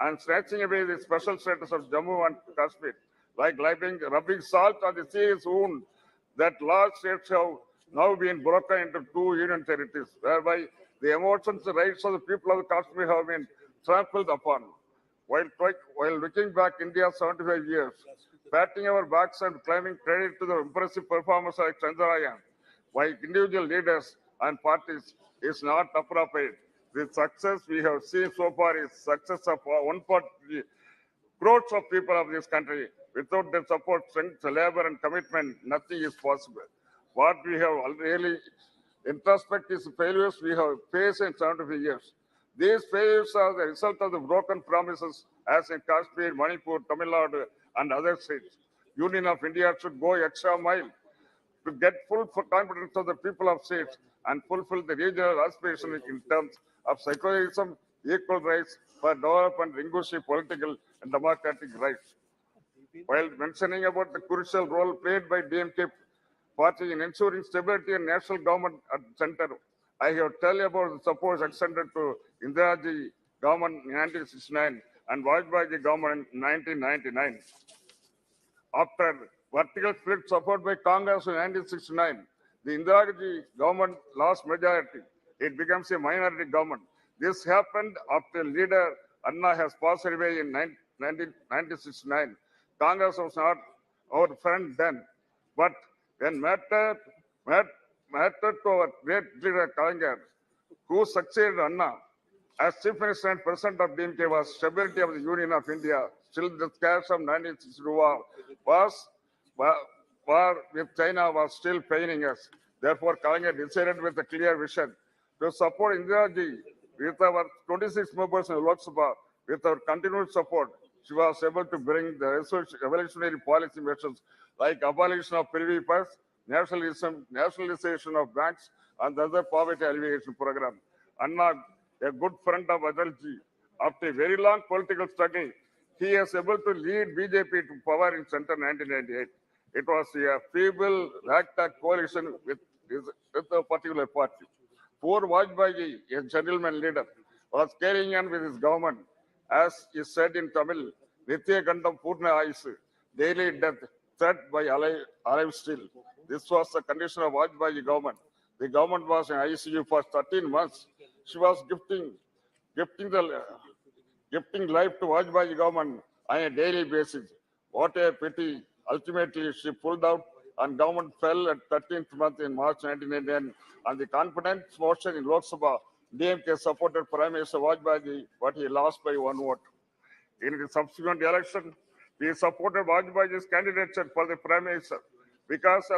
and snatching away the special status of Jammu and Kashmir, like rubbing salt on the serious wound that large states have now been broken into 2 union territories, whereby the emotions and rights of the people of Kashmir have been trampled upon. While looking back India 75 years, patting our backs and claiming credit to the impressive performance like Chandrayaan by individual leaders and parties is not appropriate. The success we have seen so far is success of one party, crores of people of this country. Without their support, strength, labor, and commitment, nothing is possible. What we have really introspect is failures we have faced in 75 years. These failures are the result of the broken promises as in Kashmir, Manipur, Tamil Nadu, and other states. Union of India should go extra mile to get full confidence of the people of states and fulfill the regional aspirations in terms of secularism, equal rights for development, linguistic, political, and democratic rights. While mentioning about the crucial role played by DMK party in ensuring stability and national government at the center, I have tell you about the support extended to Indiraji government in 1969 and Vajpayee government in 1999. After vertical split support by Congress in 1969, The Indira Gandhi government lost majority. It becomes a minority government. This happened after leader Anna has passed away in 1969. Congress was not our friend then, but when mattered to our great leader Kalaignar, who succeeded Anna as Chief Minister and President of DMK was stability of the Union of India. Still, the scars of 1962 war with China was still paining us. Therefore, Kalaignar decided with a clear vision to support Indira Ji with our 26 members in Loksabha, with our continued support. She was able to bring the revolutionary policy measures like abolition of privy purse, nationalization of banks, and the other poverty alleviation program. Anna, a good friend of Adalji, after a very long political struggle, he is able to lead BJP to power in center 1998. It was a feeble, ragtag coalition with a particular party. Poor Vajpayee, a gentleman leader, was carrying on with his government. As is said in Tamil, Nitya Gandam Purna Aisu, daily death, threat by alive still. This was the condition of Vajpayee government. The government was in ICU for 13 months. She was gifting the gifting life to Vajpayee government on a daily basis. What a pity. Ultimately, she pulled out and government fell at 13th month in March 1989. On the confidence motion in Lok Sabha, DMK supported Prime Minister Vajpayee, but he lost by one vote. In the subsequent election, we supported Vajpayee's candidature for the Prime Minister because,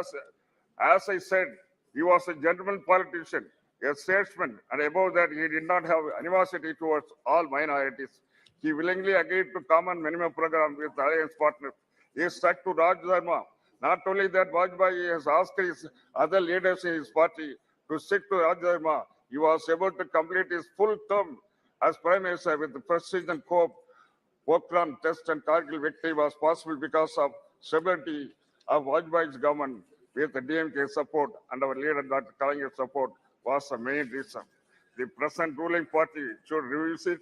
as I said, he was a gentleman politician, a statesman, and above that, he did not have animosity towards all minorities. He willingly agreed to common minimum program with alliance partners. He stuck to Raj Dharma. Not only that, Vajpayee has asked his other leaders in his party to stick to Raj Dharma. He was able to complete his full term as Prime Minister with the prestige and hope. Pokhran test and Kargil victory was possible because of stability of Vajpayee's government with the DMK support and our leader Dr. Kalaignar support was the main reason. The present ruling party should revisit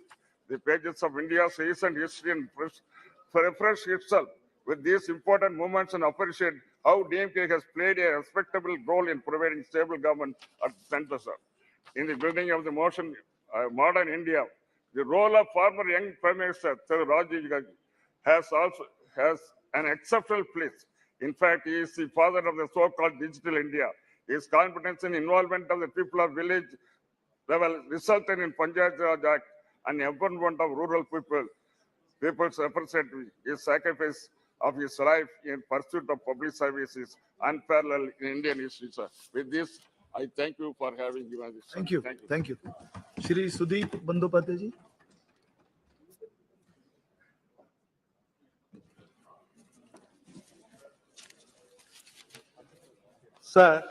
the pages of India's recent history and refresh itself with these important movements and appreciate how DMK has played a respectable role in providing stable government at the center, sir. In the building of the modern India, the role of former young Prime Minister Rajiv Gandhi has an exceptional place. In fact, he is the father of the so-called digital India. His competence and involvement of the people of village level resulted in Panchayat Raj Act and empowerment of rural people's representative. His sacrifice of his life in pursuit of public service is unparalleled in Indian history, sir. With this, I thank you for having given this. Thank you. Thank you. Shri Sudeep Bandyopadhyay ji. Sir,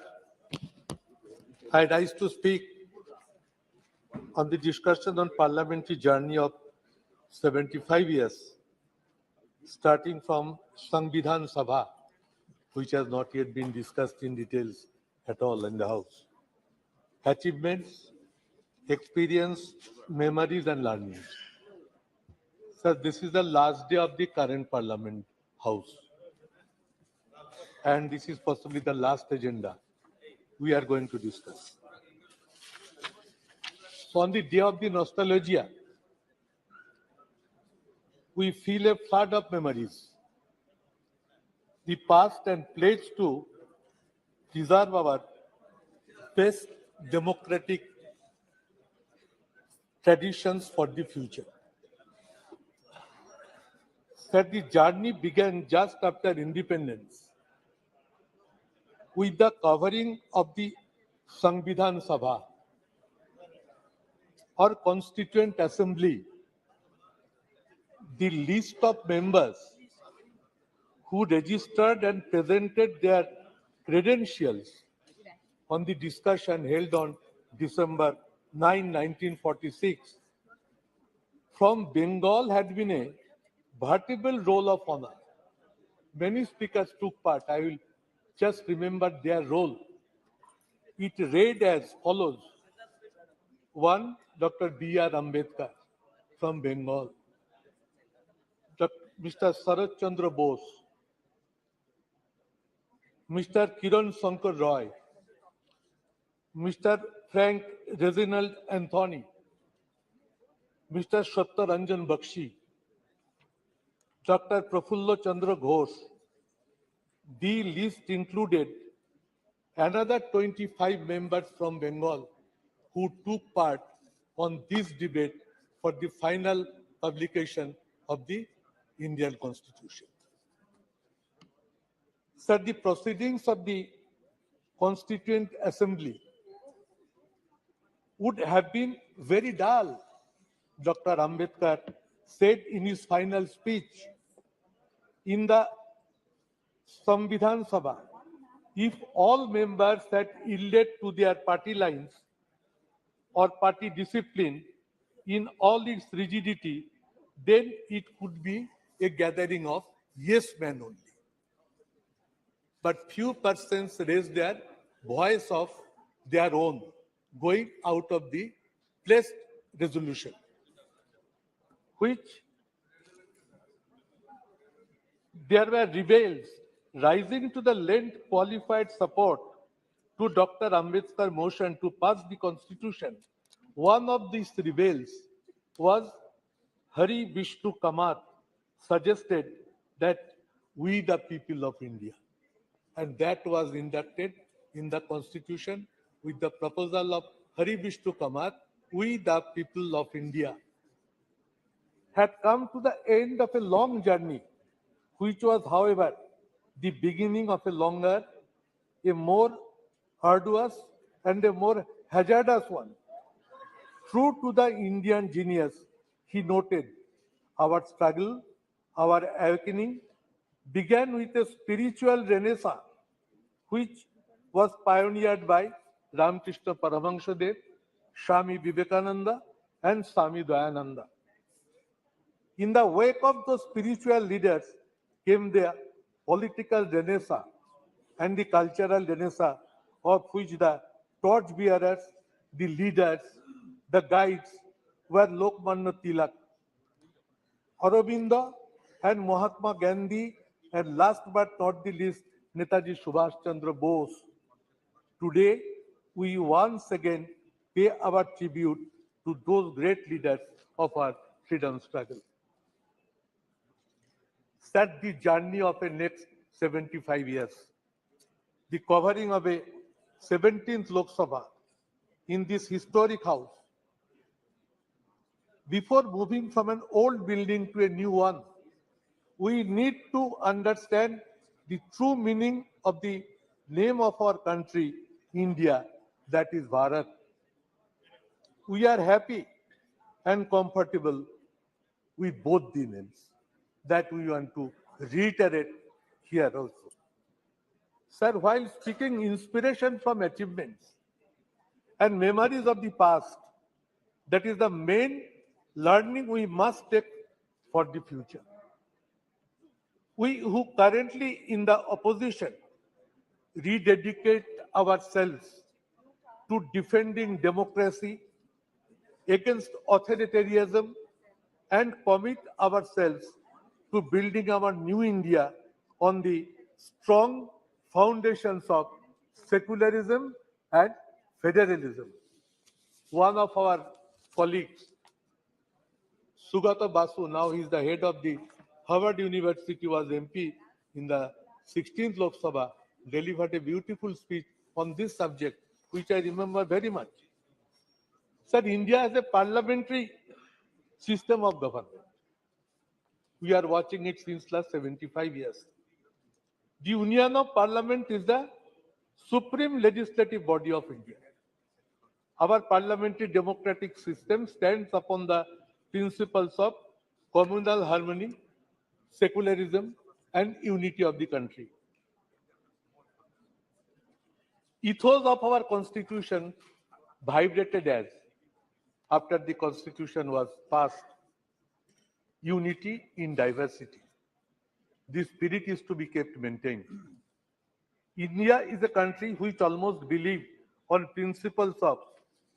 I rise to speak on the discussion on parliamentary journey of 75 years, starting from Samvidhan Sabha, which has not yet been discussed in details at all in the House. Achievements, experience, memories and learnings. Sir, this is the last day of the current Parliament House. And this is possibly the last agenda we are going to discuss. So on the day of the nostalgia, we feel a flood of memories. The past and pledge to preserve our best democratic traditions for the future. That the journey began just after independence with the covering of the Samvidhan Sabha or Constituent Assembly, the list of members who registered and presented their credentials on the discussion held on December 9, 1946, from Bengal had been a veritable roll of honor. Many speakers took part. I will just remember their role. It read as follows. 1. Dr. B.R. Ambedkar from Bengal. Mr. Sarath Chandra Bose. Mr. Kiran Shankar Roy Mr. Frank Reginald Anthony, Mr. Satyaranjan Bakshi, Dr. Prafullo Chandra Ghosh. The list included another 25 members from Bengal who took part on this debate for the final publication of the Indian Constitution. Sir, the proceedings of the Constituent Assembly would have been very dull, Dr. Ambedkar said in his final speech in the Samvidhan Sabha. If all members had yielded to their party lines or party discipline in all its rigidity, then it could be a gathering of yes men only. But few persons raised their voice of their own, going out of the placed resolution, which there were rebels rising to the lend qualified support to Dr. Ambedkar's motion to pass the constitution. One of these rebels was Hari Vishnu Kamath, suggested that we the people of India, and that was inducted in the constitution with the proposal of Hari Vishnu Kamath, we the people of India, had come to the end of a long journey, which was, however, the beginning of a longer, a more arduous, and a more hazardous one. True to the Indian genius, he noted, our struggle, our awakening began with a spiritual renaissance, which was pioneered by Ramakrishna Paramahansadev, Swami Vivekananda, and Swami Dayananda. In the wake of those spiritual leaders came the political renaissance and the cultural renaissance, of which the torchbearers, the leaders, the guides were Lokmanya Tilak, Aurobindo, and Mahatma Gandhi, and last but not the least, Netaji Subhash Chandra Bose. Today, we once again pay our tribute to those great leaders of our freedom struggle. Set the journey of a next 75 years. The covering of a 17th Loksabha in this historic house. Before moving from an old building to a new one, we need to understand the true meaning of the name of our country, India, that is Bharat. We are happy and comfortable with both the names. That we want to reiterate here also. Sir, while speaking inspiration from achievements and memories of the past, that is the main learning we must take for the future. We who currently in the opposition rededicate ourselves to defending democracy against authoritarianism and commit ourselves to building our new India on the strong foundations of secularism and federalism. One of our colleagues, Sugata Basu, now he is the head of the Harvard University, was MP in the 16th Lok Sabha, delivered a beautiful speech on this subject, which I remember very much. Sir, India has a parliamentary system of government. We are watching it since last 75 years. The Union of Parliament is the supreme legislative body of India. Our parliamentary democratic system stands upon the principles of communal harmony, secularism, and unity of the country. Ethos of our constitution vibrated as, after the constitution was passed, unity in diversity. This spirit is to be kept maintained. India is a country which almost believes on principles of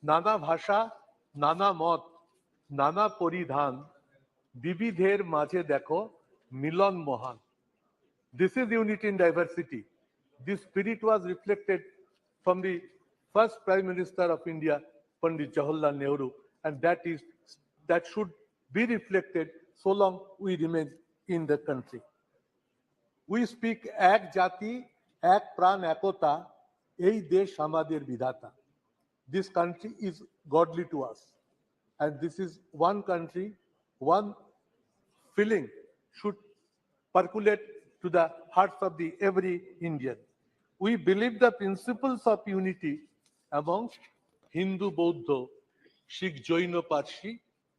Nana Bhasha, Nana Mot, Nana Poridhan, Vividher Majhe Dekho, Milan Mohan. This is unity in diversity. This spirit was reflected from the first Prime Minister of India, Pandit Jawaharlal Nehru, and that should be reflected so long we remain in the country. We speak এক জাতি এক প্রাণ একতা এই দেশ আমাদের বিধাতা. This country is godly to us, and this is one country, one feeling should percolate to the hearts of the every Indian. We believe the principles of unity amongst Hindu, Buddha, Sikh, Jain, Parsi,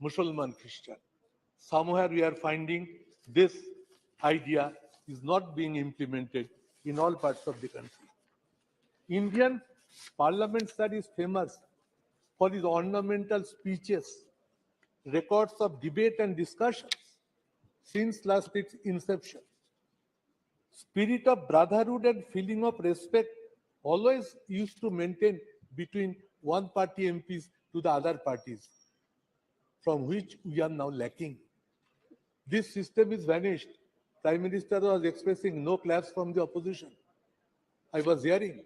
Muslim, Christian. Somewhere we are finding this idea is not being implemented in all parts of the country. Indian Parliament, sir, is famous for its ornamental speeches, records of debate and discussions since last its inception. Spirit of brotherhood and feeling of respect always used to maintain between one party MPs to the other parties, from which we are now lacking. This system is vanished. Prime Minister was expressing no claps from the opposition. I was hearing.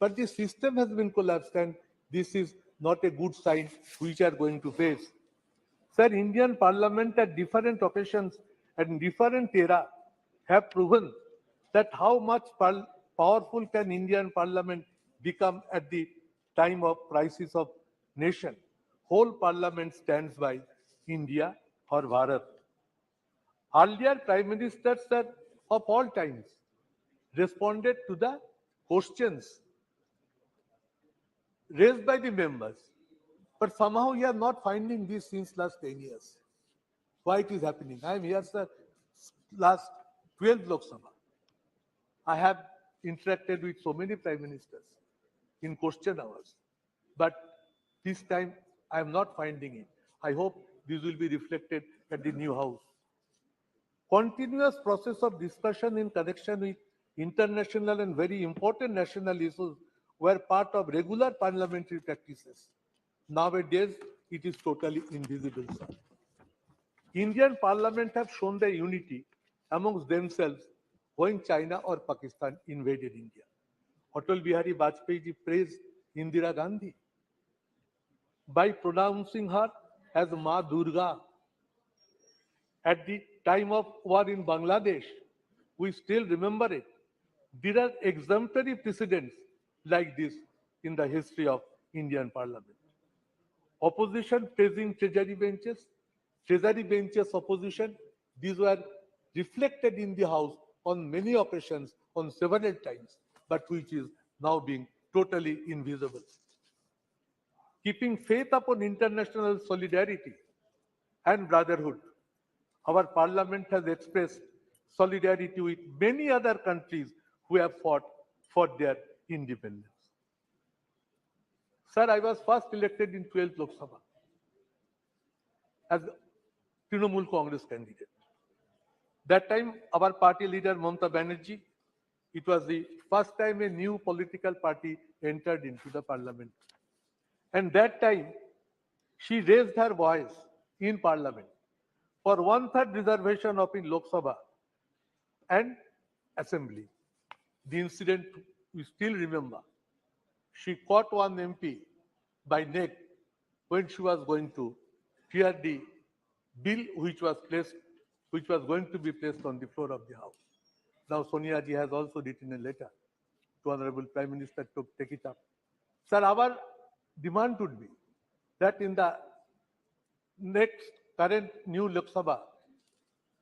But the system has been collapsed, and this is not a good sign which are going to face. Sir, Indian Parliament at different occasions and different era have proven that how much powerful can Indian Parliament become at the time of crisis of nation. Whole Parliament stands by India or Bharat. Earlier Prime Ministers, sir, of all times responded to the questions raised by the members. But somehow we are not finding this since last 10 years. Why it is happening? I am here, sir, last 12 Loksabha. I have interacted with so many prime ministers in question hours. But this time I am not finding it. I hope this will be reflected at the new house. Continuous process of discussion in connection with international and very important national issues were part of regular parliamentary practices. Nowadays, it is totally invisible, sir. Indian Parliament have shown their unity amongst themselves when China or Pakistan invaded India. Atal Bihari Vajpayee ji praised Indira Gandhi by pronouncing her as Ma Durga. At the time of war in Bangladesh, we still remember it. There are exemplary precedents like this in the history of Indian Parliament. Opposition praising treasury benches opposition, these were reflected in the House on many occasions, on several times, but which is now being totally invisible. Keeping faith upon international solidarity and brotherhood, our Parliament has expressed solidarity with many other countries who have fought for their independence. Sir, I was first elected in 12th Lok Sabha as Trinamool Congress candidate. That time, our party leader Mamata Banerjee, it was the first time a new political party entered into the parliament. And that time, she raised her voice in parliament for 1/3 reservation of in Lok Sabha and assembly. The incident we still remember. She caught one MP by neck when she was going to clear the bill which was going to be placed on the floor of the House. Now Sonia ji has also written a letter to Honorable Prime Minister to take it up. Sir, our demand would be that in the next current new Lok Sabha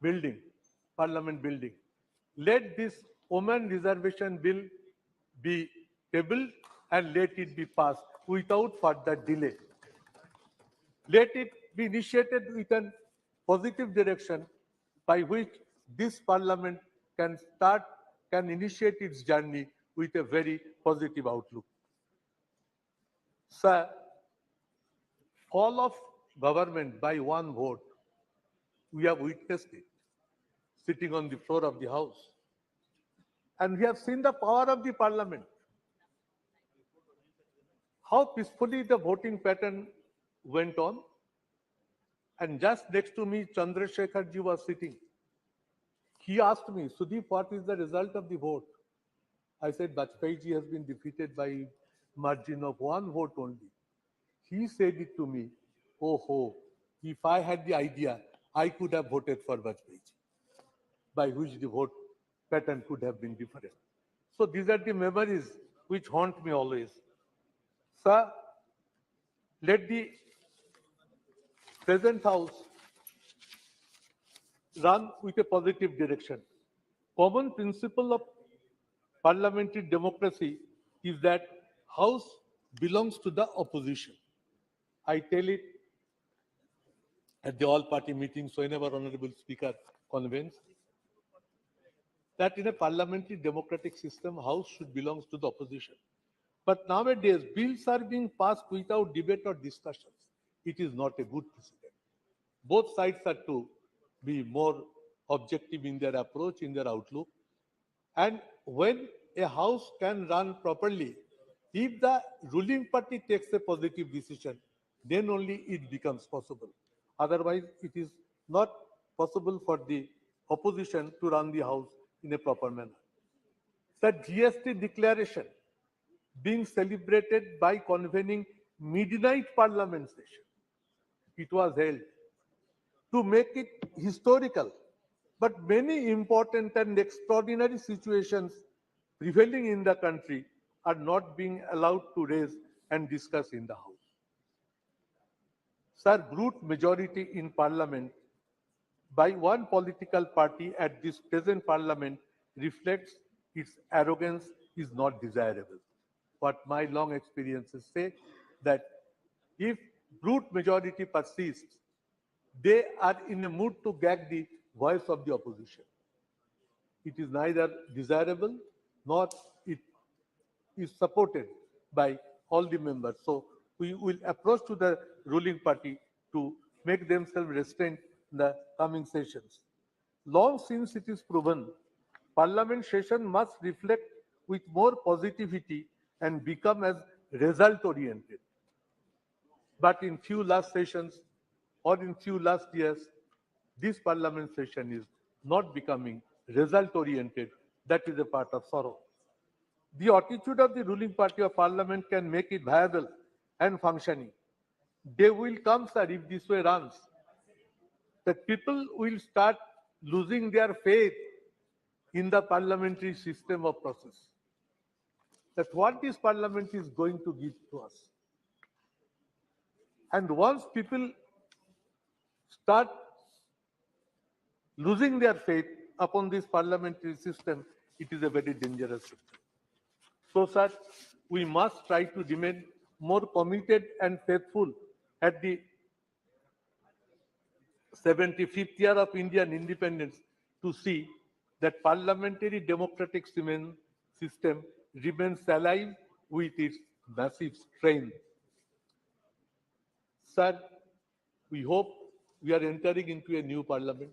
building, Parliament building, let this women reservation bill be tabled and let it be passed without further delay. Let it be initiated with a positive direction by which this Parliament can initiate its journey with a very positive outlook. Sir, fall of government by one vote, we have witnessed it sitting on the floor of the House. And we have seen the power of the Parliament. How peacefully the voting pattern went on. And just next to me, Chandrasekhar ji was sitting. He asked me, Sudeep, what is the result of the vote? I said, Vajpayee ji has been defeated by margin of one vote only. He said it to me, oh ho, if I had the idea, I could have voted for Vajpayee, by which the vote pattern could have been different. So these are the memories which haunt me always. Sir, let the present House run with a positive direction. Common principle of parliamentary democracy is that House belongs to the opposition. I tell it at the all-party meetings whenever Honorable Speaker convenes that in a parliamentary democratic system, House should belong to the opposition. But nowadays, bills are being passed without debate or discussions. It is not a good precedent. Both sides are to be more objective in their approach, in their outlook. And when a house can run properly, if the ruling party takes a positive decision, then only it becomes possible. Otherwise, it is not possible for the opposition to run the house in a proper manner. The GST declaration being celebrated by convening midnight parliament session. It was held to make it historical. But many important and extraordinary situations prevailing in the country are not being allowed to raise and discuss in the House. Sir, brute majority in Parliament by one political party at this present Parliament reflects its arrogance is not desirable. What my long experiences say that if brute majority persists, they are in a mood to gag the voice of the opposition. It is neither desirable nor it is supported by all the members. So we will approach to the ruling party to make themselves restrained in the coming sessions. Long since it is proven, Parliament session must reflect with more positivity and become as result oriented. But in few last sessions or in few last years, this parliament session is not becoming result oriented. That is a part of sorrow. The attitude of the ruling party of parliament can make it viable and functioning. They will come, sir, if this way runs. The people will start losing their faith in the parliamentary system of process. That what this parliament is going to give to us. And once people start losing their faith upon this parliamentary system, it is a very dangerous system. So, sir, we must try to remain more committed and faithful at the 75th year of Indian independence to see that parliamentary democratic system remains alive with its massive strength. Sir, we hope we are entering into a new parliament.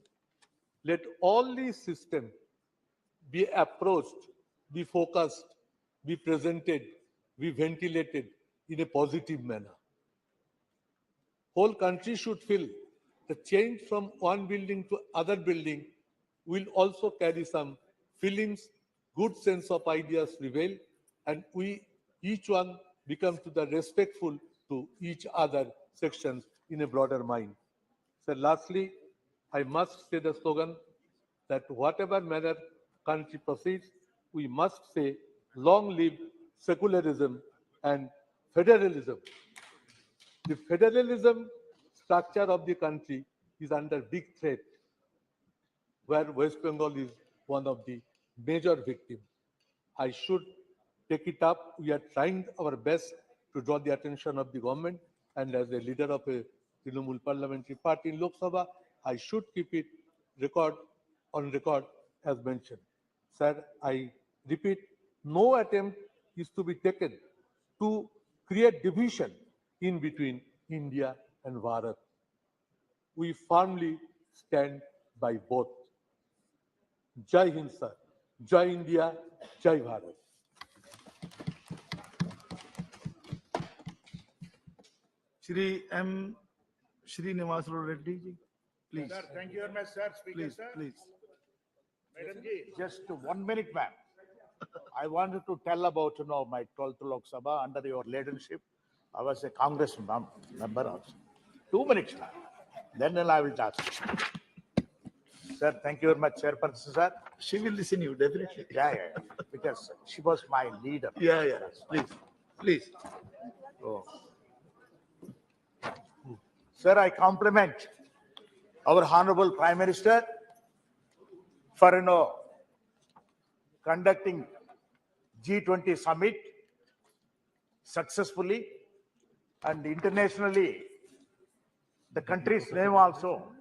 Let all these systems be approached, be focused, be presented, be ventilated in a positive manner. Whole country should feel the change from one building to other building will also carry some feelings, good sense of ideas prevail, and we each one become to the respectful to each other sections in a broader mind. So lastly, I must say the slogan that whatever manner country proceeds, we must say, long live secularism and federalism. The federalism structure of the country is under big threat, where West Bengal is one of the major victims. I should take it up. We are trying our best to draw the attention of the government, and as a leader of a Trinamool parliamentary party in Loksabha, I should keep it on record as mentioned. Sir, I repeat, no attempt is to be taken to create division in between India and Bharat. We firmly stand by both. Jai Hind, sir. Jai India, Jai Bharat. Shri M. Srinivas Reddy ji, please. Sir, thank you very much, sir. Speaker, Please, sir. please. Madam ji. Just 1 minute, ma'am. I wanted to tell about, my 12th Lok Sabha under your leadership. I was a Congress member also. 2 minutes. Then I will talk. Sir, thank you very much, Chairperson, sir. She will listen you, definitely. Yeah. Because she was my leader. Yeah. Please. So, sir, I compliment our Honorable Prime Minister for, conducting G20 summit successfully and internationally. The country's name also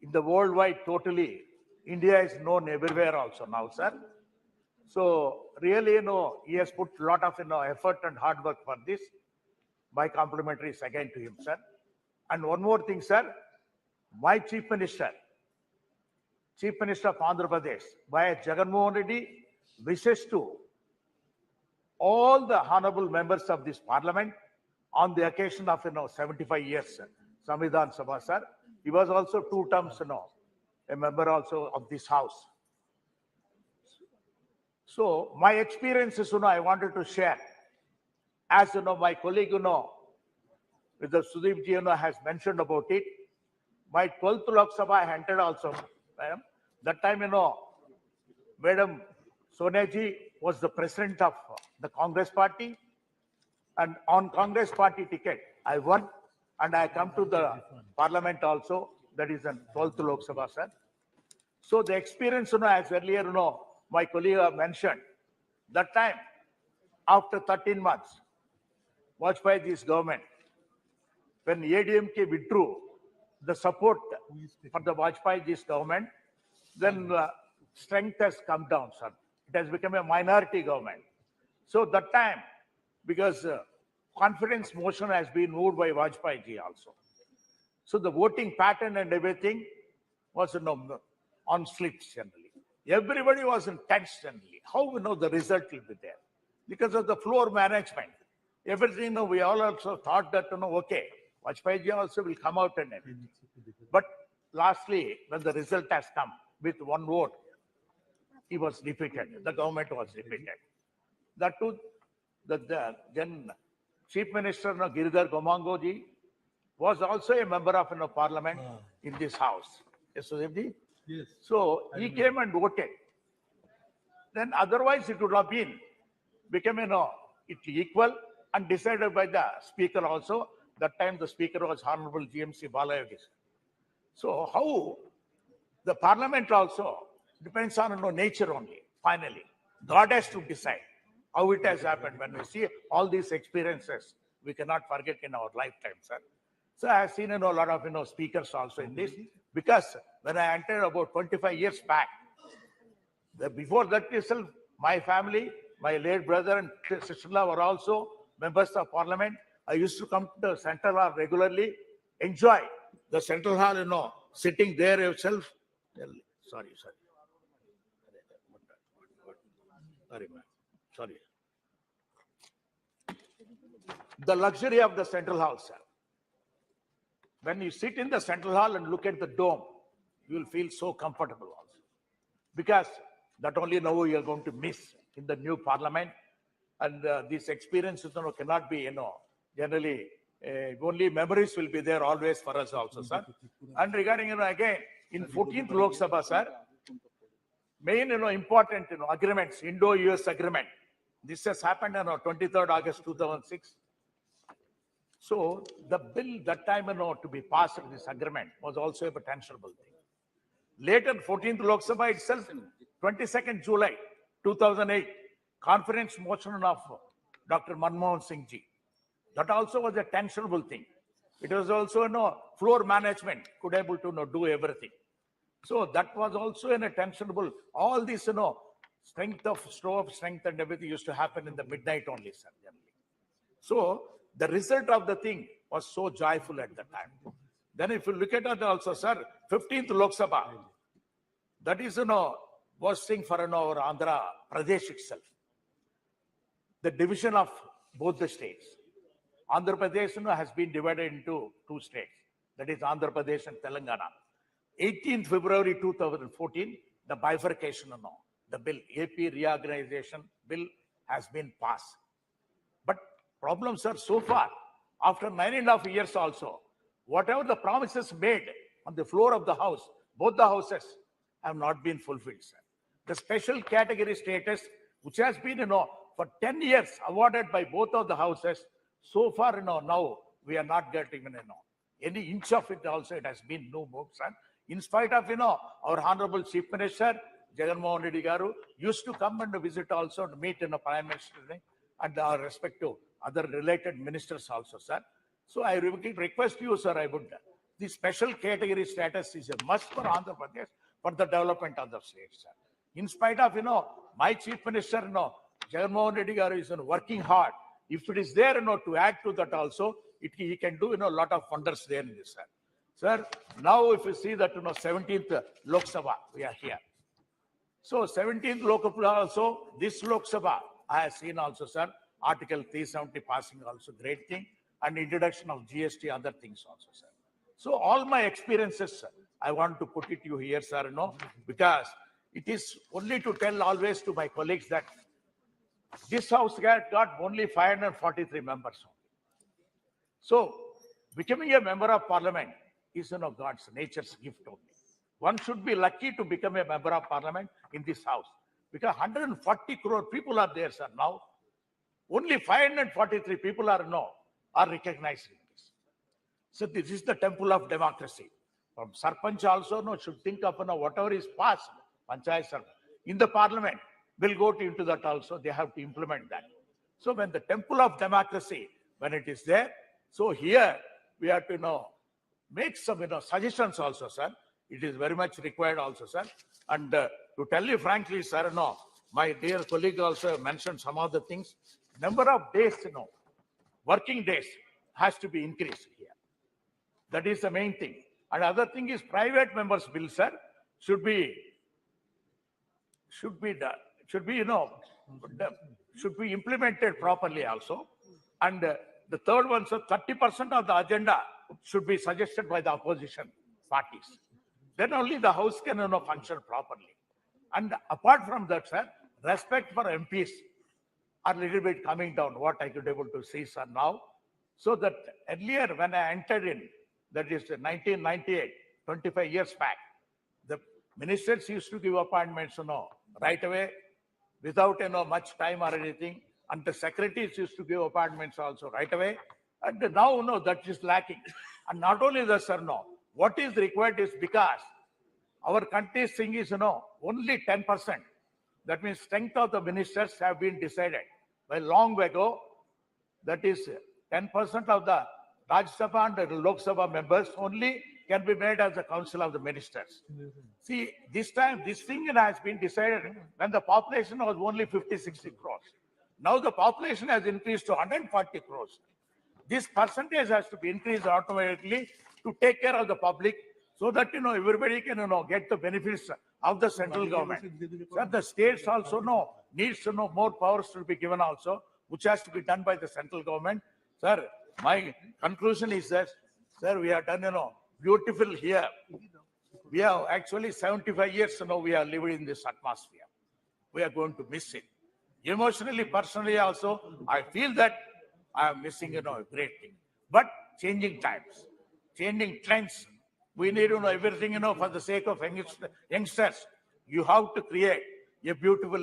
in the worldwide totally. India is known everywhere also now, sir. So really, he has put a lot of, effort and hard work for this. My complimentaries again to him, sir. And one more thing, sir. My Chief Minister of Andhra Pradesh, by Jagannath Reddy, wishes to all the honorable members of this parliament on the occasion of, 75 years, Samvidhan Sabha, sir. He was also 2 terms, a member also of this house. So my experiences, I wanted to share. As my colleague, with the Sudeep ji, has mentioned about it. My 12th Lok Sabha I entered also, madam. That time, Madam Sonia ji was the president of the Congress party. And on Congress party ticket, I won. And I come to the parliament also. That is in 12th Lok Sabha, sir. So the experience, as earlier, my colleague mentioned, that time, after 13 months, Vajpayee ji's government, when ADMK withdrew the support for the Vajpayee ji's government, then strength has come down, sir. It has become a minority government. So that time, because confidence motion has been moved by Vajpayee ji also. So the voting pattern and everything was, on slips generally. Everybody was in tense generally. How we know the result will be there? Because of the floor management. Everything, we all also thought that, okay, Vajpayee ji also will come out and everything. But lastly, when the result has come with 1 vote, he was defeated. The government was defeated. That too, then Chief Minister Giridhar Gomango ji was also a member of parliament in this house. Yes, Sudhir ji? Yes. So he came and voted. Then otherwise it would have become it equal and decided by the speaker also. That time the speaker was Honorable GMC Balayogi. So how the parliament also depends on nature only, finally. God has to decide how it has happened. When we see all these experiences, we cannot forget in our lifetime, sir. So I have seen a lot of speakers also in this, because when I entered about 25 years back, before that itself, my family, my late brother and sister-in-law were also members of parliament. I used to come to the Central Hall regularly, enjoy the Central Hall, sitting there yourself. Sorry, ma'am. Sorry. The luxury of the Central Hall, sir. When you sit in the Central Hall and look at the dome, you will feel so comfortable also. Because that only now you are going to miss in the new parliament. And these experiences cannot be, generally, only memories will be there always for us also, sir. And regarding, again, in 14th Lok Sabha, sir, main, important, agreements, Indo-US agreement. This has happened on 23rd August 2006. So the bill that time, to be passed in this agreement was also a potential thing. Later, 14th Lok Sabha itself, 22nd July 2008, conference motion of Dr. Manmohan Singh ji. That also was a tensionable thing. It was also, floor management could able to do everything. So that was also in a tensionable. All this, strength of strength and everything used to happen in the midnight only, sir. Generally. So the result of the thing was so joyful at the time. Then if you look at it also, sir, 15th Lok Sabha, that is, was thing for our Andhra Pradesh itself. The division of both the states. Andhra Pradesh has been divided into 2 states. That is Andhra Pradesh and Telangana. 18th February 2014, the bifurcation. the bill, AP reorganization bill has been passed. But problems are so far, after 9.5 years also, whatever the promises made on the floor of the house, both the houses have not been fulfilled, sir. The special category status, which has been, for 10 years awarded by both of the houses, so far, now we are not getting, any inch of it also, it has been no move, sir. In spite of, our Honorable Chief Minister, Jagan Mohan Reddy Garu, used to come and visit also to meet Prime Minister and our respective other related ministers also, sir. So I request you, sir, the special category status is a must for Andhra Pradesh for the development of the state, sir. In spite of, my Chief Minister, Jagan Mohan Reddy Garu is working hard. If it is there, to add to that also, he can do, a lot of wonders there in this, sir. Sir, now if you see that, 17th Lok Sabha, we are here. So 17th Lok Sabha also, this Lok Sabha, I have seen also, sir, Article 370 passing also, great thing, and introduction of GST, other things also, sir. So all my experiences, sir, I want to put it to you here, sir, because it is only to tell always to my colleagues that this house got only 543 members. So becoming a member of parliament is, God's nature's gift only. One should be lucky to become a member of parliament in this house, because 140 crore people are there, sir. Now, only 543 people are recognized in this. So this is the temple of democracy. From Sarpanch also, should think of, whatever is passed, Panchayat Sarpanch, in the parliament, will go into that also. They have to implement that. So when the temple of democracy, when it is there, so here we have to, make some, suggestions also, sir. It is very much required also, sir. And to tell you frankly, sir, my dear colleague also mentioned some of the things. Number of days, working days has to be increased here. That is the main thing. And other thing is private members' bill, sir, should be implemented properly also. And the third one, sir, 30% of the agenda should be suggested by the opposition parties. Then only the house can, function properly. And apart from that, sir, respect for MPs are a little bit coming down, what I could able to see, sir, now. So that earlier when I entered in, that is 1998, 25 years back, the ministers used to give appointments, right away, without, much time or anything. And the secretaries used to give appointments also right away. And now, that is lacking. And not only that, sir, what is required is because our country's thing is, only 10%. That means strength of the ministers have been decided by long ago. That is 10% of the Rajya Sabha and the Lok Sabha members only can be made as the council of the ministers. See, this time, this thing has been decided when the population was only 50-60 crores. Now the population has increased to 140 crores. This percentage has to be increased automatically to take care of the public, so that, everybody can, get the benefits of the central government. So the states also needs to more powers to be given also, which has to be done by the central government. Sir, my conclusion is that, sir, we have done, beautiful here. We have actually 75 years, we are living in this atmosphere. We are going to miss it. Emotionally, personally also, I feel that I am missing, a great thing. But changing times, changing trends, we need to know everything, for the sake of youngsters. You have to create a beautiful,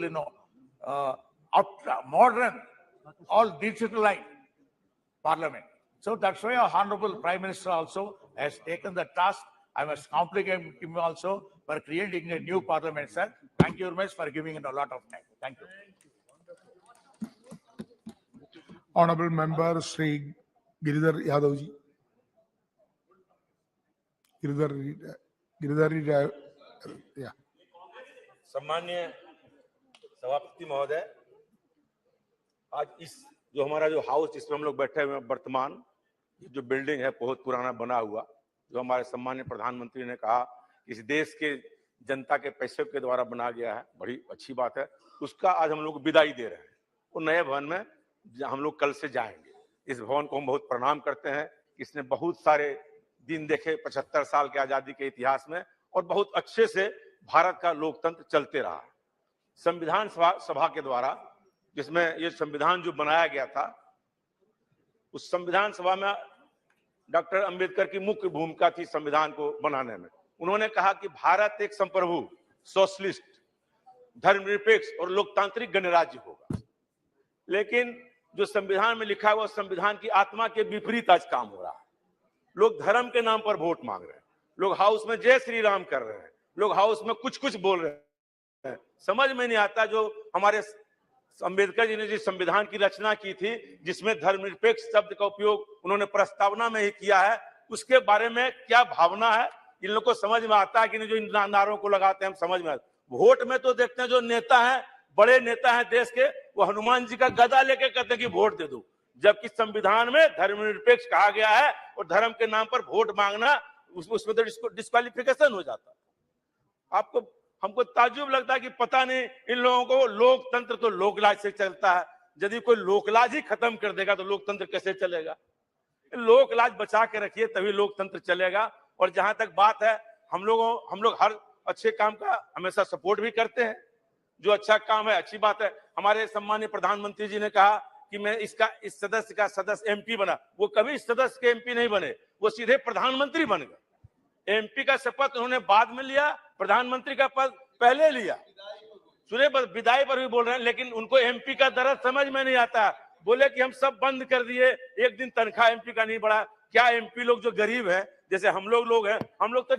modern, all digitalized parliament. So that's why our Honorable Prime Minister also has taken the task. I must compliment him also for creating a new parliament, sir. Thank you very much for giving it a lot of time. Thank you. Honorable member Shri Giridhar Yadav ji. Giridhar, yeah. सम्मान्य सभापति महोदय, आज इस जो हमारा जो house जिसमें हम लोग बैठे हुए हैं वर्तमान, जो बिल्डिंग है बहुत पुराना बना हुआ, जो हमारे सम्मान्य प्रधानमंत्री ने कहा इस देश के जनता के पैसे के द्वारा बना गया है, बड़ी अच्छी बात है। उसका आज हम लोग विदाई दे रहे हैं। वो नए भवन में हम लोग कल से जाएंगे। इस भवन को हम बहुत प्रणाम करते हैं। इसने बहुत सारे दिन देखे 75 साल के आजादी के इतिहास में, और बहुत अच्छे से भारत का लोकतंत्र चलते रहा। संविधान सभा के द्वारा, जिसमें ये संविधान जो बनाया गया था, उस संविधान सभा में डॉक्टर अंबेडकर की मुख्य भूमिका थी संविधान को बनाने में। उन्होंने कहा कि भारत एक संप्रभु, सोशलिस्ट, धर्मनिरपेक्ष और लोकतांत्रिक गणराज्य होगा। लेकिन जो संविधान में लिखा हुआ संविधान की आत्मा के विपरीत आज काम हो रहा है। लोग धर्म के नाम पर वोट मांग रहे हैं, लोग हाउस में जय श्री राम कर रहे हैं, लोग हाउस में कुछ कुछ बोल रहे हैं। समझ में नहीं आता जो हमारे अंबेडकर जी ने जिस संविधान की रचना की थी, जिसमें धर्मनिरपेक्ष शब्द का उपयोग उन्होंने प्रस्तावना में ही किया है, उसके बारे में क्या भावना है इन लोगों को समझ में आता है कि नहीं? जो इन नारों को लगाते हैं हम समझ में आता। वोट में तो देखते हैं जो नेता है, बड़े नेता हैं देश के, वो हनुमान जी का गदा लेके कहते हैं कि वोट दे दो, जबकि संविधान में धर्मनिरपेक्ष कहा गया है और धर्म के नाम पर वोट मांगना उसमें तो डिस्क्वालिफिकेशन हो जाता है। हमको ताज्जुब लगता है कि पता नहीं इन लोगों को लोकतंत्र तो लोकलाज से चलता है। यदि कोई लोकलाज ही खत्म कर देगा तो लोकतंत्र कैसे चलेगा? लोकलाज बचा के रखिए तभी लोकतंत्र चलेगा। और जहां तक बात है, हम लोग हर अच्छे काम का हमेशा सपोर्ट भी करते हैं। जो अच्छा काम है अच्छी बात है। हमारे सम्मानीय प्रधानमंत्री जी ने कहा कि मैं इस सदस्य का सदस्य एमपी बना। वो कभी इस सदस्य के एमपी नहीं बने, वो सीधे प्रधानमंत्री बन गए। एमपी का शपथ उन्होंने बाद में लिया, प्रधानमंत्री का पद पहले लिया। सुने, विदाई पर भी बोल रहे हैं, लेकिन उनको एमपी का दर्द समझ में नहीं आता। बोले कि हम सब बंद कर दिए, एक दिन तनख्वाह एमपी का नहीं बढ़ा। क्या एमपी लोग जो गरीब हैं, जैसे हम लोग हैं, हम लोग तो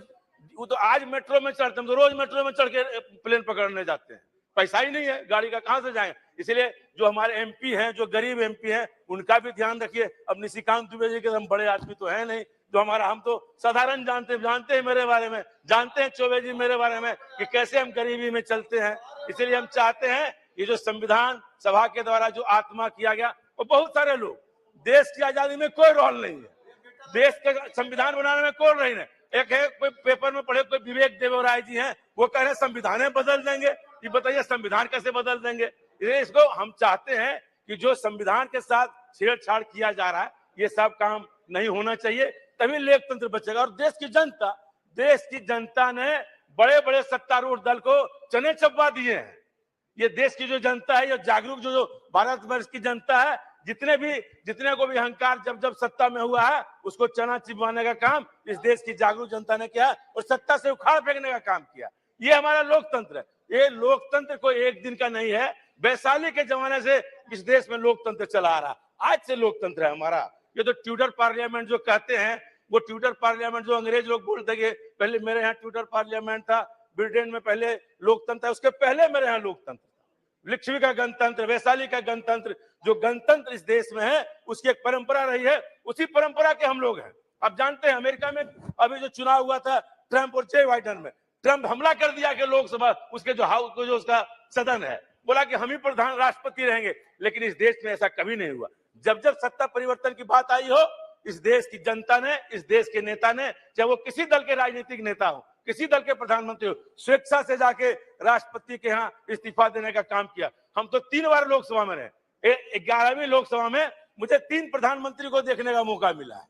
वो तो आज मेट्रो में चढ़ते, हम तो रोज मेट्रो में चढ़ के प्लेन पकड़ने जाते हैं। पैसा ही नहीं है, गाड़ी का कहां से जाएं? इसलिए जो हमारे एमपी हैं, जो गरीब एमपी हैं, उनका भी ध्यान रखिए। अब निशिकांत दुबे जी के हम बड़े आदमी तो है नहीं, जो हम तो साधारण जानते हैं मेरे बारे में, जानते हैं चौबे जी मेरे बारे में कि कैसे हम गरीबी में चलते हैं। इसलिए हम चाहते हैं ये जो संविधान सभा के द्वारा जो आत्मा किया गया, और बहुत सारे लोग, देश की आजादी में कोई रोल नहीं है, देश के संविधान बनाने में कोई नहीं है। एक है कोई पेपर में पढ़े, कोई विवेक देवराय जी हैं, वो कह रहे हैं संविधान बदल देंगे। ये बताइए संविधान कैसे बदल देंगे? इसको हम चाहते हैं कि जो संविधान के साथ छेड़छाड़ किया जा रहा है, ये सब काम नहीं होना चाहिए, तभी लोकतंत्र बचेगा। और देश की जनता ने बड़े बड़े सत्तारूढ़ दल को चने चबवा दिए हैं। ये देश की जो जनता है, ये जागरूक जो भारतवर्ष की जनता है, जितने को भी अहंकार जब सत्ता में हुआ है, उसको चना चिपवाने का काम इस देश की जागरूक जनता ने किया और सत्ता से उखाड़ फेंकने का काम किया। ये हमारा लोकतंत्र है। ये लोकतंत्र कोई एक दिन का नहीं है, वैशाली के जमाने से इस देश में लोकतंत्र चला आ रहा, आज से लोकतंत्र है हमारा। ये तो ट्यूटर पार्लियामेंट जो कहते हैं, वो ट्यूटर पार्लियामेंट जो अंग्रेज लोग बोलते हैं, पहले मेरे यहाँ ट्यूटर पार्लियामेंट था, ब्रिटेन में पहले लोकतंत्र, उसके पहले मेरे यहाँ लोकतंत्र, लिच्छवी का गणतंत्र, वैशाली का गणतंत्र, जो गणतंत्र इस देश में है उसकी एक परंपरा रही है, उसी परंपरा के हम लोग हैं। आप जानते हैं अमेरिका में अभी जो चुनाव हुआ था ट्रंप और जे बाइडेन में, ट्रंप हमला कर दिया कि लोकसभा उसके जो हाउस को जो उसका सदन है, बोला कि हम ही प्रधान राष्ट्रपति रहेंगे। लेकिन इस देश में ऐसा कभी नहीं हुआ। जब सत्ता परिवर्तन की बात आई हो, इस देश की जनता ने, इस देश के नेता ने, चाहे वो किसी दल के राजनीतिक नेता हो, किसी दल के प्रधानमंत्री हो, स्वेच्छा से जाके राष्ट्रपति के यहाँ इस्तीफा देने का काम किया। हम तो 3 बार लोकसभा में रहे। 11वीं लोकसभा में मुझे 3 प्रधानमंत्री को देखने का मौका मिला है।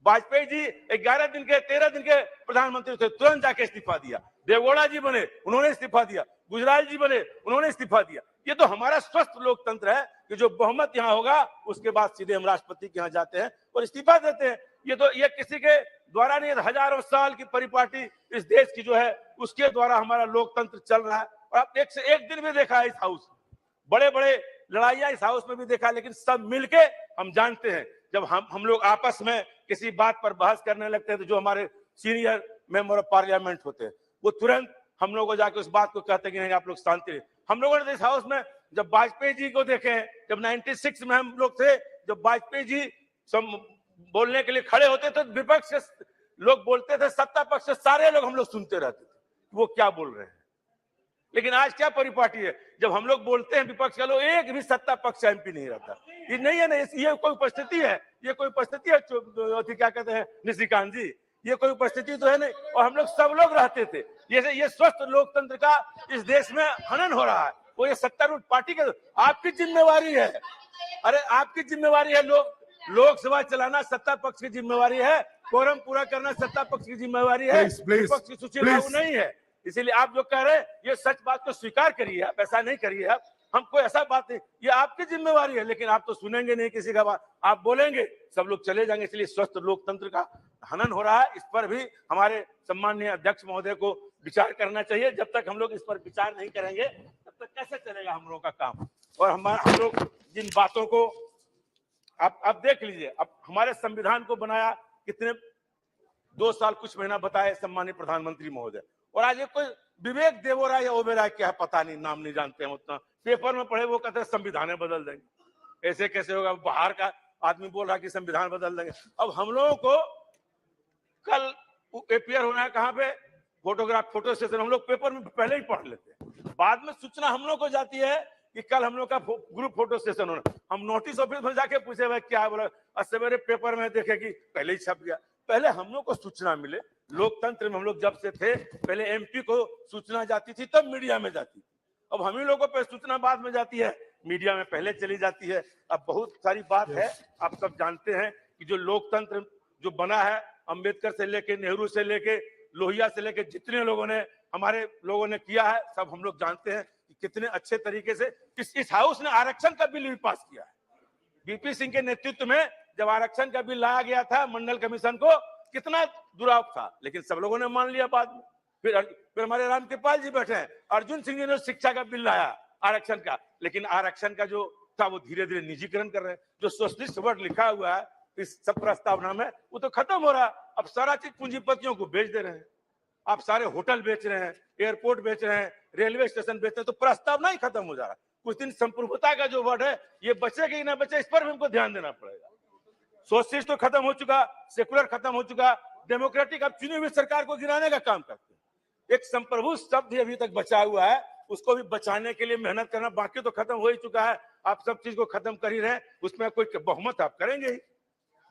वाजपेयी जी 13 दिन के प्रधानमंत्री थे, तुरंत जाके इस्तीफा दिया। देवगौड़ा जी बने, उन्होंने इस्तीफा दिया। गुजराल जी बने, उन्होंने इस्तीफा दिया। ये तो हमारा स्वस्थ लोकतंत्र है कि जो बहुमत यहाँ होगा उसके बाद सीधे हम राष्ट्रपति के यहाँ जाते हैं और इस्तीफा देते हैं। ये किसी के द्वारा नहीं, हजारों साल की परिपाटी इस देश की जो है उसके द्वारा हमारा लोकतंत्र चल रहा है। और आप एक से एक दिन भी देखा है इस हाउस, बड़े बड़े लड़ाइयां इस हाउस में भी देखा, लेकिन सब मिलके हम जानते हैं जब हम लोग आपस में किसी बात पर बहस करने लगते हैं तो जो हमारे सीनियर मेंबर ऑफ पार्लियामेंट होते हैं वो तुरंत हम लोग को जाके उस बात को कहते हैं कि नहीं आप लोग शांति रहे। हम लोगों ने इस हाउस में जब वाजपेयी जी को देखे, जब 96 में हम लोग थे, जब वाजपेयी जी बोलने के लिए खड़े होते थे, विपक्ष से लोग बोलते थे, सत्ता पक्ष से सारे लोग हम लोग सुनते रहते थे वो क्या बोल रहे हैं। लेकिन आज क्या परिपाटी है, जब हम लोग बोलते हैं विपक्ष का लोग, एक भी सत्ता पक्ष एमपी नहीं रहता। ये नहीं है, नहीं ये कोई उपस्थिति है, ये कोई उपस्थिति है क्या कहते हैं निशिकांत जी, ये कोई उपस्थिति तो है नहीं। और हम लोग सब लोग रहते थे। ये स्वस्थ लोकतंत्र का इस देश में हनन हो रहा है। वो ये सत्तारूढ़ पार्टी के, आपकी जिम्मेवारी है, अरे आपकी जिम्मेवारी है, लोकसभा चलाना सत्ता पक्ष की जिम्मेवारी है, कोरम पूरा करना सत्ता पक्ष की जिम्मेवारी है, विपक्ष की सूची लागू नहीं है। इसीलिए आप जो कह रहे हैं ये सच बात को स्वीकार करिए, आप ऐसा नहीं करिए, आप हम कोई ऐसा बात नहीं, ये आपकी जिम्मेवारी है, लेकिन आप तो सुनेंगे नहीं किसी का बात, आप बोलेंगे सब लोग चले जाएंगे। इसलिए स्वस्थ लोकतंत्र का हनन हो रहा है, इस पर भी हमारे सम्माननीय अध्यक्ष महोदय को विचार करना चाहिए। जब तक हम लोग इस पर विचार नहीं करेंगे तब तक कैसे चलेगा हम लोगों का काम। और हम लोग जिन बातों को आप देख लीजिए, अब हमारे संविधान को बनाया कितने 2 साल कुछ महीना बताए सम्मानित प्रधानमंत्री महोदय, और आज ये कोई विवेक देवोराय या ओबेराय क्या है पता नहीं, नाम नहीं जानते हैं उतना, पेपर में पढ़े वो कहते हैं संविधान बदल देंगे। ऐसे कैसे होगा, बाहर का आदमी बोल रहा कि संविधान बदल देंगे। अब हम लोगों को कल अपियर होना है कहाँ पे, फोटो सेशन, हम लोग पेपर में पहले ही पढ़ लेते हैं, बाद में सूचना हम लोग को जाती है कि कल हम लोग का ग्रुप फोटो सेशन होना, हम नोटिस ऑफिस में जाके पूछे भाई क्या बोला, और सवेरे पेपर में देखे कि पहले ही छप गया। पहले हम लोग को सूचना मिले, लोकतंत्र में हम लोग जब से थे पहले एमपी को सूचना जाती थी तब मीडिया में जाती थी, अब हम ही लोगों पे सूचना बाद में जाती है, मीडिया में पहले चली जाती है। अब बहुत सारी बात है, आप सब जानते हैं कि जो लोकतंत्र जो बना है, अंबेडकर से लेके नेहरू से लेके लोहिया से लेके जितने लोगों ने हमारे लोगों ने किया है, सब हम लोग जानते हैं कि कितने अच्छे तरीके से इस हाउस ने आरक्षण का बिल भी पास किया है। बीपी सिंह के नेतृत्व में जब आरक्षण का बिल लाया गया था मंडल कमीशन को, कितना दुराव था, लेकिन सब लोगों ने मान लिया बाद में। फिर हमारे रामकृपाल जी बैठे हैं, अर्जुन सिंह जी ने शिक्षा का बिल लाया आरक्षण का, लेकिन आरक्षण का जो था वो धीरे धीरे निजीकरण कर रहे हैं। जो सोशलिस्ट वर्ड लिखा हुआ है इस सब प्रस्तावना में वो तो खत्म हो रहा है, अब सारा चीज पूंजीपतियों को बेच दे रहे हैं, आप सारे होटल बेच रहे हैं, एयरपोर्ट बेच रहे हैं, रेलवे स्टेशन बेच रहे हैं, तो प्रस्तावना ही खत्म हो जा रहा है। कुछ दिन संप्रभुता का जो वर्ड है ये बचेगा कि ना बचे, इस पर भी हमको ध्यान देना पड़ेगा। सोशलिस्ट तो खत्म हो चुका, सेकुलर खत्म हो चुका, डेमोक्रेटिक अब चुनी हुई सरकार को गिराने का काम करते हैं। एक संप्रभु शब्द अभी तक बचा हुआ है, उसको भी बचाने के लिए मेहनत करना, बाकी तो खत्म हो ही चुका है। आप सब चीज को खत्म कर ही रहे हैं, उसमें कोई बहुमत आप करेंगे ही,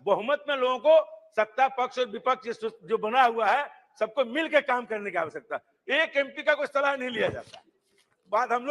बहुमत में लोगों को सत्ता पक्ष और विपक्ष जो बना हुआ है सबको मिलकर काम करने की आवश्यकता, एक एमपी का कोई सलाह नहीं लिया जाता। बात हम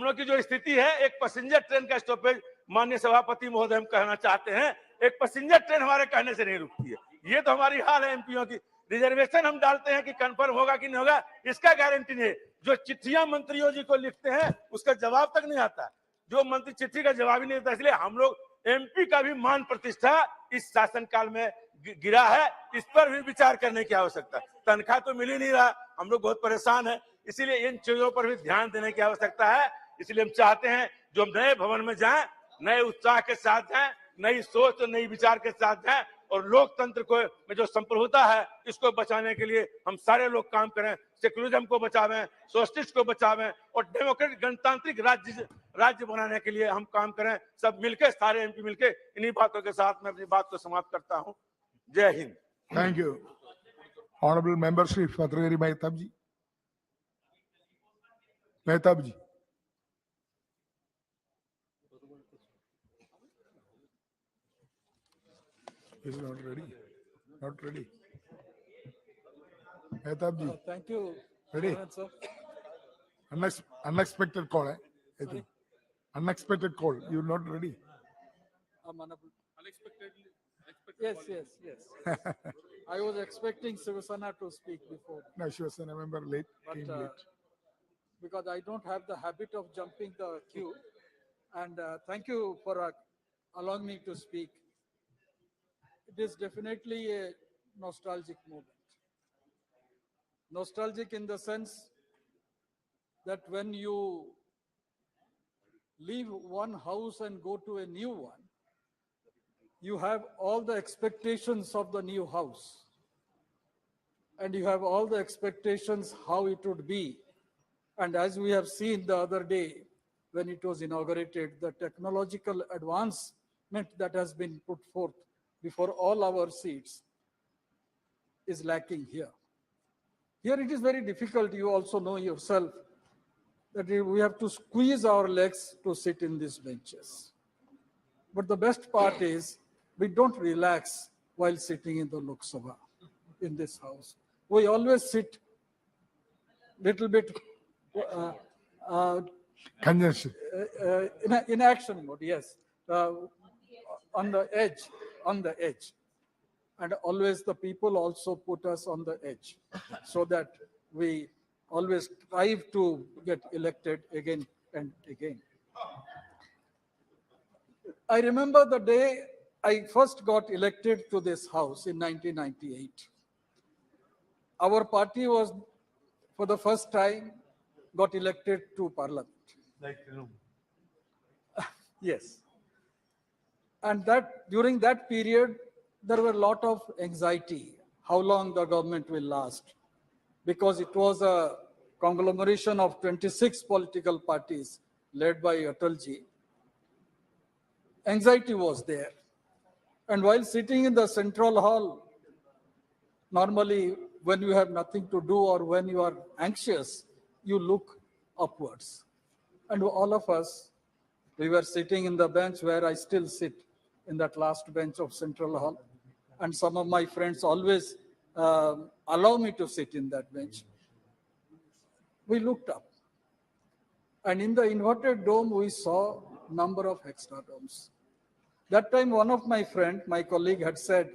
लोग की जो स्थिति है, एक पैसेंजर ट्रेन का स्टॉपेज, माननीय सभापति महोदय हम कहना चाहते हैं, एक पैसेंजर ट्रेन हमारे कहने से नहीं रुकती है। ये तो हमारी हाल है एमपीओ की। रिजर्वेशन हम डालते हैं कि कंफर्म होगा कि नहीं होगा, इसका गारंटी नहीं है। जो चिट्ठियां मंत्रियों जी को लिखते हैं उसका जवाब तक नहीं आता, जो मंत्री चिट्ठी का जवाब ही नहीं देता। इसलिए हम लोग एमपी का भी मान प्रतिष्ठा इस शासनकाल में गिरा है, इस पर भी विचार करने की आवश्यकता। तनख्वाह तो मिल ही नहीं रहा, हम लोग बहुत परेशान है, इसीलिए इन चीजों पर भी ध्यान देने की आवश्यकता है। इसलिए हम चाहते हैं जो हम नए भवन में जाएं, नए उत्साह के साथ जाएं, नई सोच और नई विचार के साथ जाएं, और लोकतंत्र को में जो संप्रभुता है इसको बचाने के लिए हम सारे लोग काम करें, सेकुलरिज्म को बचावें, सोशलिस्ट को बचावें, और डेमोक्रेटिक गणतांत्रिक राज्य बनाने के लिए हम काम करें, सब मिलकर, सारे एमपी मिलकर। इन्हीं बातों के साथ मैं अपनी बात को समाप्त करता हूं। जय Hind. Thank you honourable member Shri फतरेरी Mahtab ji. Mahtab ji, is not ready. Not ready. Mehtab ji. Thank you. Ready? Sir. Unexpected call, eh? I think. Unexpected call. You're not ready. I'm unable. Unexpectedly. Yes. I was expecting Sivasana to speak before. No, she was a member late. But Came late. because I don't have the habit of jumping the queue, and thank you for allowing me to speak. It is definitely a nostalgic moment. Nostalgic in the sense that when you leave one house and go to a new one, you have all the expectations of the new house. And you have all the expectations how it would be. And as we have seen the other day, when it was inaugurated, the technological advancement that has been put forth before all our seats is lacking here. Here it is very difficult, you also know yourself, that we have to squeeze our legs to sit in these benches. But the best part is, we don't relax while sitting in the Loksabha, in this house. We always sit little bit Congestion. in action mode, yes, on the edge. And always the people also put us on the edge so that we always strive to get elected again and again. I remember the day I first got elected to this house in 1998. Our party was, for the first time, got elected to parliament. Like, you know, Yes. And that during that period, there were a lot of anxiety, how long the government will last, because it was a conglomeration of 26 political parties led by Atalji. Anxiety was there. And while sitting in the central hall, normally when you have nothing to do or when you are anxious, you look upwards. And all of us, we were sitting in the bench where I still sit, in that last bench of Central Hall. And some of my friends always allow me to sit in that bench. We looked up. And in the inverted dome, we saw number of hexadomes. That time, one of my friend, my colleague had said,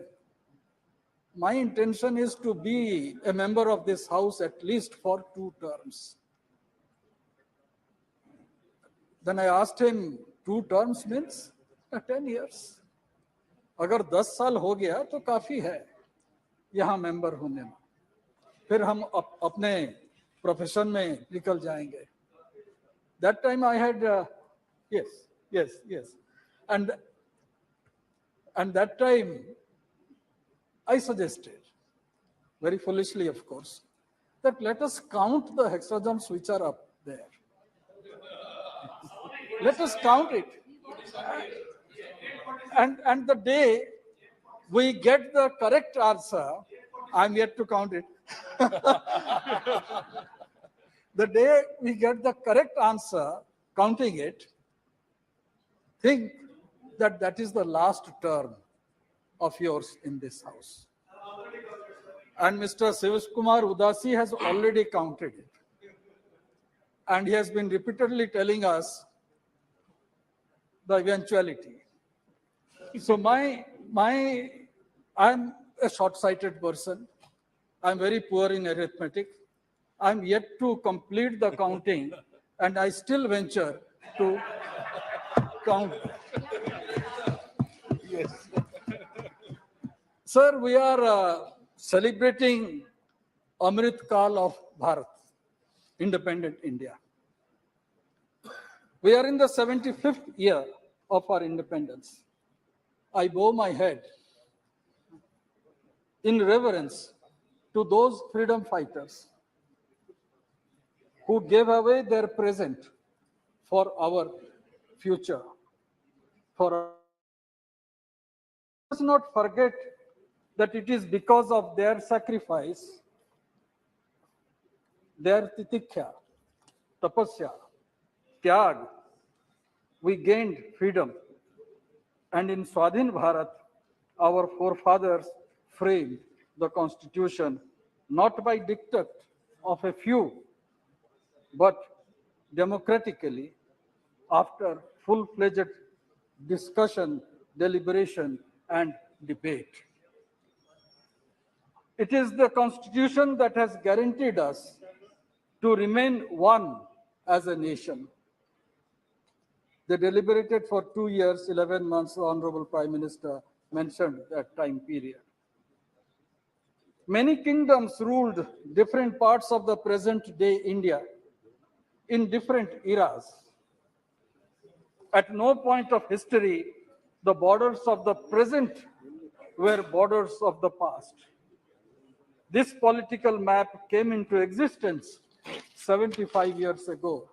my intention is to be a member of this house at least for 2 terms. Then I asked him, 2 terms means 10 years. अगर 10 साल हो गया तो काफी है यहाँ member होने में, फिर हम अपने प्रोफेशन में निकल जाएंगे. That time I had yes, and that time I suggested, very foolishly of course, that let us count the hexagrams which are up there. Let us count it. And the day we get the correct answer, I'm yet to count it. The day we get the correct answer, counting it, think that that is the last term of yours in this house. And Mr. Shiv Kumar Udasi has already counted it. And he has been repeatedly telling us the eventuality. So I'm a short-sighted person. I'm very poor in arithmetic. I'm yet to complete the counting, and I still venture to count. Yes. Sir, we are celebrating Amrit Kal of Bharat, independent India. We are in the 75th year of our independence. I bow my head in reverence to those freedom fighters who gave away their present for our future. Let us not forget that it is because of their sacrifice, their titikya, tapasya, tyag, we gained freedom. And in Swadhin Bharat, our forefathers framed the constitution not by diktat of a few, but democratically after full-fledged discussion, deliberation, and debate. It is the constitution that has guaranteed us to remain one as a nation. They deliberated for 2 years, 11 months, the Honorable Prime Minister mentioned that time period. Many kingdoms ruled different parts of the present day India in different eras. At no point of history, the borders of the present were borders of the past. This political map came into existence 75 years ago.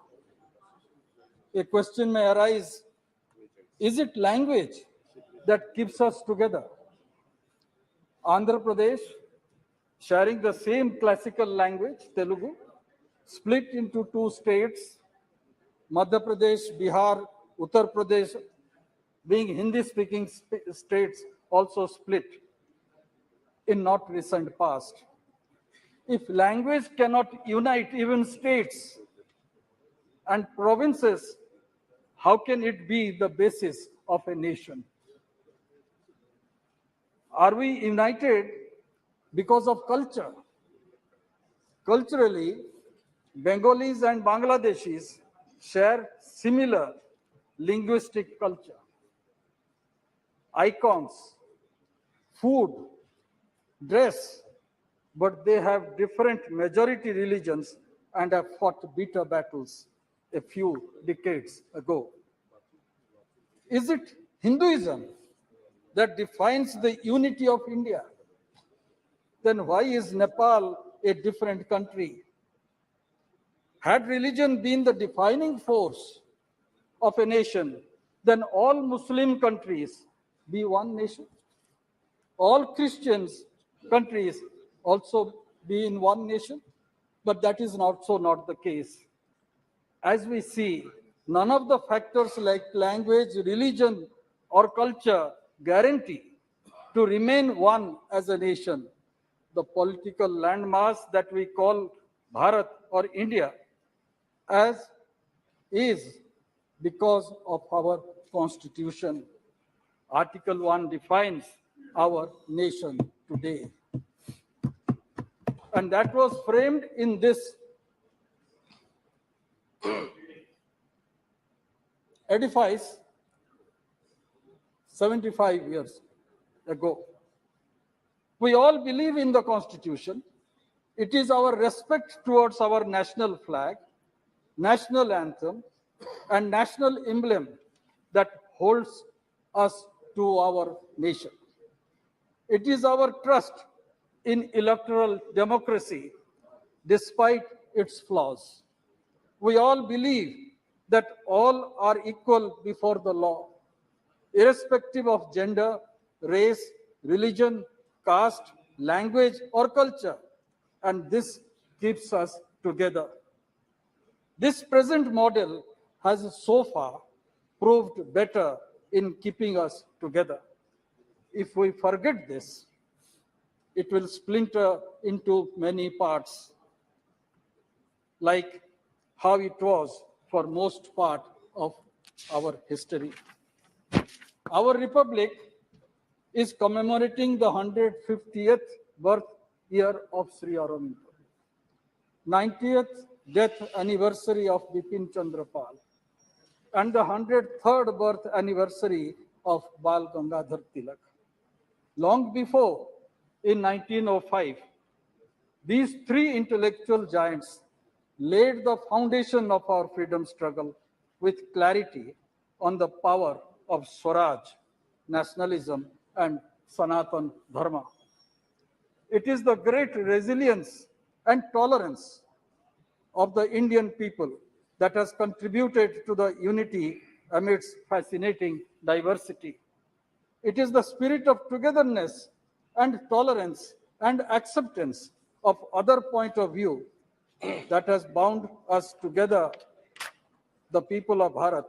A question may arise, is it language that keeps us together? Andhra Pradesh, sharing the same classical language, Telugu, split into 2 states, Madhya Pradesh, Bihar, Uttar Pradesh, being Hindi-speaking states, also split in not recent past. If language cannot unite even states and provinces, how can it be the basis of a nation? Are we united because of culture? Culturally, Bengalis and Bangladeshis share similar linguistic culture, icons, food, dress, but they have different majority religions and have fought bitter battles a few decades ago. Is it Hinduism that defines the unity of India? Then why is Nepal a different country? Had religion been the defining force of a nation, then all Muslim countries be one nation. All Christians countries also be in one nation, but that is also not the case. As we see, none of the factors like language, religion, or culture guarantee to remain one as a nation. The political landmass that we call Bharat or India as is because of our constitution. Article 1 defines our nation today. And that was framed in this edifice 75 years ago. We all believe in the Constitution. It is our respect towards our national flag, national anthem, and national emblem that holds us to our nation. It is our trust in electoral democracy, despite its flaws. We all believe that all are equal before the law, irrespective of gender, race, religion, caste, language, or culture, and this keeps us together. This present model has so far proved better in keeping us together. If we forget this, it will splinter into many parts, like how it was for most part of our history. Our republic is commemorating the 150th birth year of Sri Aurobindo, 90th death anniversary of Bipin Chandra Pal, and the 103rd birth anniversary of Bal Gangadhar Tilak. Long before, in 1905, these three intellectual giants laid the foundation of our freedom struggle with clarity on the power of Swaraj, nationalism, and Sanatan Dharma. It is the great resilience and tolerance of the Indian people that has contributed to the unity amidst fascinating diversity. It is the spirit of togetherness and tolerance and acceptance of other point of view that has bound us together, the people of Bharat,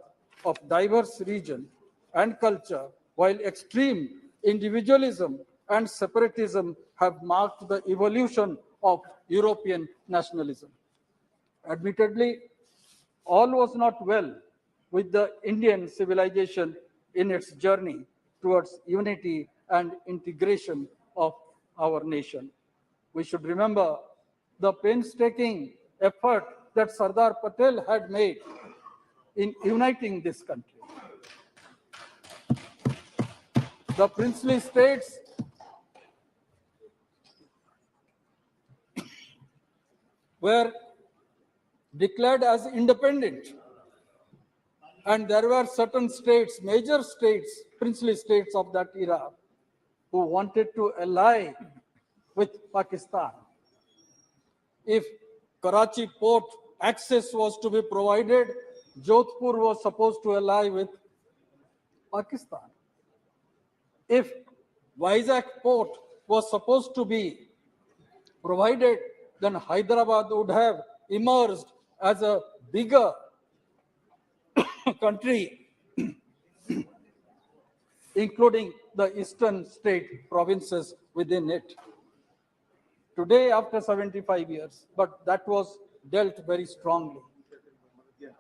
of diverse region and culture, while extreme individualism and separatism have marked the evolution of European nationalism. Admittedly, all was not well with the Indian civilization in its journey towards unity and integration of our nation. We should remember the painstaking effort that Sardar Patel had made in uniting this country. The princely states were declared as independent, and there were certain states, major states, princely states of that era, who wanted to ally with Pakistan. If Karachi port access was to be provided, Jodhpur was supposed to ally with Pakistan. If Vizag port was supposed to be provided, then Hyderabad would have emerged as a bigger country, including the eastern state provinces within it. Today, after 75 years, but that was dealt very strongly,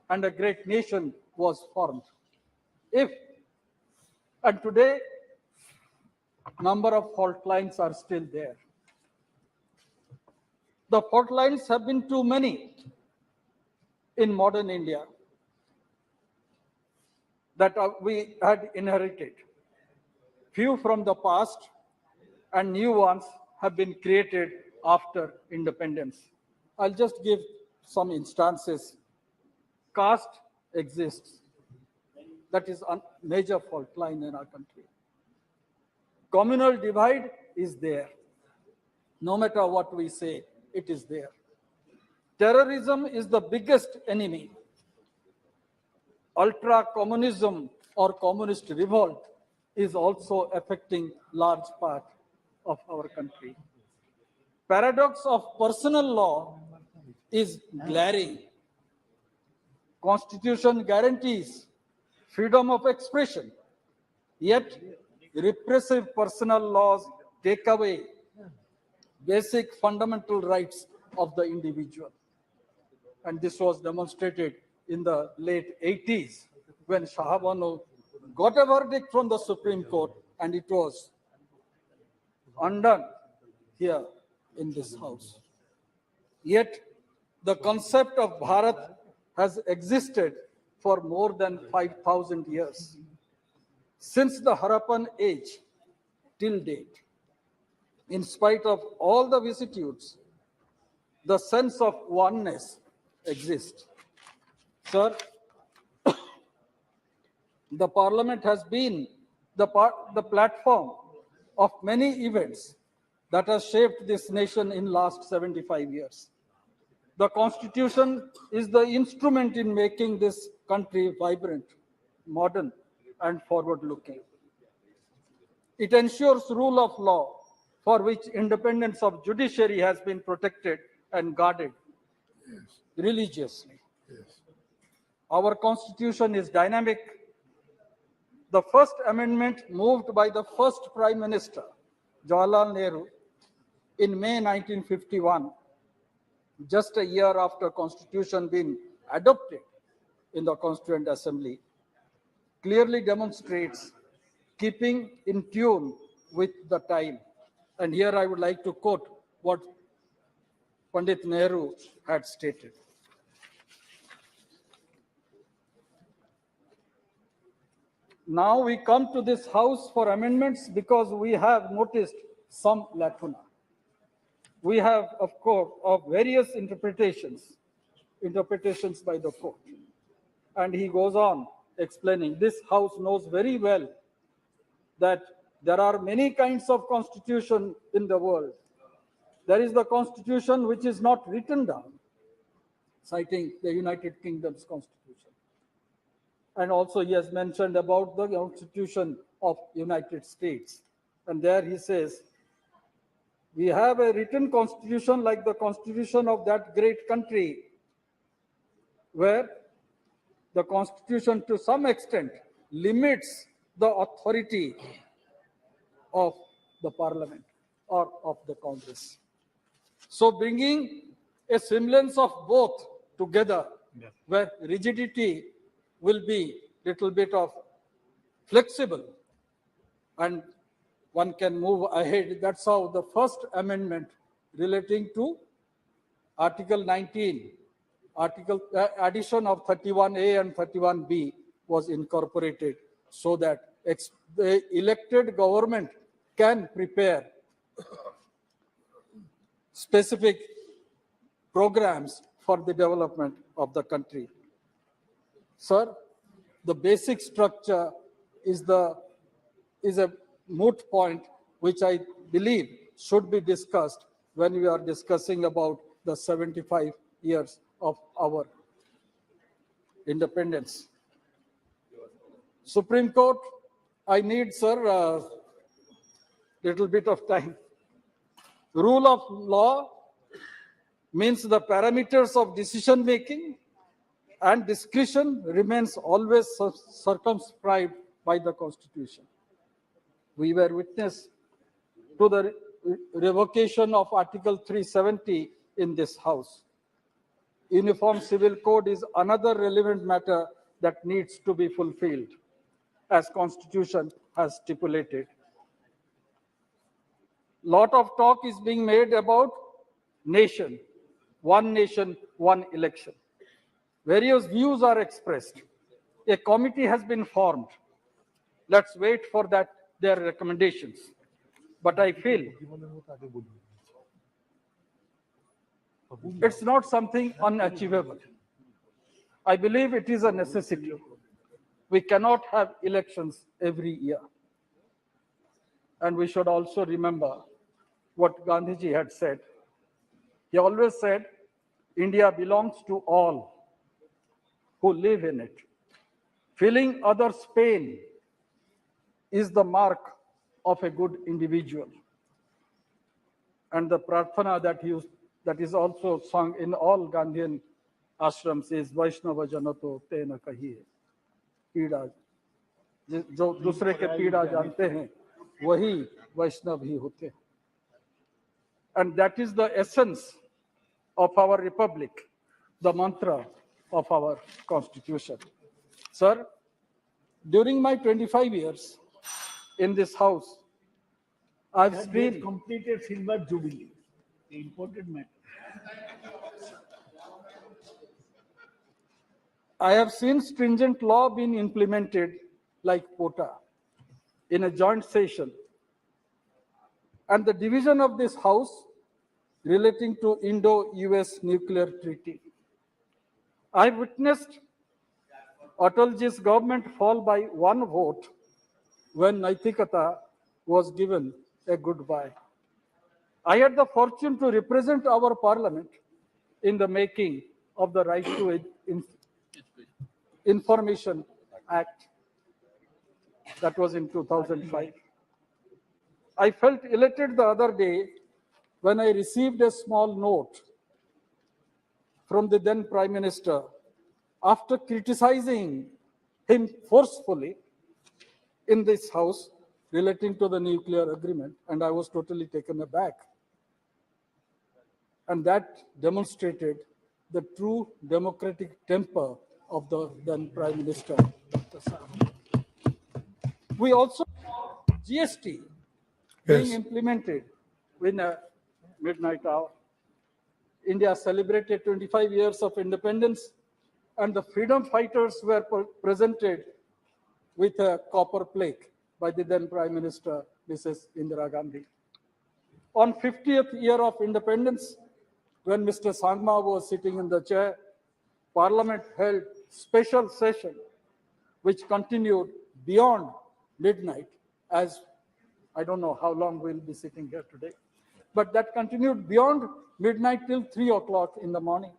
and a great nation was formed. And today, number of fault lines are still there. The fault lines have been too many, in modern India that we had inherited. Few from the past and new ones have been created after independence. I'll just give some instances. Caste exists. That is a major fault line in our country. Communal divide is there. No matter what we say, it is there. Terrorism is the biggest enemy. Ultra-communism or communist revolt is also affecting large part of our country. Paradox of personal law is glaring. Constitution guarantees freedom of expression, yet repressive personal laws take away basic fundamental rights of the individual. And this was demonstrated in the late 80s when Shah Banu got a verdict from the Supreme Court and it was undone here in this house. Yet the concept of Bharat has existed for more than 5,000 years. Since the Harappan age till date, in spite of all the vicissitudes, the sense of oneness exists. Sir, the parliament has been the platform of many events that have shaped this nation in last 75 years. The constitution is the instrument in making this country vibrant, modern, and forward-looking. It ensures rule of law, for which independence of judiciary has been protected and guarded religiously. Our constitution is dynamic. The first amendment moved by the first Prime Minister, Jawaharlal Nehru, in May 1951, just a year after Constitution being adopted in the Constituent Assembly, clearly demonstrates keeping in tune with the time. And here I would like to quote what Pandit Nehru had stated. Now we come to this house for amendments because we have noticed some lacuna. We have, of course, of various interpretations by the court. And he goes on explaining, this house knows very well that there are many kinds of constitution in the world. There is the constitution which is not written down, citing the United Kingdom's constitution. And also he has mentioned about the constitution of United States. And there he says, we have a written constitution like the constitution of that great country, where the constitution to some extent limits the authority of the parliament or of the Congress. So bringing a semblance of both together, where rigidity will be little bit of flexible and one can move ahead. That's how the first amendment relating to Article 19, addition of 31A and 31B was incorporated so that the elected government can prepare specific programs for the development of the country. Sir, the basic structure is a moot point which I believe should be discussed when we are discussing about the 75 years of our independence. Supreme Court, I need, sir, a little bit of time. Rule of law means the parameters of decision making and discretion remains always circumscribed by the Constitution. We were witness to the revocation of Article 370 in this House. Uniform Civil Code is another relevant matter that needs to be fulfilled, as Constitution has stipulated. Lot of talk is being made about nation, one election. Various views are expressed. A committee has been formed. Let's wait for their recommendations. But I feel it's not something unachievable. I believe it is a necessity. We cannot have elections every year. And we should also remember what Gandhiji had said. He always said, India belongs to all who live in it. Feeling others' pain is the mark of a good individual. And the prarthana that is also sung in all Gandhian ashrams is Vaishnava Janato Tena Kahiye. पीड़ा जो दूसरे के पीड़ा जानते हैं वही वैष्णव ही होते हैं. And that is the essence of our republic, the mantra of our constitution. Sir, during my 25 years in this house, I've seen completed silver jubilee, the important matter. I have seen stringent law being implemented like POTA in a joint session, and the division of this house relating to Indo-US nuclear treaty. I witnessed Atalji's government fall by one vote when Naitikata was given a goodbye. I had the fortune to represent our parliament in the making of the Right to Information Act. That was in 2005. I felt elated the other day when I received a small note from the then Prime Minister after criticizing him forcefully in this house relating to the nuclear agreement, and I was totally taken aback. And that demonstrated the true democratic temper of the then Prime Minister. We also saw GST being implemented in a midnight hour. India celebrated 25 years of independence, and the freedom fighters were presented with a copper plaque by the then Prime Minister, Mrs. Indira Gandhi. On 50th year of independence, when Mr. Sangma was sitting in the chair, Parliament held special session, which continued beyond midnight, as I don't know how long we'll be sitting here today, but that continued beyond midnight till 3 o'clock in the morning.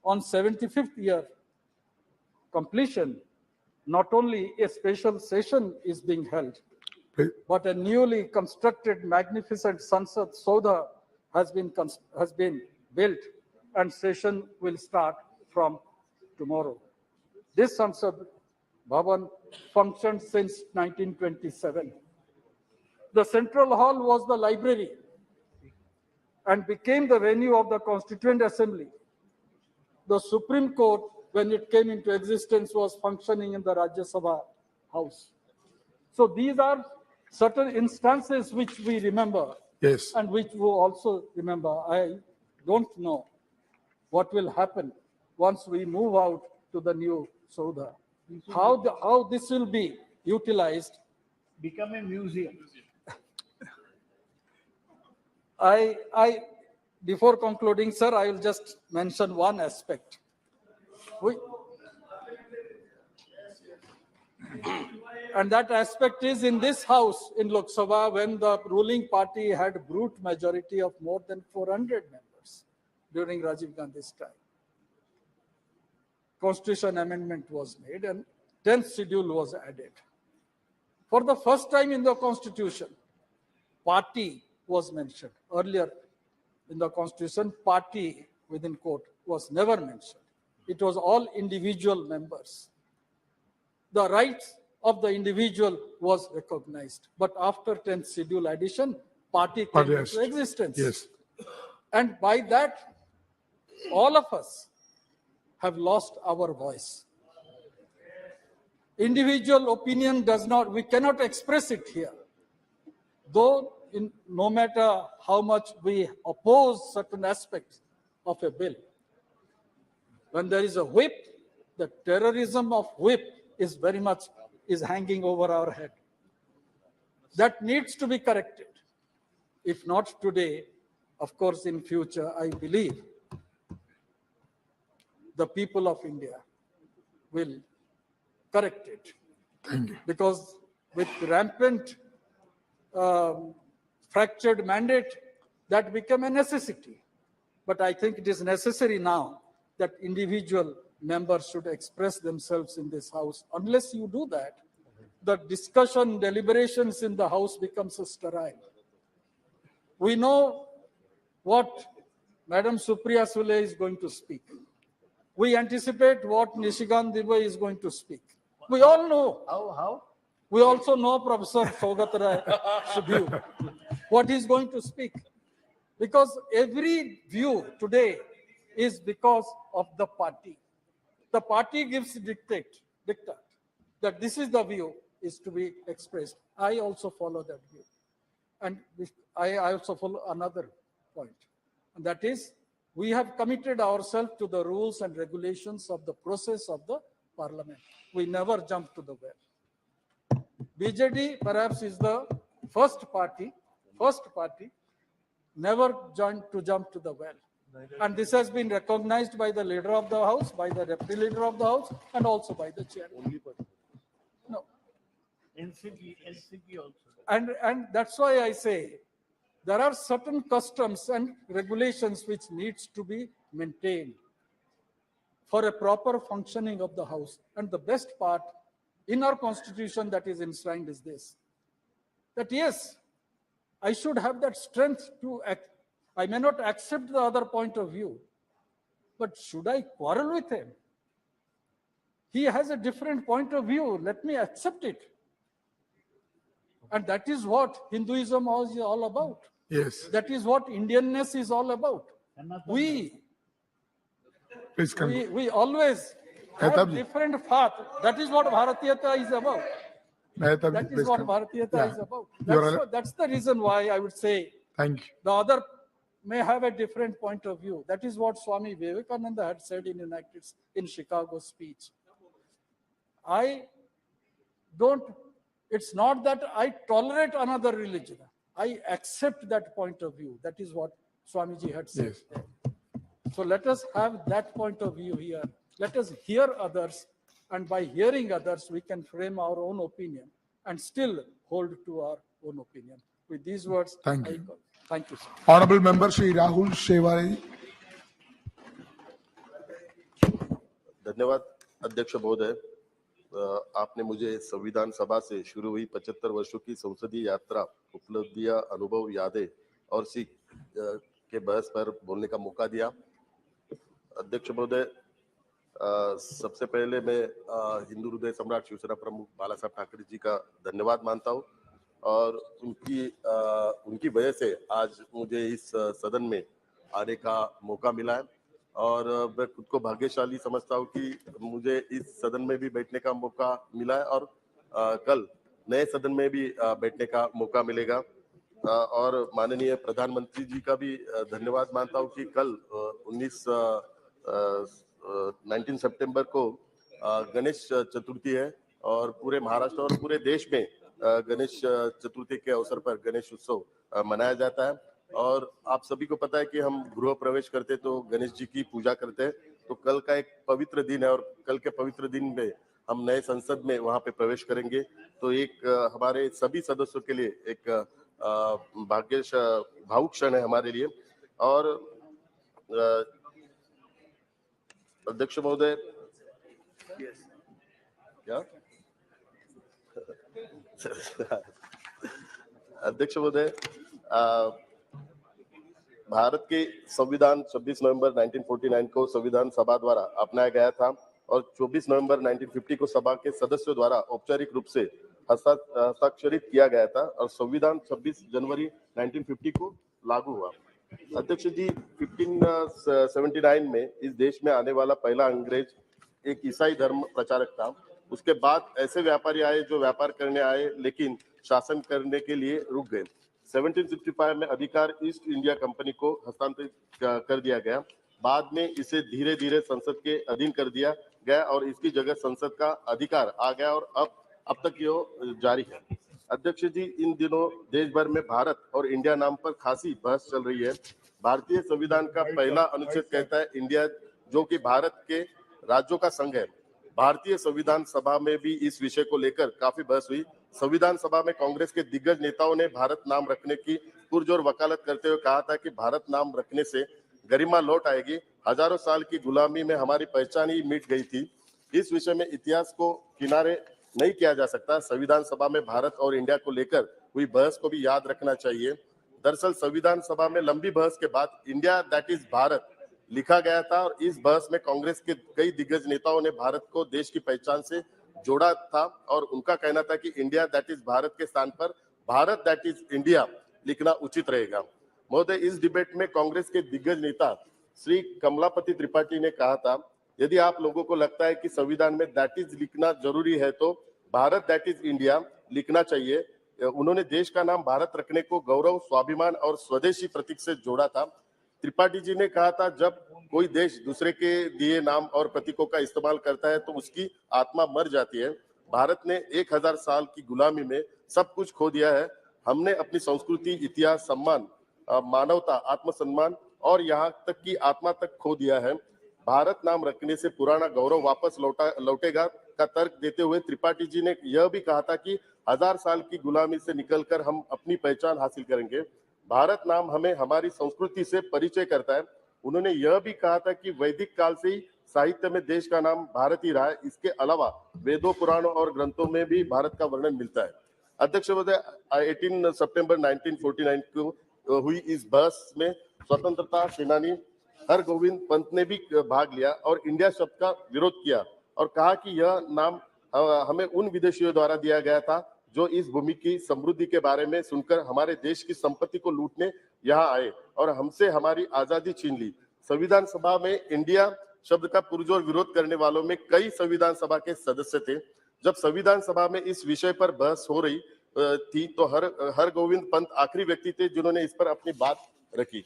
On 75th year completion, not only a special session is being held, but a newly constructed magnificent Sansad Saudha has been built, and session will start from tomorrow. This Sansad Bhavan functioned since 1927. The central hall was the library and became the venue of the Constituent Assembly. The Supreme Court, when it came into existence, was functioning in the Rajya Sabha house. So these are certain instances which we remember, Yes. and which we also remember. I don't know what will happen once we move out to the new Saudha. How this will be utilized. Become a museum. Before concluding, sir, I will just mention one aspect. And that aspect is in this house in Lok Sabha, when the ruling party had brute majority of more than 400 members during Rajiv Gandhi's time. Constitution amendment was made and 10th schedule was added. For the first time in the Constitution, party was mentioned. Earlier in the Constitution, party within quote was never mentioned. It was all individual members. The rights of the individual was recognized. But after 10th schedule addition, party came into existence. Yes. And by that, all of us have lost our voice. Individual opinion we cannot express it here. Though no matter how much we oppose certain aspects of a bill, When there is a whip, the terrorism of whip is very much is hanging over our head. That needs to be corrected. If not today, of course, in future, I believe the people of India will correct it. Because with rampant fractured mandate, that became a necessity. But I think it is necessary now that individual members should express themselves in this house. Unless you do that, the discussion, deliberations in the house becomes sterile. We know what Madam Supriya Sule is going to speak. We anticipate what Nishikant Dubey is going to speak. We all know. How? We also know Professor Saugat Rai Subhu, what he is going to speak. Because every view today is because of the party. The party gives dictate that this is the view is to be expressed. I also follow that view. And I also follow another point. And that is, we have committed ourselves to the rules and regulations of the process of the parliament. We never jump to the well. BJD perhaps is the first party never jump to the well. And this has been recognized by the leader of the house, by the deputy leader of the house, and also by the chairman. No. NCP also. And that's why I say there are certain customs and regulations which needs to be maintained for a proper functioning of the house. And the best part in our constitution that is enshrined is this, that yes, I should have that strength to act. I may not accept the other point of view, but should I quarrel with him? He has a different point of view. Let me accept it. And that is what Hinduism is all about. Yes. That is what Indianness is all about. We always have different path. That is what Bharatiyata is about. That is what Bharatiyata is about. That's the reason why I would say Thank you. the other may have a different point of view. That is what Swami Vivekananda had said in Chicago's speech. It's not that I tolerate another religion. I accept that point of view. That is what Swamiji had said. Yes. So let us have that point of view here. Let us hear others, and by hearing others, we can frame our own opinion and still hold to our own opinion. With these words, Thank you. Thank you, sir. Honorable Member Shri Rahul Shewari. धन्यवाद अध्यक्ष महोदय। आपने मुझे संविधान सभा से शुरू हुई 75 वर्षों की संसदीय यात्रा, उपलब्धियां, अनुभव, यादें और सीख के बहस पर बोलने का मौका दिया। अध्यक्ष महोदय, सबसे पहले मैं हिंदू हृदय सम्राट शिवसेना प्रमुख बाला साहब ठाकरे जी का धन्यवाद मानता हूं और उनकी वजह से आज मुझे इस सदन में आने का मौका मिला है और मैं खुद को भाग्यशाली समझता हूं कि मुझे इस सदन में भी बैठने का मौका मिला है और कल नए सदन में भी बैठने का मौका मिलेगा। और माननीय प्रधानमंत्री जी का भी धन्यवाद मानता हूं कि कल 19 सितंबर को गणेश चतुर्थी है और पूरे महाराष्ट्र और पूरे देश में गणेश चतुर्थी के अवसर पर गणेश उत्सव मनाया जाता है। और आप सभी को पता है कि हम गृह प्रवेश करते तो गणेश जी की पूजा करते हैं। तो कल का एक पवित्र दिन है और कल के पवित्र दिन में हम नए संसद में वहां पे प्रवेश करेंगे। तो एक हमारे सभी सदस्यों के लिए एक भावुक क्षण है हमारे लिए। और अध्यक्ष महोदय, क्या अध्यक्ष महोदय, भारत के संविधान 26 नवंबर 1949 को संविधान सभा द्वारा अपनाया गया था और 24 नवंबर 1950 को सभा के सदस्यों द्वारा औपचारिक रूप से हस्ताक्षरित किया गया था और संविधान 26 जनवरी 1950 को लागू हुआ। अध्यक्ष जी, 1579 में इस देश में आने वाला पहला अंग्रेज एक ईसाई धर्म प्रचारक था। उसके बाद ऐसे व्यापारी आए जो व्यापार करने आए लेकिन शासन करने के लिए रुक गए। 1765 में अधिकार ईस्ट इंडिया कंपनी को हस्तांतरित कर दिया गया। बाद में इसे धीरे धीरे संसद के अधीन कर दिया गया और इसकी जगह संसद का अधिकार आ गया और अब तक ये जारी है। अध्यक्ष जी, इन दिनों देश भर में भारत और इंडिया नाम पर खासी बहस चल रही है। भारतीय संविधान का पहला अनुच्छेद कहता है इंडिया, जो कि भारत के राज्यों का संघ है। भारतीय संविधान सभा में भी इस विषय को लेकर काफी बहस हुई। संविधान सभा में कांग्रेस के दिग्गज नेताओं ने भारत नाम रखने की पुरजोर वकालत करते हुए कहा था कि भारत नाम रखने से गरिमा लौट आएगी, हजारों साल की गुलामी में हमारी पहचान ही मिट गई थी। इस विषय में इतिहास को किनारे नहीं किया जा सकता। संविधान सभा में भारत और इंडिया को लेकर हुई बहस को भी याद रखना चाहिए। दरअसल संविधान सभा में लंबी बहस के बाद इंडिया दैट इज भारत लिखा गया था और इस बहस में कांग्रेस के कई दिग्गज नेताओं ने भारत को देश की पहचान से जोड़ा था और उनका कहना था कि इंडिया दैट इज भारत के स्थान पर भारत दैट इज इंडिया लिखना उचित रहेगा। महोदय, इस डिबेट में कांग्रेस के दिग्गज नेता श्री कमलापति त्रिपाठी ने कहा था, यदि आप लोगों को लगता है कि संविधान में दैट इज लिखना जरूरी है तो भारत दैट इज इंडिया लिखना चाहिए। उन्होंने देश का नाम भारत रखने को गौरव, स्वाभिमान और स्वदेशी प्रतीक से जोड़ा था। त्रिपाठी जी ने कहा था, जब कोई देश दूसरे के दिए नाम और प्रतीकों का इस्तेमाल करता है तो उसकी आत्मा मर जाती है। भारत ने 1000 साल की गुलामी में सब कुछ खो दिया है। हमने अपनी संस्कृति, इतिहास, सम्मान, मानवता, आत्मसम्मान और यहाँ तक की आत्मा तक खो दिया है। भारत नाम रखने से पुराना गौरव वापस लौटेगा का तर्क देते हुए त्रिपाठी जी ने यह भी कहा था कि 1000 साल की गुलामी से निकलकर हम अपनी पहचान हासिल करेंगे। भारत नाम हमें हमारी संस्कृति से परिचय करता है। उन्होंने यह भी कहा था कि वैदिक काल से ही साहित्य में देश का नाम भारत ही रहा है। इसके अलावा वेदों, पुराणों और ग्रंथों में भी भारत का वर्णन मिलता है। अध्यक्ष महोदय, 18 सितंबर 1949 को हुई इस बहस में स्वतंत्रता सेनानी हरगोविंद पंत ने भी भाग लिया और इंडिया शब्द का विरोध किया और कहा कि यह नाम हमें उन विदेशियों द्वारा दिया गया था जो इस भूमि की समृद्धि के बारे में सुनकर हमारे देश की संपत्ति को लूटने यहाँ आए और हमसे हमारी आजादी छीन ली। संविधान सभा में इंडिया शब्द का पुरजोर विरोध करने वालों में कई संविधान सभा के सदस्य थे। जब संविधान सभा में इस विषय पर बहस हो रही थी तो हरगोविंद पंत आखिरी व्यक्ति थे जिन्होंने इस पर अपनी बात रखी।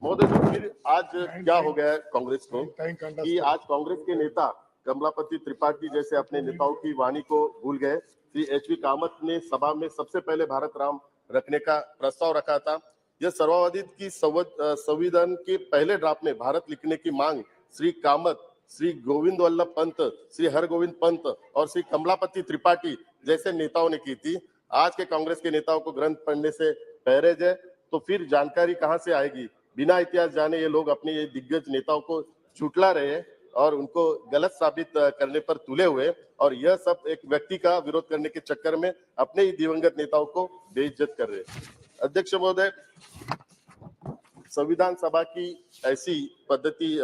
महोदय, फिर आज क्या हो गया है कांग्रेस को कि आज कांग्रेस के नेता कमलापति त्रिपाठी जैसे अपने नेताओं की वाणी को भूल गए। श्री एच.वी. कामत ने सभा में सबसे पहले भारत नाम रखने का प्रस्ताव रखा था। यह सर्ववादी की संविधान के पहले ड्राफ्ट में भारत लिखने की मांग श्री कामत, श्री गोविंद वल्लभ पंत, श्री हरगोविंद पंत और श्री कमलापति त्रिपाठी जैसे नेताओं ने की थी। आज के कांग्रेस के नेताओं को ग्रंथ पढ़ने से परहेज है तो फिर जानकारी कहां से आएगी। बिना इतिहास जाने ये लोग अपने ये दिग्गज नेताओं को झुठला रहे हैं और उनको गलत साबित करने पर तुले हुए और यह सब एक व्यक्ति का विरोध करने के चक्कर में अपने ही दिवंगत नेताओं को बेइज्जत कर रहे हैं। अध्यक्ष महोदय, संविधान सभा की ऐसी पद्धति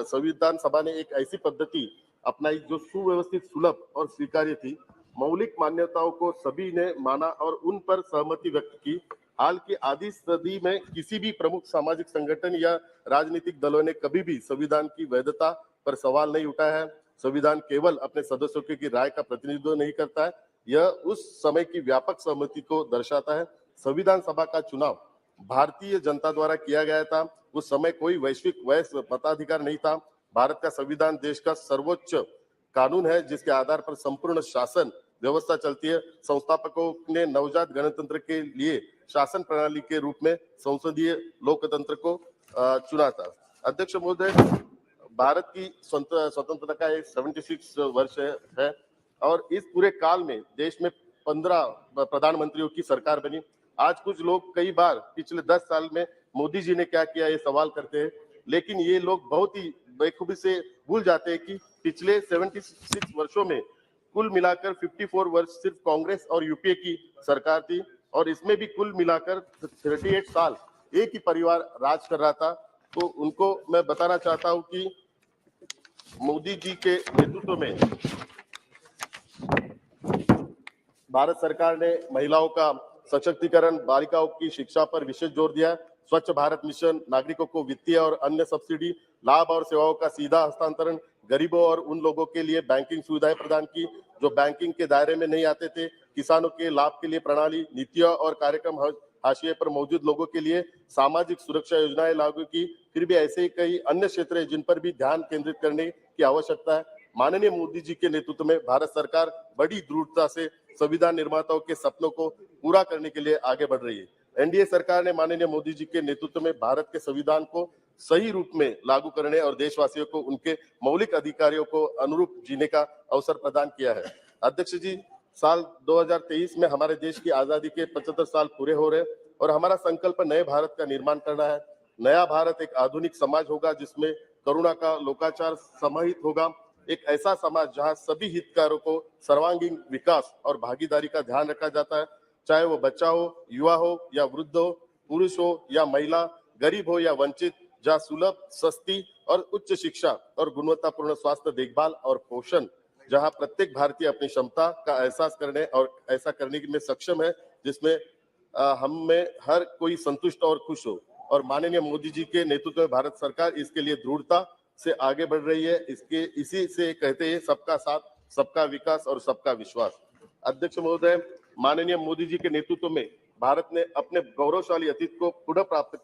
संविधान सभा ने एक ऐसी पद्धति अपनाई जो सुव्यवस्थित, सुलभ और स्वीकार्य थी। मौलिक मान्यताओं को सभी ने माना और उन पर सहमति व्यक्त की। हाल की आधी सदी में किसी भी प्रमुख सामाजिक संगठन या राजनीतिक दलों ने कभी भी संविधान की वैधता पर सवाल नहीं उठाया है। संविधान केवल अपने सदस्यों की राय का प्रतिनिधित्व नहीं करता है, यह उस समय की व्यापक सहमति को दर्शाता है। संविधान सभा का चुनाव भारतीय जनता द्वारा किया गया था। उस समय कोई वैश्विक वैश्य मताधिकार नहीं था। भारत का संविधान देश का सर्वोच्च कानून है जिसके आधार पर संपूर्ण शासन व्यवस्था चलती है। संस्थापकों ने नवजात गणतंत्र के लिए शासन प्रणाली के रूप में संसदीय लोकतंत्र को चुना था। अध्यक्ष महोदय, भारत की स्वतंत्रता का 76 वर्ष है और इस पूरे काल में देश में 15 प्रधानमंत्रियों की सरकार बनी। आज कुछ लोग कई बार पिछले 10 साल में मोदी जी ने क्या किया ये सवाल करते हैं, लेकिन ये लोग बहुत ही बेखूबी से भूल जाते हैं कि पिछले 76 वर्षों में कुल मिलाकर 54 वर्ष सिर्फ कांग्रेस और यूपीए की सरकार थी और इसमें भी कुल मिलाकर 38 साल एक ही परिवार राज कर रहा था। तो उनको मैं बताना चाहता हूं कि मोदी जी के नेतृत्व में भारत सरकार ने महिलाओं का सशक्तिकरण, बालिकाओं की शिक्षा पर विशेष जोर दिया। स्वच्छ भारत मिशन, नागरिकों को वित्तीय और अन्य सब्सिडी, लाभ और सेवाओं का सीधा हस्तांतरण, गरीबों और उन लोगों के लिए बैंकिंग सुविधाएं प्रदान की जो बैंकिंग के दायरे में नहीं आते थे, किसानों के लाभ के लिए प्रणाली, नीतियां और कार्यक्रम हाशिए पर मौजूद लोगों के लिए सामाजिक सुरक्षा योजनाएं लागू की, फिर भी ऐसे ही कई अन्य क्षेत्र हैं जिन पर भी ध्यान केंद्रित करने की आवश्यकता है। माननीय मोदी जी के नेतृत्व में भारत सरकार बड़ी दृढ़ता से संविधान निर्माताओं के सपनों को पूरा करने के लिए आगे बढ़ रही है। एनडीए सरकार ने माननीय मोदी जी के नेतृत्व में भारत के संविधान को सही रूप में लागू करने और देशवासियों को उनके मौलिक अधिकारों को अनुरूप जीने का अवसर प्रदान किया है। अध्यक्ष जी, साल 2023 में हमारे देश की आजादी के 75 साल पूरे हो रहे हैं और हमारा संकल्प नए भारत का निर्माण करना है। नया भारत एक आधुनिक समाज होगा जिसमें करुणा का लोकाचार समाहित होगा, एक ऐसा समाज जहां सभी हितधारकों को सर्वांगीण विकास और भागीदारी का ध्यान रखा जाता है, चाहे वो बच्चा हो, युवा हो या वृद्ध हो, पुरुष हो या महिला, गरीब हो या वंचित, जहां सुलभ, सस्ती और उच्च शिक्षा और गुणवत्तापूर्ण स्वास्थ्य देखभाल और पोषण, जहां प्रत्येक भारतीय अपनी क्षमता का एहसास करने और ऐसा करने में सक्षम है जिसमें हम में हर कोई संतुष्ट और खुश हो। और माननीय मोदी जी के नेतृत्व में भारत सरकार इसके लिए दृढ़ता से आगे बढ़ रही है। इसी से कहते हैं सबका साथ, सबका विकास और सबका विश्वास। अध्यक्ष महोदय, माननीय मोदी जी के नेतृत्व में भारत ने अपने गौरवशाली अतीत को पुनः प्राप्त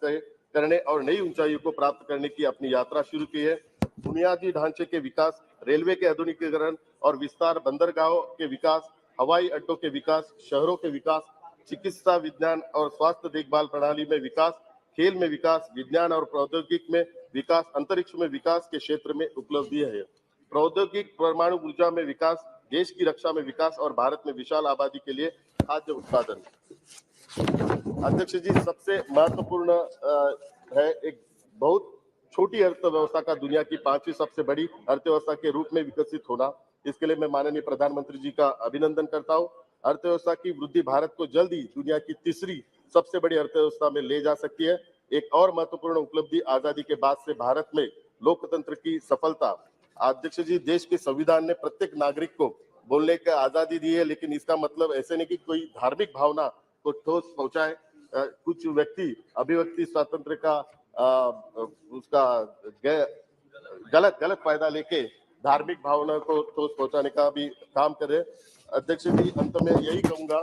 करने और नई ऊंचाइयों को प्राप्त करने की अपनी यात्रा शुरू की है। बुनियादी ढांचे के विकास, रेलवे के आधुनिकीकरण और विस्तार, बंदरगाहों के विकास, हवाई अड्डों के विकास, शहरों के विकास, चिकित्सा विज्ञान और स्वास्थ्य देखभाल प्रणाली में विकास, खेल में विकास, विज्ञान और प्रौद्योगिकी में विकास, अंतरिक्ष में विकास के क्षेत्र में उपलब्धि है। प्रौद्योगिक परमाणु ऊर्जा में विकास, देश की रक्षा में विकास और भारत में विशाल आबादी के लिए खाद्य उत्पादन। अध्यक्ष जी, सबसे महत्वपूर्ण है एक बहुत छोटी अर्थव्यवस्था का दुनिया की 5वीं सबसे बड़ी अर्थव्यवस्था के रूप में विकसित होना। इसके लिए मैं माननीय प्रधानमंत्री जी का अभिनंदन करता हूँ। अर्थव्यवस्था की वृद्धि भारत को जल्द ही दुनिया की तीसरी सबसे बड़ी अर्थव्यवस्था में ले जा सकती है। एक और महत्वपूर्ण उपलब्धि आजादी के बाद से भारत में लोकतंत्र की सफलता। अध्यक्ष जी, देश के संविधान ने प्रत्येक नागरिक को बोलने की आजादी दी है, लेकिन इसका मतलब ऐसे नहीं कि कोई धार्मिक भावना को ठोस पहुंचाए। कुछ व्यक्ति अभिव्यक्ति स्वातंत्र का उसका गलत फायदा लेके धार्मिक भावना को ठोस पहुंचाने का भी काम कर रहे हैं। अध्यक्ष जी, अंत में यही कहूंगा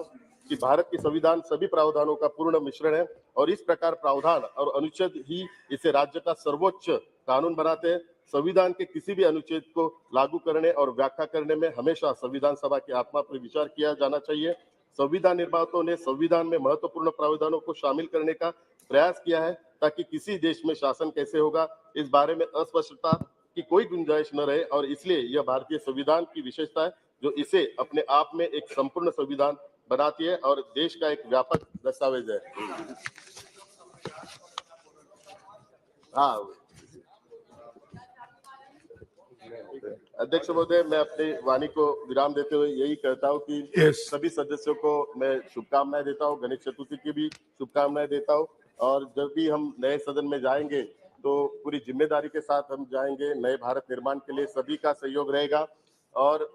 कि भारत की संविधान सभी प्रावधानों का पूर्ण मिश्रण है और इस प्रकार प्रावधान और अनुच्छेद ही इसे राज्य का सर्वोच्च कानून बनाते हैं। संविधान के किसी भी अनुच्छेद को लागू करने और व्याख्या करने में हमेशा संविधान सभा की आत्मा पर विचार किया जाना चाहिए। संविधान निर्माताओं ने संविधान में महत्वपूर्ण प्रावधानों को शामिल करने का प्रयास किया है ताकि किसी देश में शासन कैसे होगा इस बारे में अस्पष्टता की कोई गुंजाइश न रहे, और इसलिए यह भारतीय संविधान की विशेषता है जो इसे अपने आप में एक संपूर्ण संविधान बनाती है और देश का एक व्यापक दस्तावेज है। हाँ अध्यक्ष महोदय, मैं अपनी वाणी को विराम देते हुए यही कहता हूँ कि सभी सदस्यों को मैं शुभकामनाएं देता हूँ, गणेश चतुर्थी की भी शुभकामनाएं देता हूँ। और जब भी हम नए सदन में जाएंगे तो पूरी जिम्मेदारी के साथ हम जाएंगे। नए भारत निर्माण के लिए सभी का सहयोग रहेगा। और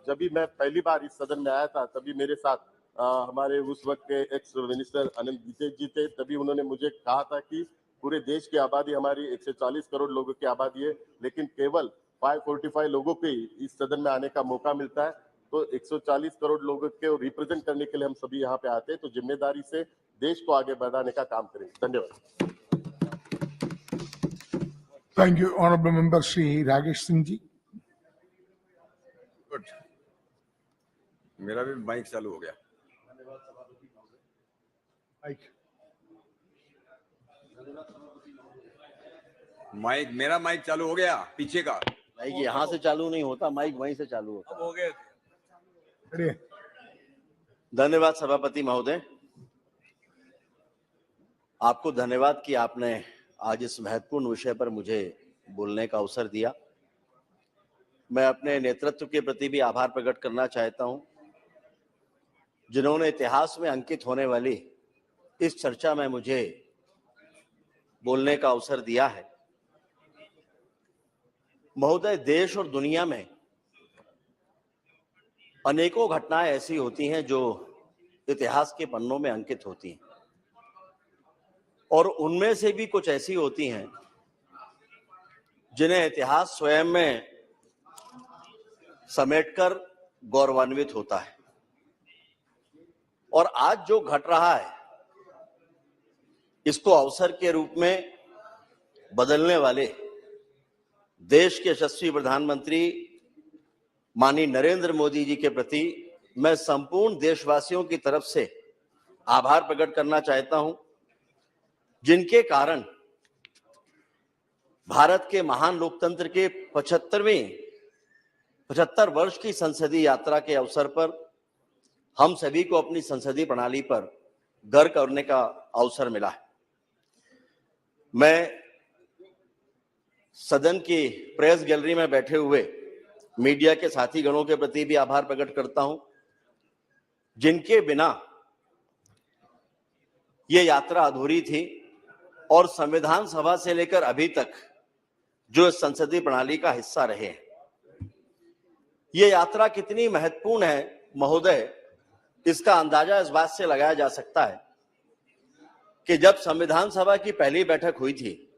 जब भी मैं पहली बार इस सदन में आया था तभी मेरे साथ हमारे उस वक्त के एक्स मिनिस्टर अनिल विजय जी थे। तभी उन्होंने मुझे कहा था कि पूरे देश की आबादी हमारी 140 करोड़ लोगों की आबादी है, लेकिन केवल 545 लोगों को इस सदन में आने का मौका मिलता है। तो 140 करोड़ लोगों को रिप्रेजेंट करने के लिए हम सभी यहाँ पे आते हैं। तो जिम्मेदारी से देश को आगे बढ़ाने का काम करेंगे। धन्यवाद। Thank you, Honorable Member Shri Rakesh Singh ji. Good, मेरा भी माइक चालू हो गया। माइक मेरा माइक चालू हो गया, पीछे का माइक यहाँ से चालू नहीं होता, माइक वहीं से चालू होता। अब हो गए। धन्यवाद सभापति महोदय, आपको धन्यवाद कि आपने आज इस महत्वपूर्ण विषय पर मुझे बोलने का अवसर दिया। मैं अपने नेतृत्व के प्रति भी आभार प्रकट करना चाहता हूं, जिन्होंने इतिहास में अंकित होने वाली इस चर्चा में मुझे बोलने का अवसर दिया है। महोदय, देश और दुनिया में अनेकों घटनाएं ऐसी होती हैं जो इतिहास के पन्नों में अंकित होती हैं, और उनमें से भी कुछ ऐसी होती हैं जिन्हें इतिहास स्वयं में समेटकर गौरवान्वित होता है। और आज जो घट रहा है इसको अवसर के रूप में बदलने वाले देश के यशस्वी प्रधानमंत्री माननीय नरेंद्र मोदी जी के प्रति मैं संपूर्ण देशवासियों की तरफ से आभार प्रकट करना चाहता हूं, जिनके कारण भारत के महान लोकतंत्र के 75 वर्ष की संसदीय यात्रा के अवसर पर हम सभी को अपनी संसदीय प्रणाली पर गर्व करने का अवसर मिला है। मैं सदन की प्रेस गैलरी में बैठे हुए मीडिया के साथी गणों के प्रति भी आभार प्रकट करता हूं, जिनके बिना ये यात्रा अधूरी थी और संविधान सभा से लेकर अभी तक जो संसदीय प्रणाली का हिस्सा रहे हैं। ये यात्रा कितनी महत्वपूर्ण है महोदय, इसका अंदाजा इस बात से लगाया जा सकता है कि जब संविधान सभा की पहली बैठक हुई थी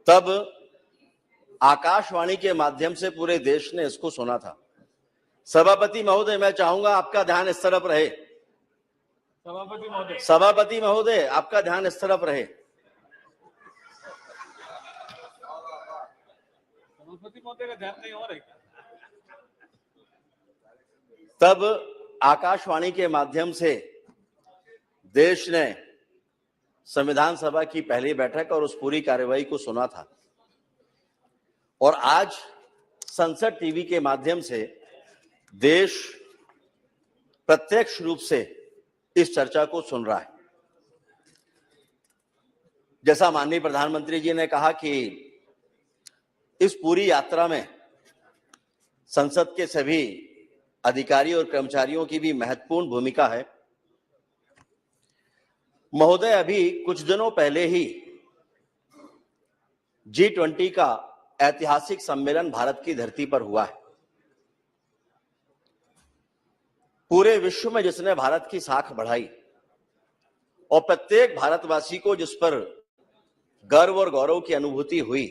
तब आकाशवाणी के माध्यम से पूरे देश ने इसको सुना था। सभापति महोदय, मैं चाहूंगा आपका ध्यान इस तरफ रहे। सभापति महोदय, आपका ध्यान इस तरफ रहे। सभापति महोदय का ध्यान नहीं हो रहा। तब आकाशवाणी के माध्यम से देश ने संविधान सभा की पहली बैठक और उस पूरी कार्यवाही को सुना था, और आज संसद टीवी के माध्यम से देश प्रत्यक्ष रूप से इस चर्चा को सुन रहा है। जैसा माननीय प्रधानमंत्री जी ने कहा कि इस पूरी यात्रा में संसद के सभी अधिकारी और कर्मचारियों की भी महत्वपूर्ण भूमिका है। महोदय, अभी कुछ दिनों पहले ही G20 का ऐतिहासिक सम्मेलन भारत की धरती पर हुआ है। पूरे विश्व में जिसने भारत की साख बढ़ाई और प्रत्येक भारतवासी को जिस पर गर्व और गौरव की अनुभूति हुई,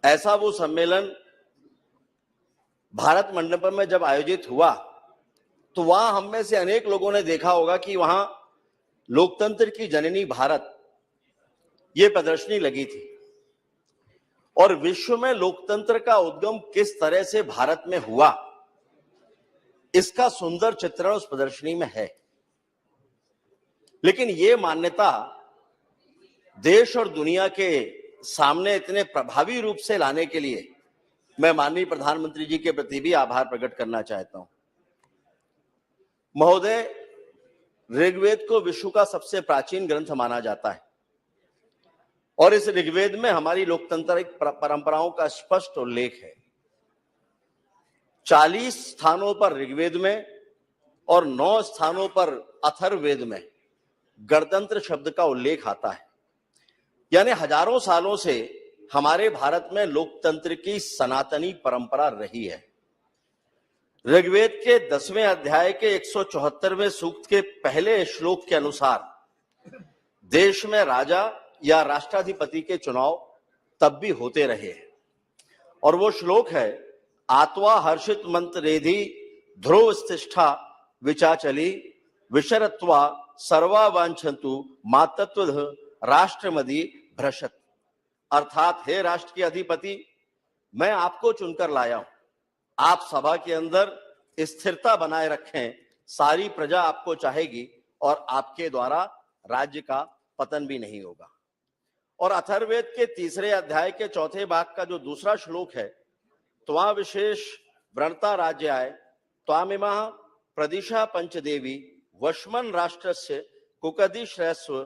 ऐसा वो सम्मेलन भारत मंडपम में जब आयोजित हुआ तो वहां हम में से अनेक लोगों ने देखा होगा कि वहां लोकतंत्र की जननी भारत ये प्रदर्शनी लगी थी, और विश्व में लोकतंत्र का उद्गम किस तरह से भारत में हुआ इसका सुंदर चित्रण उस प्रदर्शनी में है। लेकिन ये मान्यता देश और दुनिया के सामने इतने प्रभावी रूप से लाने के लिए मैं माननीय प्रधानमंत्री जी के प्रति भी आभार प्रकट करना चाहता हूं। महोदय, ऋग्वेद को विश्व का सबसे प्राचीन ग्रंथ माना जाता है, और इस ऋग्वेद में हमारी लोकतांत्रिक परंपराओं का स्पष्ट उल्लेख है। 40 स्थानों पर ऋग्वेद में और 9 स्थानों पर अथर्ववेद में गणतंत्र शब्द का उल्लेख आता है। यानी हजारों सालों से हमारे भारत में लोकतंत्र की सनातनी परंपरा रही है। ऋग्वेद के 10वें अध्याय के 174वें सूक्त के पहले श्लोक के अनुसार देश में राजा या राष्ट्राधिपति के चुनाव तब भी होते रहे हैं, और वो श्लोक है, आत्वा हर्षित मंत्रेधि ध्रुव स्तिष्ठा विचाचली विशरत्वा सर्वा वांछन्तु मातत्व राष्ट्रमदि भ्रशत। अर्थात, हे राष्ट्र के अधिपति, मैं आपको चुनकर लाया हूं, आप सभा के अंदर स्थिरता बनाए रखें, सारी प्रजा आपको चाहेगी और आपके द्वारा राज्य का पतन भी नहीं होगा। और अथर्ववेद के 3 अध्याय के 4 भाग का जो दूसरा श्लोक है, त्वा विशेष व्रणता राज्य आय त्वामिमा प्रदिशा पंचदेवी वश्मन राष्ट्रस्य कुकदि श्रेष्व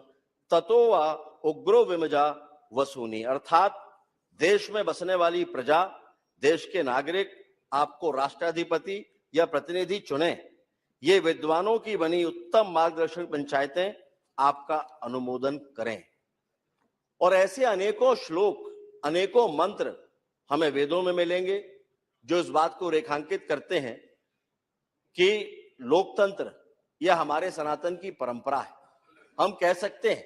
ततो वा उग्रो विमजा वसूनी। अर्थात, देश में बसने वाली प्रजा, देश के नागरिक आपको राष्ट्राधिपति या प्रतिनिधि चुने, ये विद्वानों की बनी उत्तम मार्गदर्शक पंचायतें आपका अनुमोदन करें। और ऐसे अनेकों श्लोक, अनेकों मंत्र हमें वेदों में मिलेंगे जो इस बात को रेखांकित करते हैं कि लोकतंत्र यह हमारे सनातन की परंपरा है। हम कह सकते हैं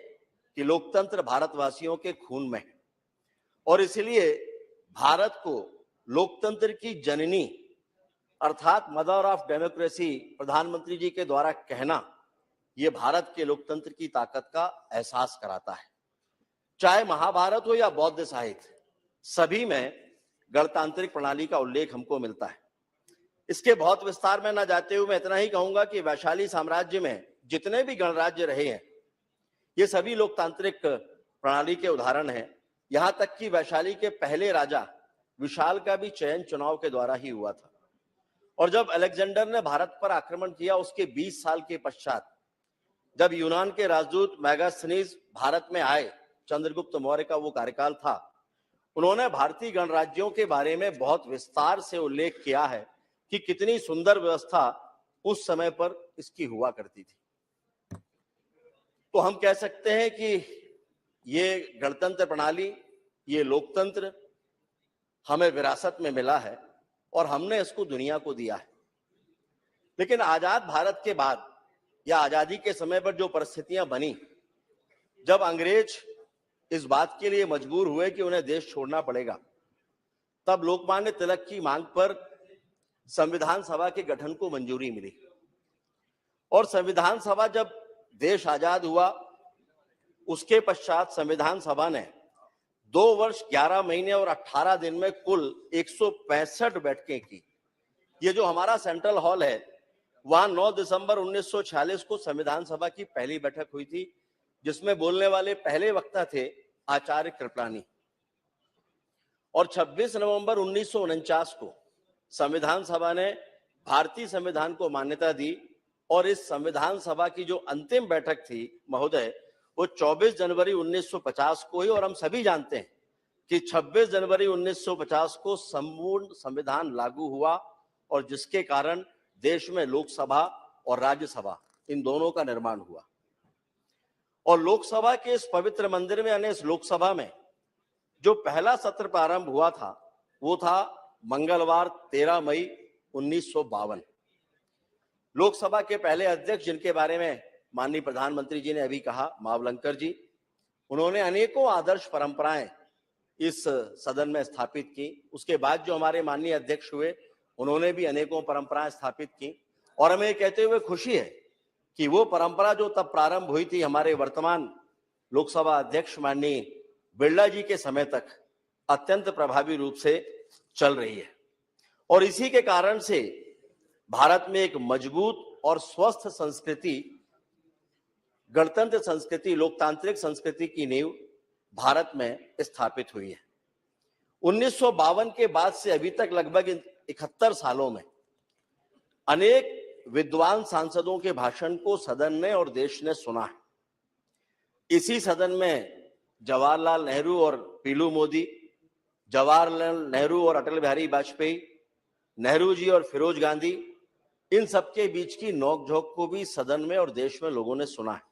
कि लोकतंत्र भारतवासियों के खून में है, और इसलिए भारत को लोकतंत्र की जननी अर्थात मदर ऑफ डेमोक्रेसी प्रधानमंत्री जी के द्वारा कहना, ये भारत के लोकतंत्र की ताकत का एहसास कराता है। चाहे महाभारत हो या बौद्ध साहित्य, सभी में गणतांत्रिक प्रणाली का उल्लेख हमको मिलता है। इसके बहुत विस्तार में न जाते हुए मैं इतना ही कहूंगा कि वैशाली साम्राज्य में जितने भी गणराज्य रहे हैं, ये सभी लोकतांत्रिक प्रणाली के उदाहरण हैं। यहां तक कि वैशाली के पहले राजा विशाल का भी चयन चुनाव के द्वारा ही हुआ था। और जब अलेक्जेंडर ने भारत पर आक्रमण किया, उसके 20 साल के पश्चात जब यूनान के राजदूत मैगास्थनीज भारत में आए, चंद्रगुप्त मौर्य का वो कार्यकाल था, उन्होंने भारतीय गणराज्यों के बारे में बहुत विस्तार से उल्लेख किया है कि कितनी सुंदर व्यवस्था उस समय पर इसकी हुआ करती थी। तो हम कह सकते हैं कि ये गणतंत्र प्रणाली, ये लोकतंत्र हमें विरासत में मिला है और हमने इसको दुनिया को दिया है। लेकिन आजाद भारत के बाद या आजादी के समय पर जो परिस्थितियां बनी, जब अंग्रेज इस बात के लिए मजबूर हुए कि उन्हें देश छोड़ना पड़ेगा, तब लोकमान्य तिलक की मांग पर संविधान सभा के गठन को मंजूरी मिली। और संविधान सभा, जब देश आजाद हुआ, उसके पश्चात संविधान सभा ने 2 वर्ष 11 महीने और 18 दिन में कुल 165 बैठकें की। ये जो हमारा सेंट्रल हॉल है, वहां 9 दिसंबर 1946 को संविधान सभा की पहली बैठक हुई थी, जिसमें बोलने वाले पहले वक्ता थे आचार्य कृपलानी। और 26 नवंबर 1949 को संविधान सभा ने भारतीय संविधान को मान्यता दी। और इस संविधान सभा की जो अंतिम बैठक थी महोदय, वो 24 जनवरी 1950 को ही। और हम सभी जानते हैं कि 26 जनवरी 1950 को संपूर्ण संविधान लागू हुआ, और जिसके कारण देश में लोकसभा और राज्यसभा, इन दोनों का निर्माण हुआ। और लोकसभा के इस पवित्र मंदिर में, यानी इस लोकसभा में जो पहला सत्र प्रारंभ हुआ था, वो था मंगलवार 13 मई 1952। लोकसभा के पहले अध्यक्ष, जिनके बारे में माननीय प्रधानमंत्री जी ने अभी कहा, मावलंकर जी, उन्होंने अनेकों आदर्श परंपराएं इस सदन में स्थापित की। उसके बाद जो हमारे माननीय अध्यक्ष हुए, उन्होंने भी अनेकों परंपराएं स्थापित की। और हमें कहते हुए खुशी है कि वो परंपरा जो तब प्रारंभ हुई थी, हमारे वर्तमान लोकसभा अध्यक्ष माननीय बिरला जी के समय तक अत्यंत प्रभावी रूप से चल रही है। और इसी के कारण से भारत में एक मजबूत और स्वस्थ संस्कृति, गणतंत्र संस्कृति, लोकतांत्रिक संस्कृति की नींव भारत में स्थापित हुई है। 1952 के बाद से अभी तक लगभग 71 सालों में अनेक विद्वान सांसदों के भाषण को सदन ने और देश ने सुना है। इसी सदन में जवाहरलाल नेहरू और पीलू मोदी, जवाहरलाल नेहरू और अटल बिहारी वाजपेयी, नेहरू जी और फिरोज गांधी, इन सबके बीच की नोकझोंक को भी सदन में और देश में लोगों ने सुना है।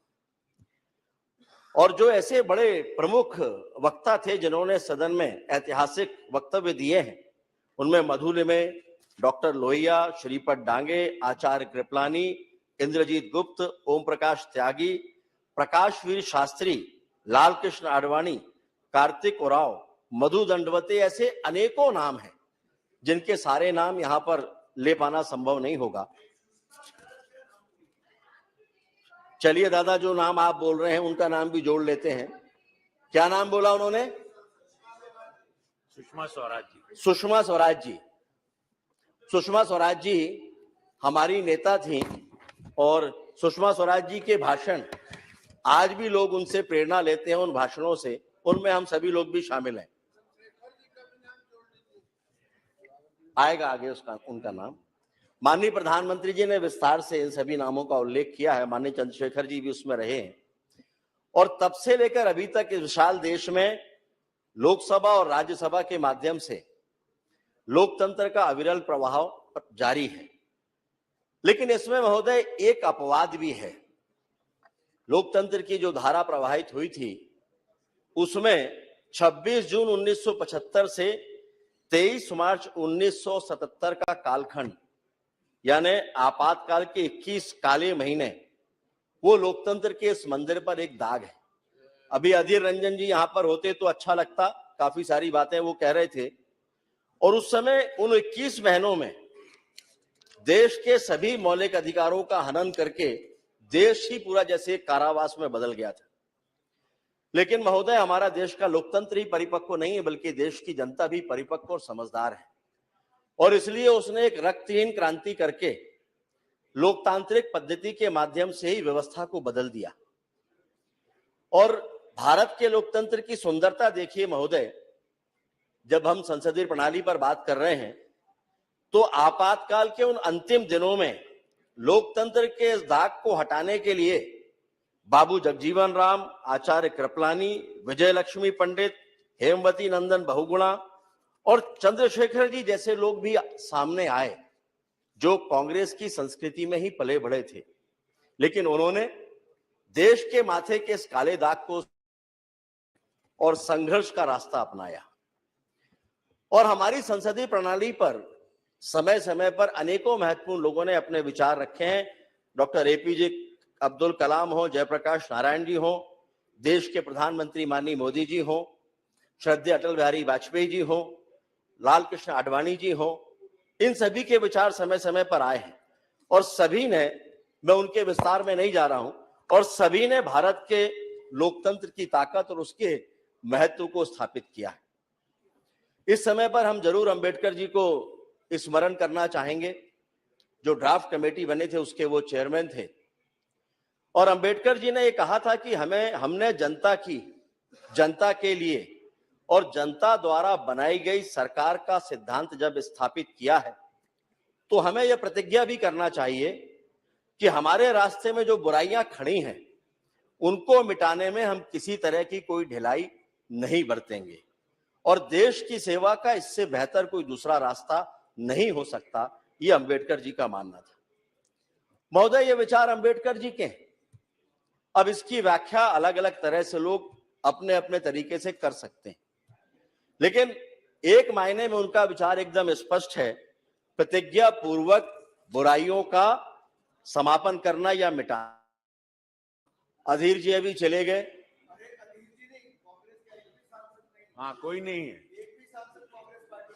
और जो ऐसे बड़े प्रमुख वक्ता थे जिन्होंने सदन में ऐतिहासिक वक्तव्य दिए हैं, उनमें मधुलिमे, डॉक्टर लोहिया, श्रीपद डांगे, आचार्य कृपलानी, इंद्रजीत गुप्त, ओम प्रकाश त्यागी, प्रकाशवीर शास्त्री, लाल कृष्ण आडवाणी, कार्तिक उरांव, मधु दंडवते, ऐसे अनेकों नाम हैं जिनके सारे नाम यहां पर ले पाना संभव नहीं होगा। चलिए दादा, जो नाम आप बोल रहे हैं उनका नाम भी जोड़ लेते हैं। क्या नाम बोला उन्होंने? सुषमा स्वराज जी। सुषमा स्वराज जी। सुषमा स्वराज जी हमारी नेता थी, और सुषमा स्वराज जी के भाषण आज भी लोग उनसे प्रेरणा लेते हैं, उन भाषणों से। उनमें हम सभी लोग भी शामिल हैं। आएगा आगे उसका, उनका नाम। माननीय प्रधानमंत्री जी ने विस्तार से इन सभी नामों का उल्लेख किया है। माननीय चंद्रशेखर जी भी उसमें रहे हैं। और तब से लेकर अभी तक इस विशाल देश में लोकसभा और राज्यसभा के माध्यम से लोकतंत्र का अविरल प्रवाह जारी है। लेकिन इसमें महोदय एक अपवाद भी है। लोकतंत्र की जो धारा प्रवाहित हुई थी, उसमें 26 जून 1975 से 23 मार्च 1977 का कालखंड, यानी आपातकाल के 21 काले महीने, वो लोकतंत्र के इस मंदिर पर एक दाग है। अभी अधीर रंजन जी यहां पर होते तो अच्छा लगता, काफी सारी बातें वो कह रहे थे। और उस समय उन 21 महीनों में देश के सभी मौलिक अधिकारों का हनन करके देश ही पूरा जैसे एक कारावास में बदल गया था। लेकिन महोदय, हमारा देश का लोकतंत्र ही परिपक्व नहीं है, बल्कि देश की जनता भी परिपक्व और समझदार है, और इसलिए उसने एक रक्तहीन क्रांति करके लोकतांत्रिक पद्धति के माध्यम से ही व्यवस्था को बदल दिया। और भारत के लोकतंत्र की सुंदरता देखिए महोदय, जब हम संसदीय प्रणाली पर बात कर रहे हैं तो आपातकाल के उन अंतिम दिनों में लोकतंत्र के इस दाग को हटाने के लिए बाबू जगजीवन राम, आचार्य कृपलानी, विजय लक्ष्मी पंडित, हेमवती नंदन बहुगुणा और चंद्रशेखर जी जैसे लोग भी सामने आए, जो कांग्रेस की संस्कृति में ही पले बढ़े थे, लेकिन उन्होंने देश के माथे के इस काले दाग को और संघर्ष का रास्ता अपनाया। और हमारी संसदीय प्रणाली पर समय समय पर अनेकों महत्वपूर्ण लोगों ने अपने विचार रखे हैं। डॉक्टर एपीजे अब्दुल कलाम हो, जयप्रकाश नारायण जी हो, देश के प्रधानमंत्री माननीय मोदी जी हो, श्रद्धेय अटल बिहारी वाजपेयी जी हो, लाल कृष्ण आडवाणी जी हो, इन सभी के विचार समय समय पर आए हैं और सभी ने, मैं उनके विस्तार में नहीं जा रहा हूं, और सभी ने भारत के लोकतंत्र की ताकत और उसके महत्व को स्थापित किया है। इस समय पर हम जरूर अंबेडकर जी को स्मरण करना चाहेंगे, जो ड्राफ्ट कमेटी बने थे उसके वो चेयरमैन थे। और अंबेडकर जी ने ये कहा था कि हमने जनता के लिए और जनता द्वारा बनाई गई सरकार का सिद्धांत जब स्थापित किया है, तो हमें यह प्रतिज्ञा भी करना चाहिए कि हमारे रास्ते में जो बुराइयां खड़ी हैं उनको मिटाने में हम किसी तरह की कोई ढिलाई नहीं बरतेंगे, और देश की सेवा का इससे बेहतर कोई दूसरा रास्ता नहीं हो सकता, ये अंबेडकर जी का मानना था। महोदय, ये विचार अंबेडकर जी के हैं। अब इसकी व्याख्या अलग अलग तरह से लोग अपने अपने तरीके से कर सकते हैं, लेकिन एक मायने में उनका विचार एकदम स्पष्ट है, प्रतिज्ञा पूर्वक बुराइयों का समापन करना या मिटाना। अधीर जी अभी चले गए। हाँ, कोई नहीं है।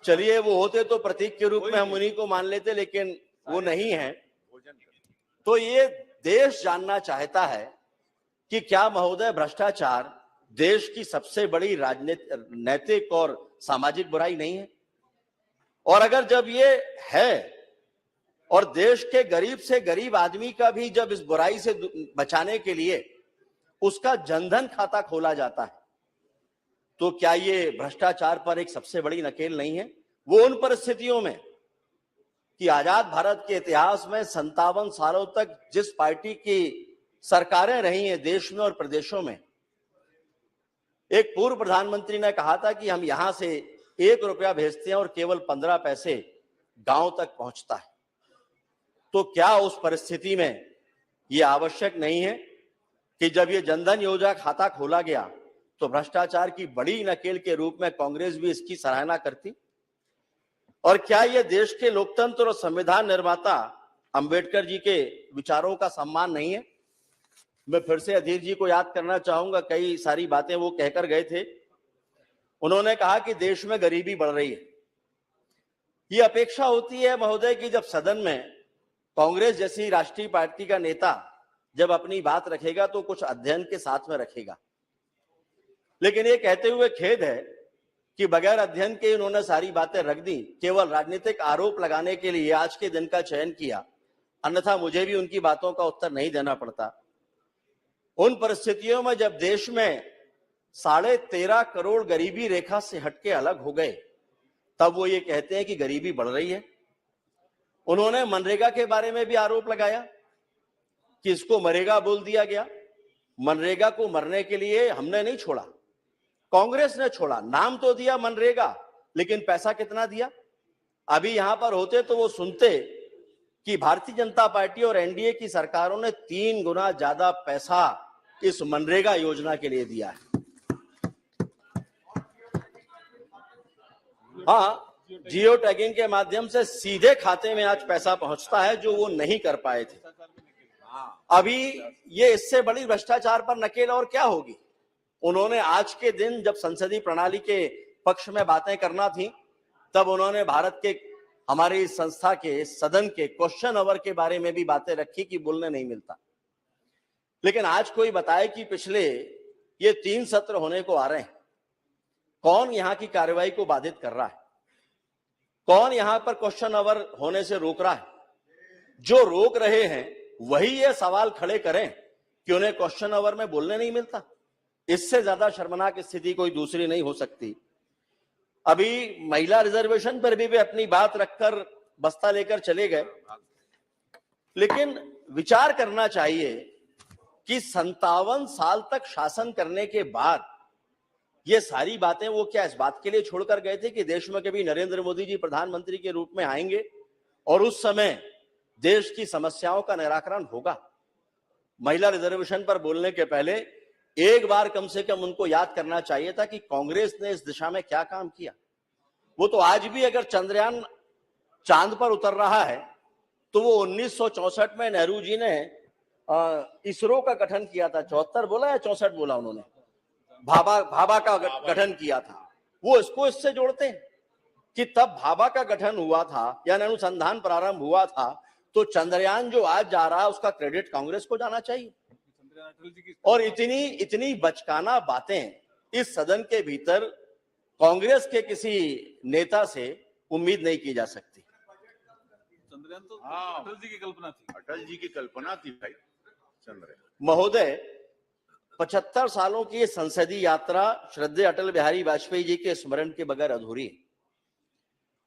चलिए, वो होते तो प्रतीक के रूप में हम उन्हीं को मान लेते, लेकिन वो नहीं है। तो ये देश जानना चाहता है कि क्या महोदय भ्रष्टाचार देश की सबसे बड़ी राजनीतिक, नैतिक और सामाजिक बुराई नहीं है? और अगर जब ये है और देश के गरीब से गरीब आदमी का भी जब इस बुराई से बचाने के लिए उसका जनधन खाता खोला जाता है, तो क्या ये भ्रष्टाचार पर एक सबसे बड़ी नकेल नहीं है? वो उन परिस्थितियों में कि आजाद भारत के इतिहास में 57 सालों तक जिस पार्टी की सरकारें रही हैं देश में और प्रदेशों में, एक पूर्व प्रधानमंत्री ने कहा था कि हम यहां से 1 रुपया भेजते हैं और केवल 15 पैसे गांव तक पहुंचता है। तो क्या उस परिस्थिति में यह आवश्यक नहीं है कि जब ये जनधन योजना खाता खोला गया तो भ्रष्टाचार की बड़ी नकेल के रूप में कांग्रेस भी इसकी सराहना करती? और क्या ये देश के लोकतंत्र और संविधान निर्माता अंबेडकर जी के विचारों का सम्मान नहीं है? मैं फिर से अधीर जी को याद करना चाहूंगा, कई सारी बातें वो कहकर गए थे। उन्होंने कहा कि देश में गरीबी बढ़ रही है। ये अपेक्षा होती है महोदय कि जब सदन में कांग्रेस जैसी राष्ट्रीय पार्टी का नेता जब अपनी बात रखेगा तो कुछ अध्ययन के साथ में रखेगा, लेकिन ये कहते हुए खेद है कि बगैर अध्ययन के इन्होंने सारी बातें रख दी, केवल राजनीतिक आरोप लगाने के लिए आज के दिन का चयन किया, अन्यथा मुझे भी उनकी बातों का उत्तर नहीं देना पड़ता। उन परिस्थितियों में जब देश में 13.5 करोड़ गरीबी रेखा से हटके अलग हो गए, तब वो ये कहते हैं कि गरीबी बढ़ रही है। उन्होंने मनरेगा के बारे में भी आरोप लगाया कि इसको मरेगा बोल दिया गया। मनरेगा को मरने के लिए हमने नहीं छोड़ा, कांग्रेस ने छोड़ा। नाम तो दिया मनरेगा, लेकिन पैसा कितना दिया? अभी यहां पर होते तो वो सुनते कि भारतीय जनता पार्टी और एनडीए की सरकारों ने 3 गुना ज्यादा पैसा इस मनरेगा योजना के लिए दिया है। हाँ, जियो टैगिंग के माध्यम से सीधे खाते में आज पैसा पहुंचता है, जो वो नहीं कर पाए थे। अभी ये इससे बड़ी भ्रष्टाचार पर नकेल और क्या होगी? उन्होंने आज के दिन जब संसदीय प्रणाली के पक्ष में बातें करना थी, तब उन्होंने भारत के, हमारी संस्था के, सदन के क्वेश्चन आवर के बारे में भी बातें रखी कि बोलने नहीं मिलता। लेकिन आज कोई बताए कि पिछले ये 3 सत्र होने को आ रहे हैं, कौन यहां की कार्रवाई को बाधित कर रहा है, कौन यहां पर क्वेश्चन आवर होने से रोक रहा है? जो रोक रहे हैं वही ये सवाल खड़े करें कि उन्हें क्वेश्चन आवर में बोलने नहीं मिलता। इससे ज्यादा शर्मनाक स्थिति कोई दूसरी नहीं हो सकती। अभी महिला रिजर्वेशन पर भी वे अपनी बात रखकर बस्ता लेकर चले गए, लेकिन विचार करना चाहिए कि 57 साल तक शासन करने के बाद ये सारी बातें वो क्या इस बात के लिए छोड़कर गए थे कि देश में कभी नरेंद्र मोदी जी प्रधानमंत्री के रूप में आएंगे और उस समय देश की समस्याओं का निराकरण होगा? महिला रिजर्वेशन पर बोलने के पहले एक बार कम से कम उनको याद करना चाहिए था कि कांग्रेस ने इस दिशा में क्या काम किया। वो तो आज भी अगर चंद्रयान चांद पर उतर रहा है तो वो 1964 में नेहरू जी ने इसरो का गठन किया था। 74 बोला या 64 बोला उन्होंने? भाभा का गठन किया था। वो इसको इससे जोड़ते हैं कि तब भाभा का गठन हुआ था यानी अनुसंधान प्रारंभ हुआ था, तो चंद्रयान जो आज जा रहा है उसका क्रेडिट कांग्रेस को जाना चाहिए। और इतनी बचकाना बातें इस सदन के भीतर कांग्रेस के किसी नेता से उम्मीद नहीं की जा सकती। चंद्रयान तो अटल जी की कल्पना थी। अटल जी की कल्पना थी भाई चंद्रयान। महोदय, 75 सालों की संसदीय यात्रा श्रद्धेय अटल बिहारी वाजपेयी जी के स्मरण के बगैर अधूरी है।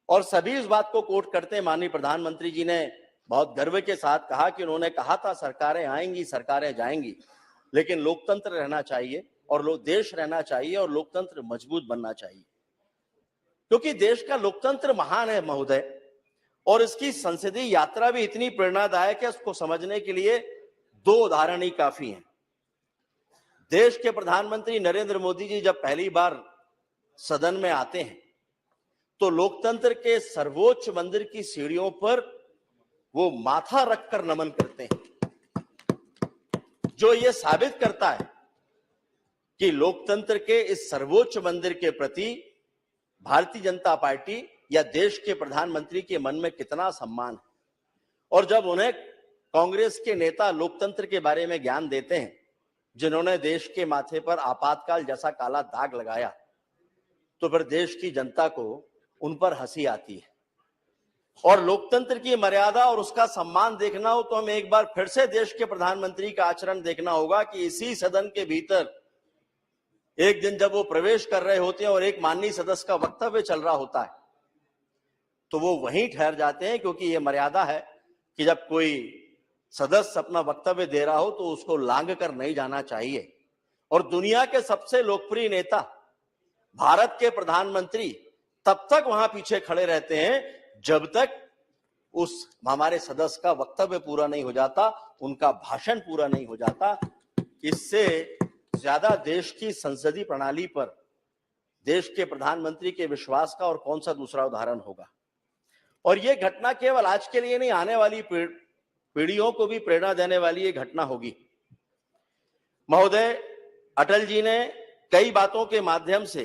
और सभी इस बात को कोट करते हैं। माननीय प्रधानमंत्री जी ने बहुत गर्व के साथ कहा कि उन्होंने कहा था सरकारें आएंगी सरकारें जाएंगी, लेकिन लोकतंत्र रहना चाहिए और देश रहना चाहिए और लोकतंत्र मजबूत बनना चाहिए, क्योंकि देश का लोकतंत्र महान है महोदय। और इसकी संसदीय यात्रा भी इतनी प्रेरणादायक है, उसको समझने के लिए 2 उदाहरण ही काफी हैं। देश के प्रधानमंत्री नरेंद्र मोदी जी जब पहली बार सदन में आते हैं तो लोकतंत्र के सर्वोच्च मंदिर की सीढ़ियों पर वो माथा रखकर नमन करते हैं, जो ये साबित करता है कि लोकतंत्र के इस सर्वोच्च मंदिर के प्रति भारतीय जनता पार्टी या देश के प्रधानमंत्री के मन में कितना सम्मान है। और जब उन्हें कांग्रेस के नेता लोकतंत्र के बारे में ज्ञान देते हैं, जिन्होंने देश के माथे पर आपातकाल जैसा काला दाग लगाया, तो फिर देश की जनता को उन पर हंसी आती है। और लोकतंत्र की मर्यादा और उसका सम्मान देखना हो तो हमें एक बार फिर से देश के प्रधानमंत्री का आचरण देखना होगा कि इसी सदन के भीतर एक दिन जब वो प्रवेश कर रहे होते हैं और एक माननीय सदस्य का वक्तव्य चल रहा होता है तो वो वहीं ठहर जाते हैं, क्योंकि ये मर्यादा है कि जब कोई सदस्य अपना वक्तव्य दे रहा हो तो उसको लांघ कर नहीं जाना चाहिए। और दुनिया के सबसे लोकप्रिय नेता भारत के प्रधानमंत्री तब तक वहां पीछे खड़े रहते हैं जब तक उस हमारे सदस्य का वक्तव्य पूरा नहीं हो जाता, उनका भाषण पूरा नहीं हो जाता। इससे ज्यादा देश की संसदीय प्रणाली पर देश के प्रधानमंत्री के विश्वास का और कौन सा दूसरा उदाहरण होगा। और यह घटना केवल आज के लिए नहीं, आने वाली पीढ़ियों को भी प्रेरणा देने वाली ये घटना होगी। महोदय, अटल जी ने कई बातों के माध्यम से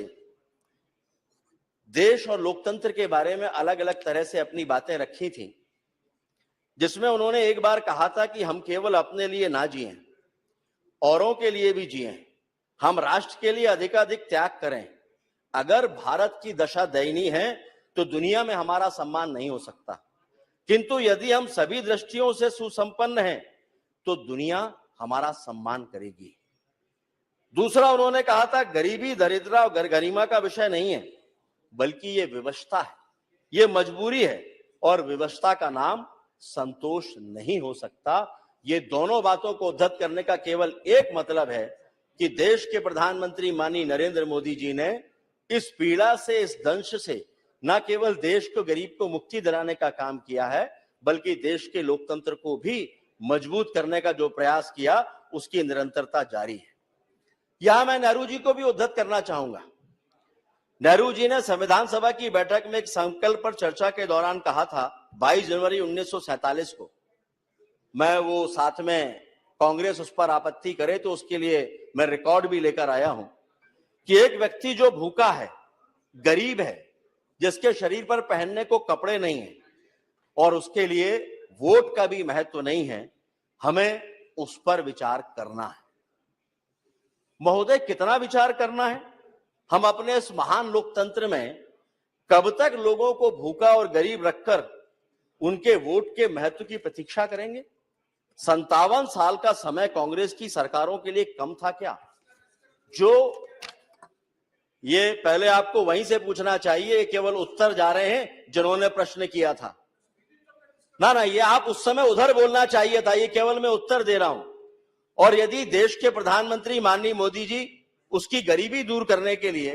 देश और लोकतंत्र के बारे में अलग अलग तरह से अपनी बातें रखी थी, जिसमें उन्होंने एक बार कहा था कि हम केवल अपने लिए ना जिएं, औरों के लिए भी जिएं, हम राष्ट्र के लिए अधिकाधिक त्याग करें। अगर भारत की दशा दयनीय है तो दुनिया में हमारा सम्मान नहीं हो सकता, किंतु यदि हम सभी दृष्टियों से सुसंपन्न हैं तो दुनिया हमारा सम्मान करेगी। दूसरा उन्होंने कहा था गरीबी दरिद्रता और गरिमा का विषय नहीं है, बल्कि ये विवशता है, ये मजबूरी है, और विवशता का नाम संतोष नहीं हो सकता। ये दोनों बातों को उद्धत करने का केवल एक मतलब है कि देश के प्रधानमंत्री माननीय नरेंद्र मोदी जी ने इस पीड़ा से, इस दंश से न केवल देश को, गरीब को मुक्ति दिलाने का काम किया है, बल्कि देश के लोकतंत्र को भी मजबूत करने का जो प्रयास किया उसकी निरंतरता जारी है। यहां मैं नेहरू जी को भी उद्धत करना चाहूंगा। नेहरू जी ने संविधान सभा की बैठक में एक संकल्प पर चर्चा के दौरान कहा था 22 जनवरी 1947 को, मैं वो साथ में कांग्रेस उस पर आपत्ति करे तो उसके लिए मैं रिकॉर्ड भी लेकर आया हूं कि एक व्यक्ति जो भूखा है, गरीब है, जिसके शरीर पर पहनने को कपड़े नहीं है और उसके लिए वोट का भी महत्व नहीं है, हमें उस पर विचार करना है। महोदय, कितना विचार करना है? हम अपने इस महान लोकतंत्र में कब तक लोगों को भूखा और गरीब रखकर उनके वोट के महत्व की प्रतीक्षा करेंगे? 57 साल का समय कांग्रेस की सरकारों के लिए कम था क्या? जो ये पहले आपको वहीं से पूछना चाहिए, केवल उत्तर जा रहे हैं जिन्होंने प्रश्न किया था। ना, ये आप उस समय उधर बोलना चाहिए था, ये केवल मैं उत्तर दे रहा हूं। और यदि देश के प्रधानमंत्री माननीय मोदी जी उसकी गरीबी दूर करने के लिए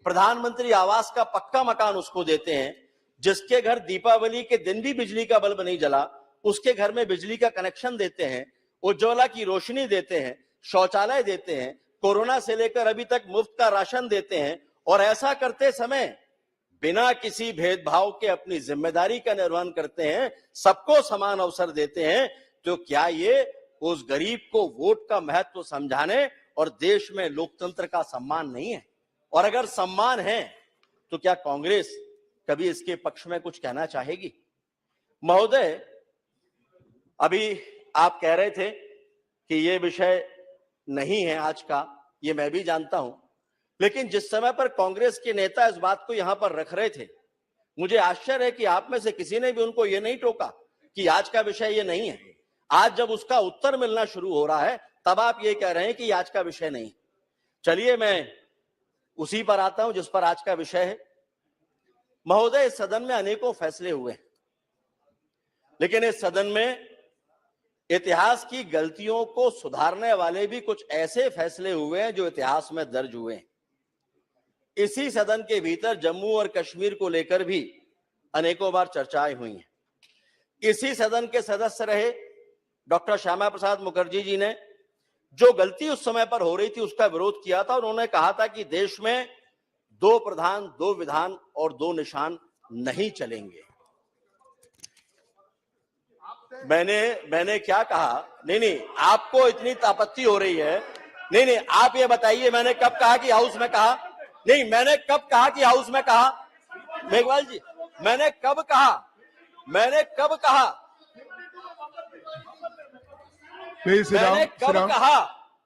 प्रधानमंत्री आवास का पक्का मकान उसको देते हैं, जिसके घर दीपावली के दिन भी बिजली का बल्ब नहीं जला, उसके घर में बिजली का कनेक्शन देते हैं, उज्ज्वला की रोशनी देते हैं, शौचालय देते हैं, कोरोना से लेकर अभी तक मुफ्त का राशन देते हैं, और ऐसा करते समय बिना किसी भेदभाव के अपनी जिम्मेदारी का निर्वहन करते हैं, सबको समान अवसर देते हैं, तो क्या ये उस गरीब को वोट का महत्व समझाने और देश में लोकतंत्र का सम्मान नहीं है? और अगर सम्मान है तो क्या कांग्रेस कभी इसके पक्ष में कुछ कहना चाहेगी? महोदय, अभी आप कह रहे थे कि ये विषय नहीं है आज का, ये मैं भी जानता हूं, लेकिन जिस समय पर कांग्रेस के नेता इस बात को यहां पर रख रहे थे, मुझे आश्चर्य है कि आप में से किसी ने भी उनको ये नहीं टोका कि आज का विषय ये नहीं है। आज जब उसका उत्तर मिलना शुरू हो रहा है, तब आप ये कह रहे हैं कि आज का विषय नहीं। चलिए मैं उसी पर आता हूं जिस पर आज का विषय है। महोदय, इस सदन में अनेकों फैसले हुए हैं, लेकिन इस सदन में इतिहास की गलतियों को सुधारने वाले भी कुछ ऐसे फैसले हुए हैं जो इतिहास में दर्ज हुए हैं। इसी सदन के भीतर जम्मू और कश्मीर को लेकर भी अनेकों बार चर्चाएं हुई हैं। इसी सदन के सदस्य रहे डॉक्टर श्यामा प्रसाद मुखर्जी जी ने जो गलती उस समय पर हो रही थी उसका विरोध किया था। उन्होंने कहा था कि देश में 2 प्रधान, 2 विधान और 2 निशान नहीं चलेंगे। मैंने क्या कहा? नहीं, आपको इतनी आपत्ति हो रही है। नहीं, आप ये बताइए, मैंने कब कहा कि हाउस में कहा? नहीं, मैंने कब कहा कि हाउस में कहा? मेघवाल जी, मैंने कब कहा? मैंने कब कहा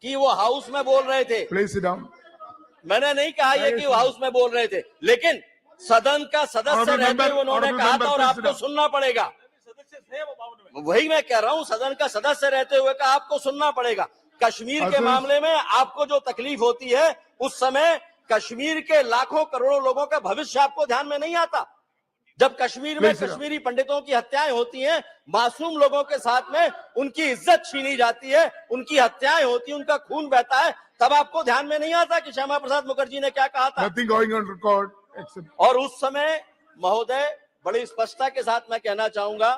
कि वो हाउस में बोल रहे थे? मैंने नहीं कहा ये कि वो हाउस में बोल रहे थे, लेकिन सदन का सदस्य रहते हुए उन्होंने कहा था और आपको सुनना पड़ेगा। वही मैं कह रहा हूं, सदन का सदस्य रहते हुए का आपको सुनना पड़ेगा। कश्मीर के मामले में आपको जो तकलीफ होती है, उस समय कश्मीर के लाखों करोड़ों लोगों का भविष्य आपको ध्यान में नहीं आता। जब कश्मीर में कश्मीरी पंडितों की हत्याएं होती हैं, मासूम लोगों के साथ में उनकी इज्जत छीनी जाती है, उनकी हत्याएं होती हैं, उनका खून बहता है, तब आपको ध्यान में नहीं आता कि श्यामा प्रसाद मुखर्जी ने क्या कहा था। और उस समय महोदय, बड़ी स्पष्टता के साथ मैं कहना चाहूंगा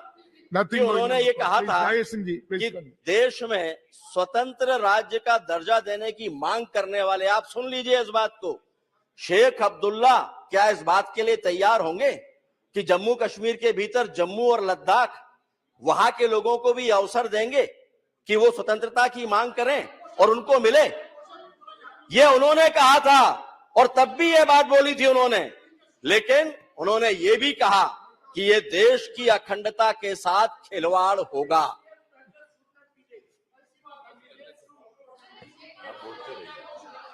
कि उन्होंने ये कहा था कि देश में स्वतंत्र राज्य का दर्जा देने की मांग करने वाले, आप सुन लीजिए इस बात को, शेख अब्दुल्ला क्या इस बात के लिए तैयार होंगे कि जम्मू कश्मीर के भीतर जम्मू और लद्दाख, वहां के लोगों को भी अवसर देंगे कि वो स्वतंत्रता की मांग करें और उनको मिले? ये उन्होंने कहा था और तब भी ये बात बोली थी उन्होंने। लेकिन उन्होंने ये भी कहा कि ये देश की अखंडता के साथ खिलवाड़ होगा।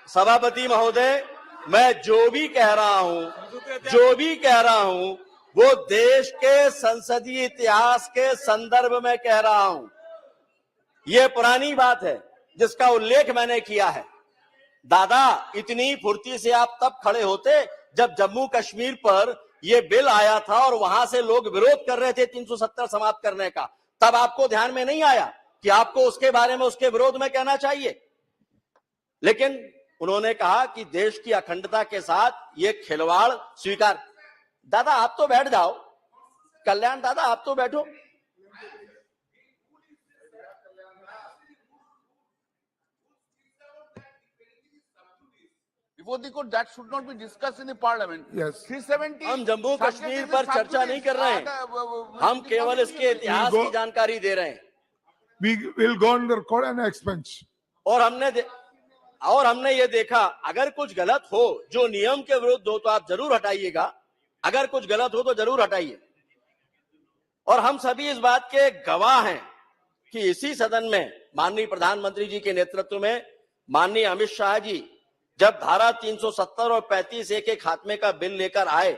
सभापति महोदय, मैं जो भी कह रहा हूं वो देश के संसदीय इतिहास के संदर्भ में कह रहा हूं। यह पुरानी बात है जिसका उल्लेख मैंने किया है। दादा, इतनी फुर्ती से आप तब खड़े होते जब जम्मू कश्मीर पर यह बिल आया था और वहां से लोग विरोध कर रहे थे 370 समाप्त करने का, तब आपको ध्यान में नहीं आया कि आपको उसके बारे में, उसके विरोध में कहना चाहिए। लेकिन उन्होंने कहा कि देश की अखंडता के साथ ये खिलवाड़ स्वीकार। दादा आप तो बैठ जाओ, कल्याण दादा आप तो बैठो। Before the court, that should not be discussed in the parliament. Yes. 370. हम जम्मू कश्मीर पर चर्चा नहीं कर रहे हैं, हम केवल इसके इतिहास की जानकारी दे रहे हैं। We will go on the record and expense. और हमने ये देखा, अगर कुछ गलत हो जो नियम के विरुद्ध हो तो आप जरूर हटाइएगा, अगर कुछ गलत हो तो जरूर हटाइए। और हम सभी इस बात के गवाह हैं कि इसी सदन में माननीय प्रधानमंत्री जी के नेतृत्व में माननीय अमित शाह जी जब धारा 370 और 35A के खात्मे का बिल लेकर आए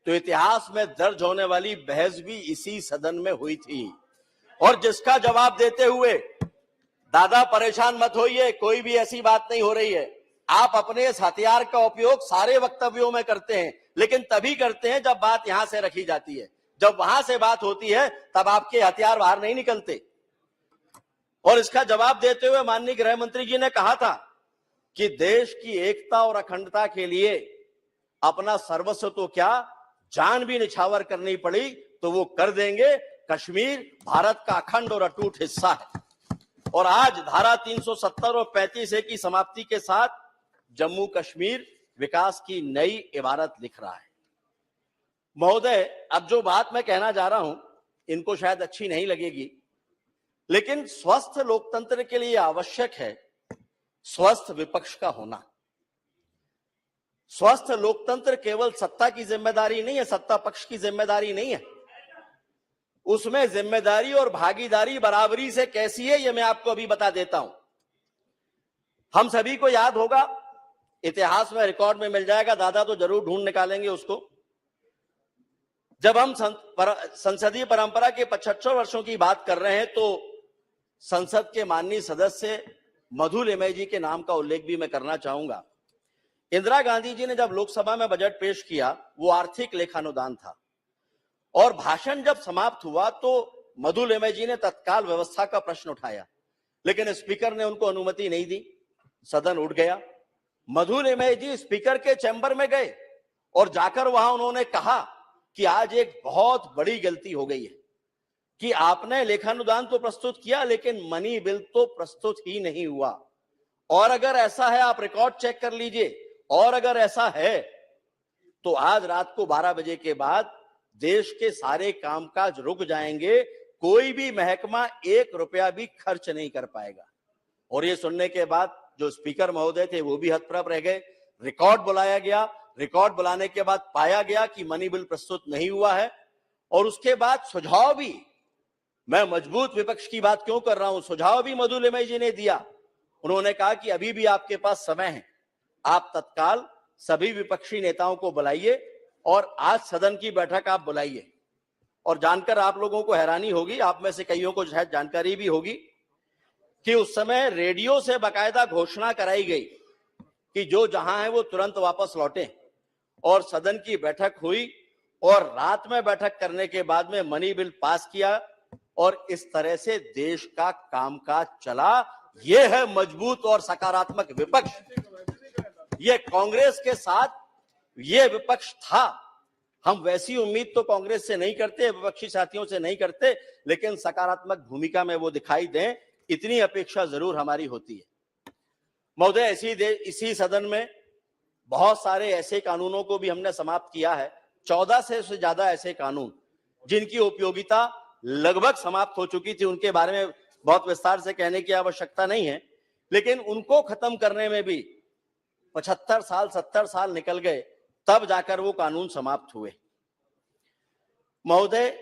तो इतिहास में दर्ज होने वाली बहस भी इसी सदन में हुई थी, और जिसका जवाब देते हुए दादा परेशान मत होइए, कोई भी ऐसी बात नहीं हो रही है। आप अपने इस हथियार का उपयोग सारे वक्तव्यों में करते हैं, लेकिन तभी करते हैं जब बात यहां से रखी जाती है। जब वहां से बात होती है तब आपके हथियार बाहर नहीं निकलते। और इसका जवाब देते हुए माननीय गृह मंत्री जी ने कहा था कि देश की एकता और अखंडता के लिए अपना सर्वस्व तो क्या, जान भी निछावर करनी पड़ी तो वो कर देंगे। कश्मीर भारत का अखंड और अटूट हिस्सा है। और आज धारा 370 और 35A की समाप्ति के साथ जम्मू कश्मीर विकास की नई इबारत लिख रहा है। महोदय, अब जो बात मैं कहना जा रहा हूं इनको शायद अच्छी नहीं लगेगी, लेकिन स्वस्थ लोकतंत्र के लिए आवश्यक है स्वस्थ विपक्ष का होना। स्वस्थ लोकतंत्र केवल सत्ता की जिम्मेदारी नहीं है, सत्ता पक्ष की जिम्मेदारी नहीं है। उसमें जिम्मेदारी और भागीदारी बराबरी से कैसी है, यह मैं आपको अभी बता देता हूं। हम सभी को याद होगा, इतिहास में रिकॉर्ड में मिल जाएगा, दादा तो जरूर ढूंढ निकालेंगे उसको। जब हम संसदीय परंपरा के 75 वर्षों की बात कर रहे हैं तो संसद के माननीय सदस्य मधु लिमय जी के नाम का उल्लेख भी मैं करना चाहूंगा। इंदिरा गांधी जी ने जब लोकसभा में बजट पेश किया वो आर्थिक लेखानुदान था, और भाषण जब समाप्त हुआ तो मधु लिमय जी ने तत्काल व्यवस्था का प्रश्न उठाया, लेकिन स्पीकर ने उनको अनुमति नहीं दी, सदन उठ गया। मधु लिमय जी स्पीकर के चैम्बर में गए और जाकर वहां उन्होंने कहा कि आज एक बहुत बड़ी गलती हो गई है कि आपने लेखानुदान तो प्रस्तुत किया लेकिन मनी बिल तो प्रस्तुत ही नहीं हुआ, और अगर ऐसा है आप रिकॉर्ड चेक कर लीजिए, और अगर ऐसा है तो आज रात को 12 बजे के बाद देश के सारे कामकाज रुक जाएंगे, कोई भी महकमा 1 रुपया भी खर्च नहीं कर पाएगा। और ये सुनने के बाद जो स्पीकर महोदय थे वो भी हतप्रभ रह गए। रिकॉर्ड बुलाया गया, रिकॉर्ड बुलाने के बाद पाया गया कि मनी बिल प्रस्तुत नहीं हुआ है, और उसके बाद सुझाव भी, मैं मजबूत विपक्ष की बात क्यों कर रहा हूं, सुझाव भी मधु लिमय जी ने दिया। उन्होंने कहा कि अभी भी आपके पास समय है, आप तत्काल सभी विपक्षी नेताओं को बुलाइए और आज सदन की बैठक आप बुलाइए। और जानकर आप लोगों को हैरानी होगी, आप में से कईयों को शायद जानकारी भी होगी कि उस समय रेडियो से बाकायदा घोषणा कराई गई कि जो जहां है वो तुरंत वापस लौटे, और सदन की बैठक हुई और रात में बैठक करने के बाद में मनी बिल पास किया, और इस तरह से देश का कामकाज चला। यह है मजबूत और सकारात्मक विपक्ष। यह कांग्रेस के साथ यह विपक्ष था। हम वैसी उम्मीद तो कांग्रेस से नहीं करते, विपक्षी साथियों से नहीं करते, लेकिन सकारात्मक भूमिका में वो दिखाई दें, इतनी अपेक्षा जरूर हमारी होती है। महोदय, इसी सदन में बहुत सारे ऐसे कानूनों को भी हमने समाप्त किया है, 14 से ज्यादा ऐसे कानून जिनकी उपयोगिता लगभग समाप्त हो चुकी थी। उनके बारे में बहुत विस्तार से कहने की आवश्यकता नहीं है, लेकिन उनको खत्म करने में भी 75 साल 70 साल निकल गए, तब जाकर वो कानून समाप्त हुए। महोदय,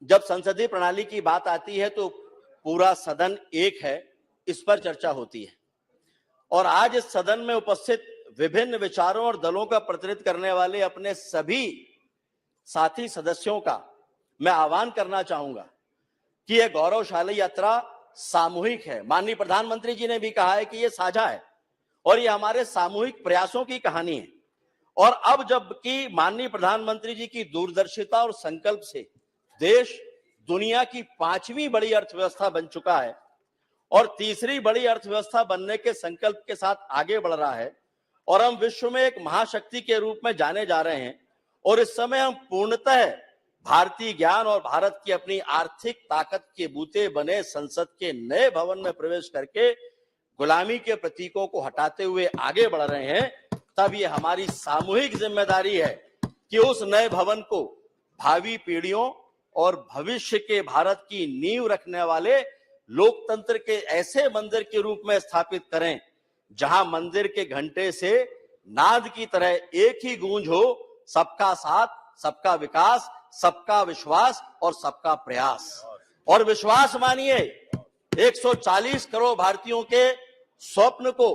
जब संसदीय प्रणाली की बात आती है तो पूरा सदन एक है, इस पर चर्चा होती है। और आज इस सदन में उपस्थित विभिन्न विचारों और दलों का प्रतिनिधित्व करने वाले अपने सभी साथी सदस्यों का मैं आह्वान करना चाहूंगा कि यह गौरवशाली यात्रा सामूहिक है। माननीय प्रधानमंत्री जी ने भी कहा है कि यह साझा है और यह हमारे सामूहिक प्रयासों की कहानी है। और अब जबकि माननीय प्रधानमंत्री जी की दूरदर्शिता और संकल्प से देश दुनिया की 5वीं बड़ी अर्थव्यवस्था बन चुका है और तीसरी बड़ी अर्थव्यवस्था बनने के संकल्प के साथ आगे बढ़ रहा है, और हम विश्व में एक महाशक्ति के रूप में जाने जा रहे हैं। और इस समय हम पूर्णतः भारतीय ज्ञान और भारत की अपनी आर्थिक ताकत के बूते बने संसद के नए भवन में प्रवेश करके गुलामी के प्रतीकों को हटाते हुए आगे बढ़ रहे हैं, तब ये हमारी सामूहिक जिम्मेदारी है कि उस नए भवन को भावी पीढ़ियों और भविष्य के भारत की नींव रखने वाले लोकतंत्र के ऐसे मंदिर के रूप में स्थापित करें जहां मंदिर के घंटे से नाद की तरह एक ही गूंज हो, सबका साथ, सबका विकास, सबका विश्वास और सबका प्रयास। और विश्वास मानिए, 140 करोड़ भारतीयों के स्वप्न को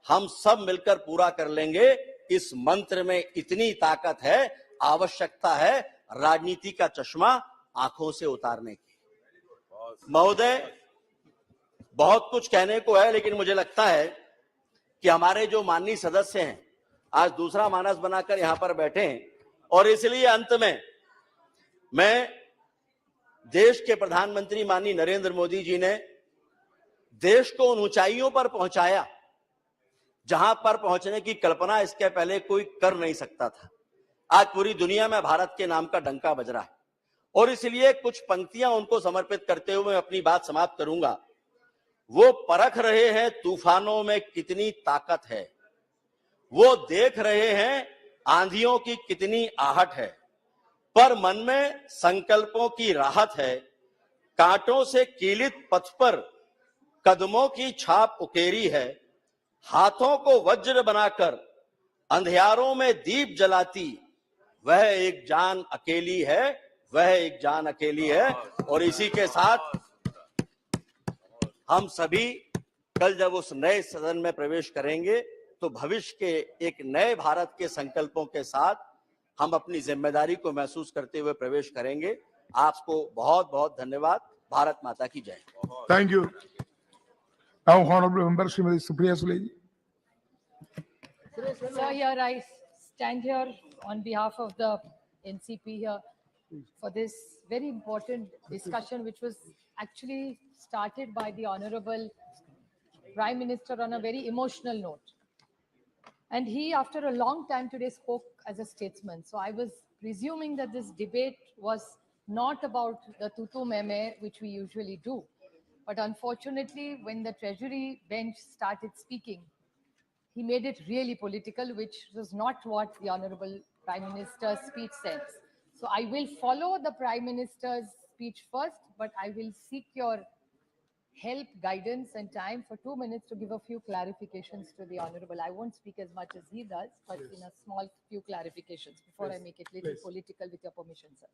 हम सब मिलकर पूरा कर लेंगे। इस मंत्र में इतनी ताकत है, आवश्यकता है राजनीति का चश्मा आंखों से उतारने की। महोदय, बहुत कुछ कहने को है, लेकिन मुझे लगता है कि हमारे जो माननीय सदस्य हैं आज दूसरा मानस बनाकर यहां पर बैठे हैं, और इसलिए अंत में मैं देश के प्रधानमंत्री माननीय नरेंद्र मोदी जी ने देश को उन ऊंचाइयों पर पहुंचाया जहां पर पहुंचने की कल्पना इसके पहले कोई कर नहीं सकता था। आज पूरी दुनिया में भारत के नाम का डंका बज रहा है, और इसलिए कुछ पंक्तियां उनको समर्पित करते हुए मैं अपनी बात समाप्त करूंगा। वो परख रहे हैं तूफानों में कितनी ताकत है, वो देख रहे हैं आंधियों की कितनी आहट है, पर मन में संकल्पों की राहत है। कांटों से कीलित पथ पर कदमों की छाप उकेरी है, हाथों को वज्र बनाकर अंधियारों में दीप जलाती वह एक जान अकेली है, वह एक जान अकेली है। और इसी के साथ हम सभी कल जब उस नए सदन में प्रवेश करेंगे तो भविष्य के एक नए भारत के संकल्पों के साथ हम अपनी जिम्मेदारी को महसूस करते हुए प्रवेश करेंगे। आपको बहुत बहुत धन्यवाद। भारत माता की जय। Thank you. Now, Honorable Member Srimati Supriya Sule ji. So here I stand here on behalf of the NCP here for this very important discussion, which was actually started by the Honorable Prime Minister on a very emotional note. And he, after a long time today, spoke as a statesman. So I was presuming that this debate was not about the tutu meme, which we usually do. But unfortunately, when the Treasury bench started speaking, he made it really political, which was not what the Honorable Prime Minister's speech says. So I will follow the Prime Minister's speech first, but I will seek your help, guidance, and time for 2 minutes to give a few clarifications to the Honorable. I won't speak as much as he does, but in a small few clarifications before I make it little political, with your permission, sir.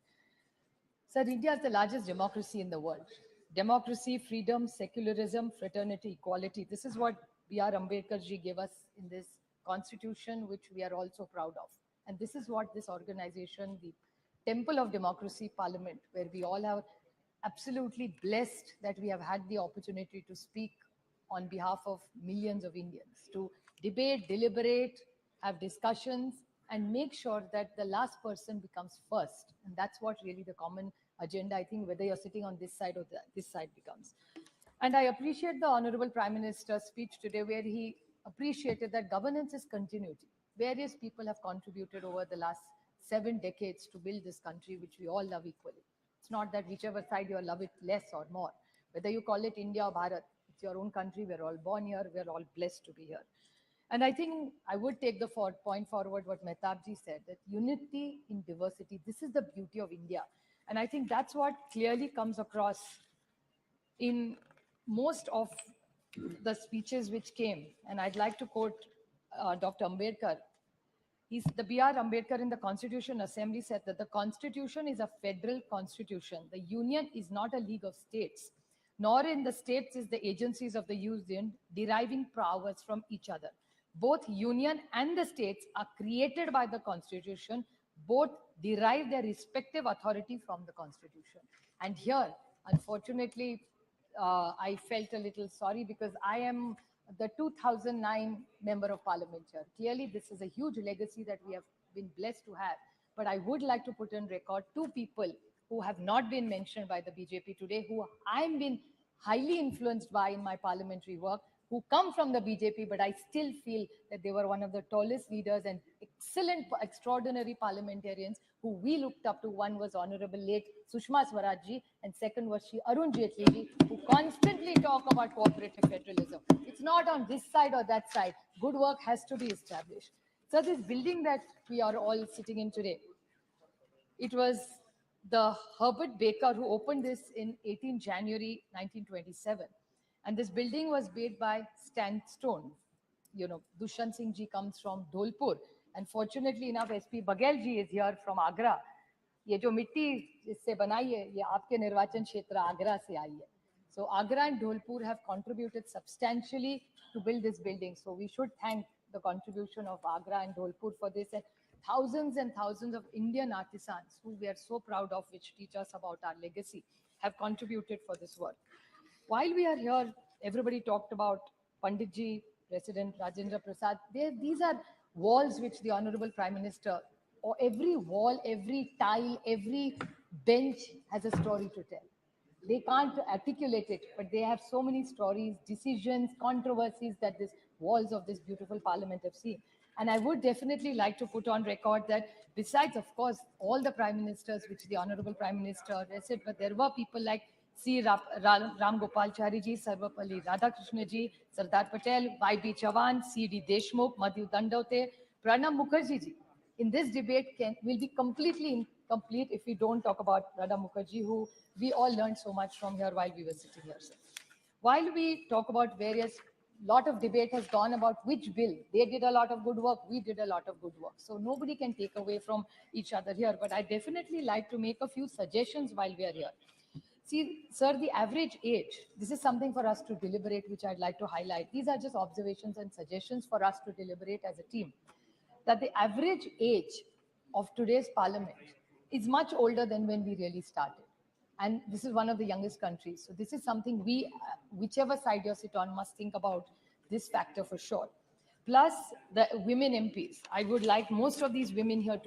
Sir, India is the largest democracy in the world. Democracy, freedom, secularism, fraternity, equality. This is what B.R. Ambedkar ji gave us in this constitution, which we are also proud of. And this is what this organization, the Temple of Democracy Parliament, where we all are absolutely blessed that we have had the opportunity to speak on behalf of millions of Indians, to debate, deliberate, have discussions, and make sure that the last person becomes first. And that's what really the common agenda, I think, whether you're sitting on this side or this side becomes. And I appreciate the Honorable Prime Minister's speech today, where he appreciated that governance is continuity. Various people have contributed over the last 7 decades to build this country, which we all love equally. It's not that whichever side you love it less or more. Whether you call it India or Bharat, it's your own country. We're all born here. We're all blessed to be here. And I think I would take the point forward what Mehtabji said, that unity in diversity, this is the beauty of India. And I think that's what clearly comes across in most of the speeches which came. And I'd like to quote Dr. Ambedkar. The B.R. Ambedkar in the Constitution Assembly said that the Constitution is a federal constitution. The Union is not a league of states, nor in the states is the agencies of the Union deriving powers from each other. Both Union and the states are created by the Constitution. Both derive their respective authority from the Constitution. And here, unfortunately, I felt a little sorry because I am the 2009 Member of Parliament here. Clearly, this is a huge legacy that we have been blessed to have. But I would like to put on record 2 people who have not been mentioned by the BJP today, who I've been highly influenced by in my parliamentary work, who come from the BJP, but I still feel that they were one of the tallest leaders and excellent, extraordinary parliamentarians who we looked up to. One was Honorable late Sushma Swaraj ji, and second was Shri Arun Jaitley ji, who constantly talk about cooperative federalism. It's not on this side or that side. Good work has to be established. So this building that we are all sitting in today, it was the Herbert Baker who opened this in 18 January 1927. And this building was made by sandstone. You know, Dushyant Singh ji comes from Dholpur. And fortunately enough, SP Baghel ji is here from Agra. ये जो मिट्टी इससे बनाई है, ये आपके निर्वाचन क्षेत्र आगरा से आई है. So Agra and Dholpur have contributed substantially to build this building. So we should thank the contribution of Agra and Dholpur for this, and thousands of Indian artisans who we are so proud of, which teach us about our legacy, have contributed for this work. While we are here, everybody talked about Panditji, President Rajendra Prasad. These are walls which the Honorable Prime Minister, or every wall, every tile, every bench has a story to tell. They can't articulate it, but they have so many stories, decisions, controversies that these walls of this beautiful parliament have seen. And I would definitely like to put on record that besides, of course, all the prime ministers, which the Honorable Prime Minister said, but there were people like C. Ram Gopal Chari ji, Sarvapalli Radhakrishna ji, Sardar Patel, Y.B. Chavan, C.D. Deshmukh, Madhu Dandote, Pranab Mukherjee ji. In this debate will be completely incomplete if we don't talk about Pranab Mukherjee, who we all learned so much from here while we were sitting here. Sir. While we talk about various, lot of debate has gone about which bill. They did a lot of good work, we did a lot of good work. So nobody can take away from each other here. But I definitely like to make a few suggestions while we are here. See, sir, the average age, this is something for us to deliberate, which I'd like to highlight. These are just observations and suggestions for us to deliberate as a team. That the average age of today's parliament is much older than when we really started. And this is one of the youngest countries. So this is something we, whichever side you sit on, must think about this factor for sure. Plus the women MPs. I would like most of these women here to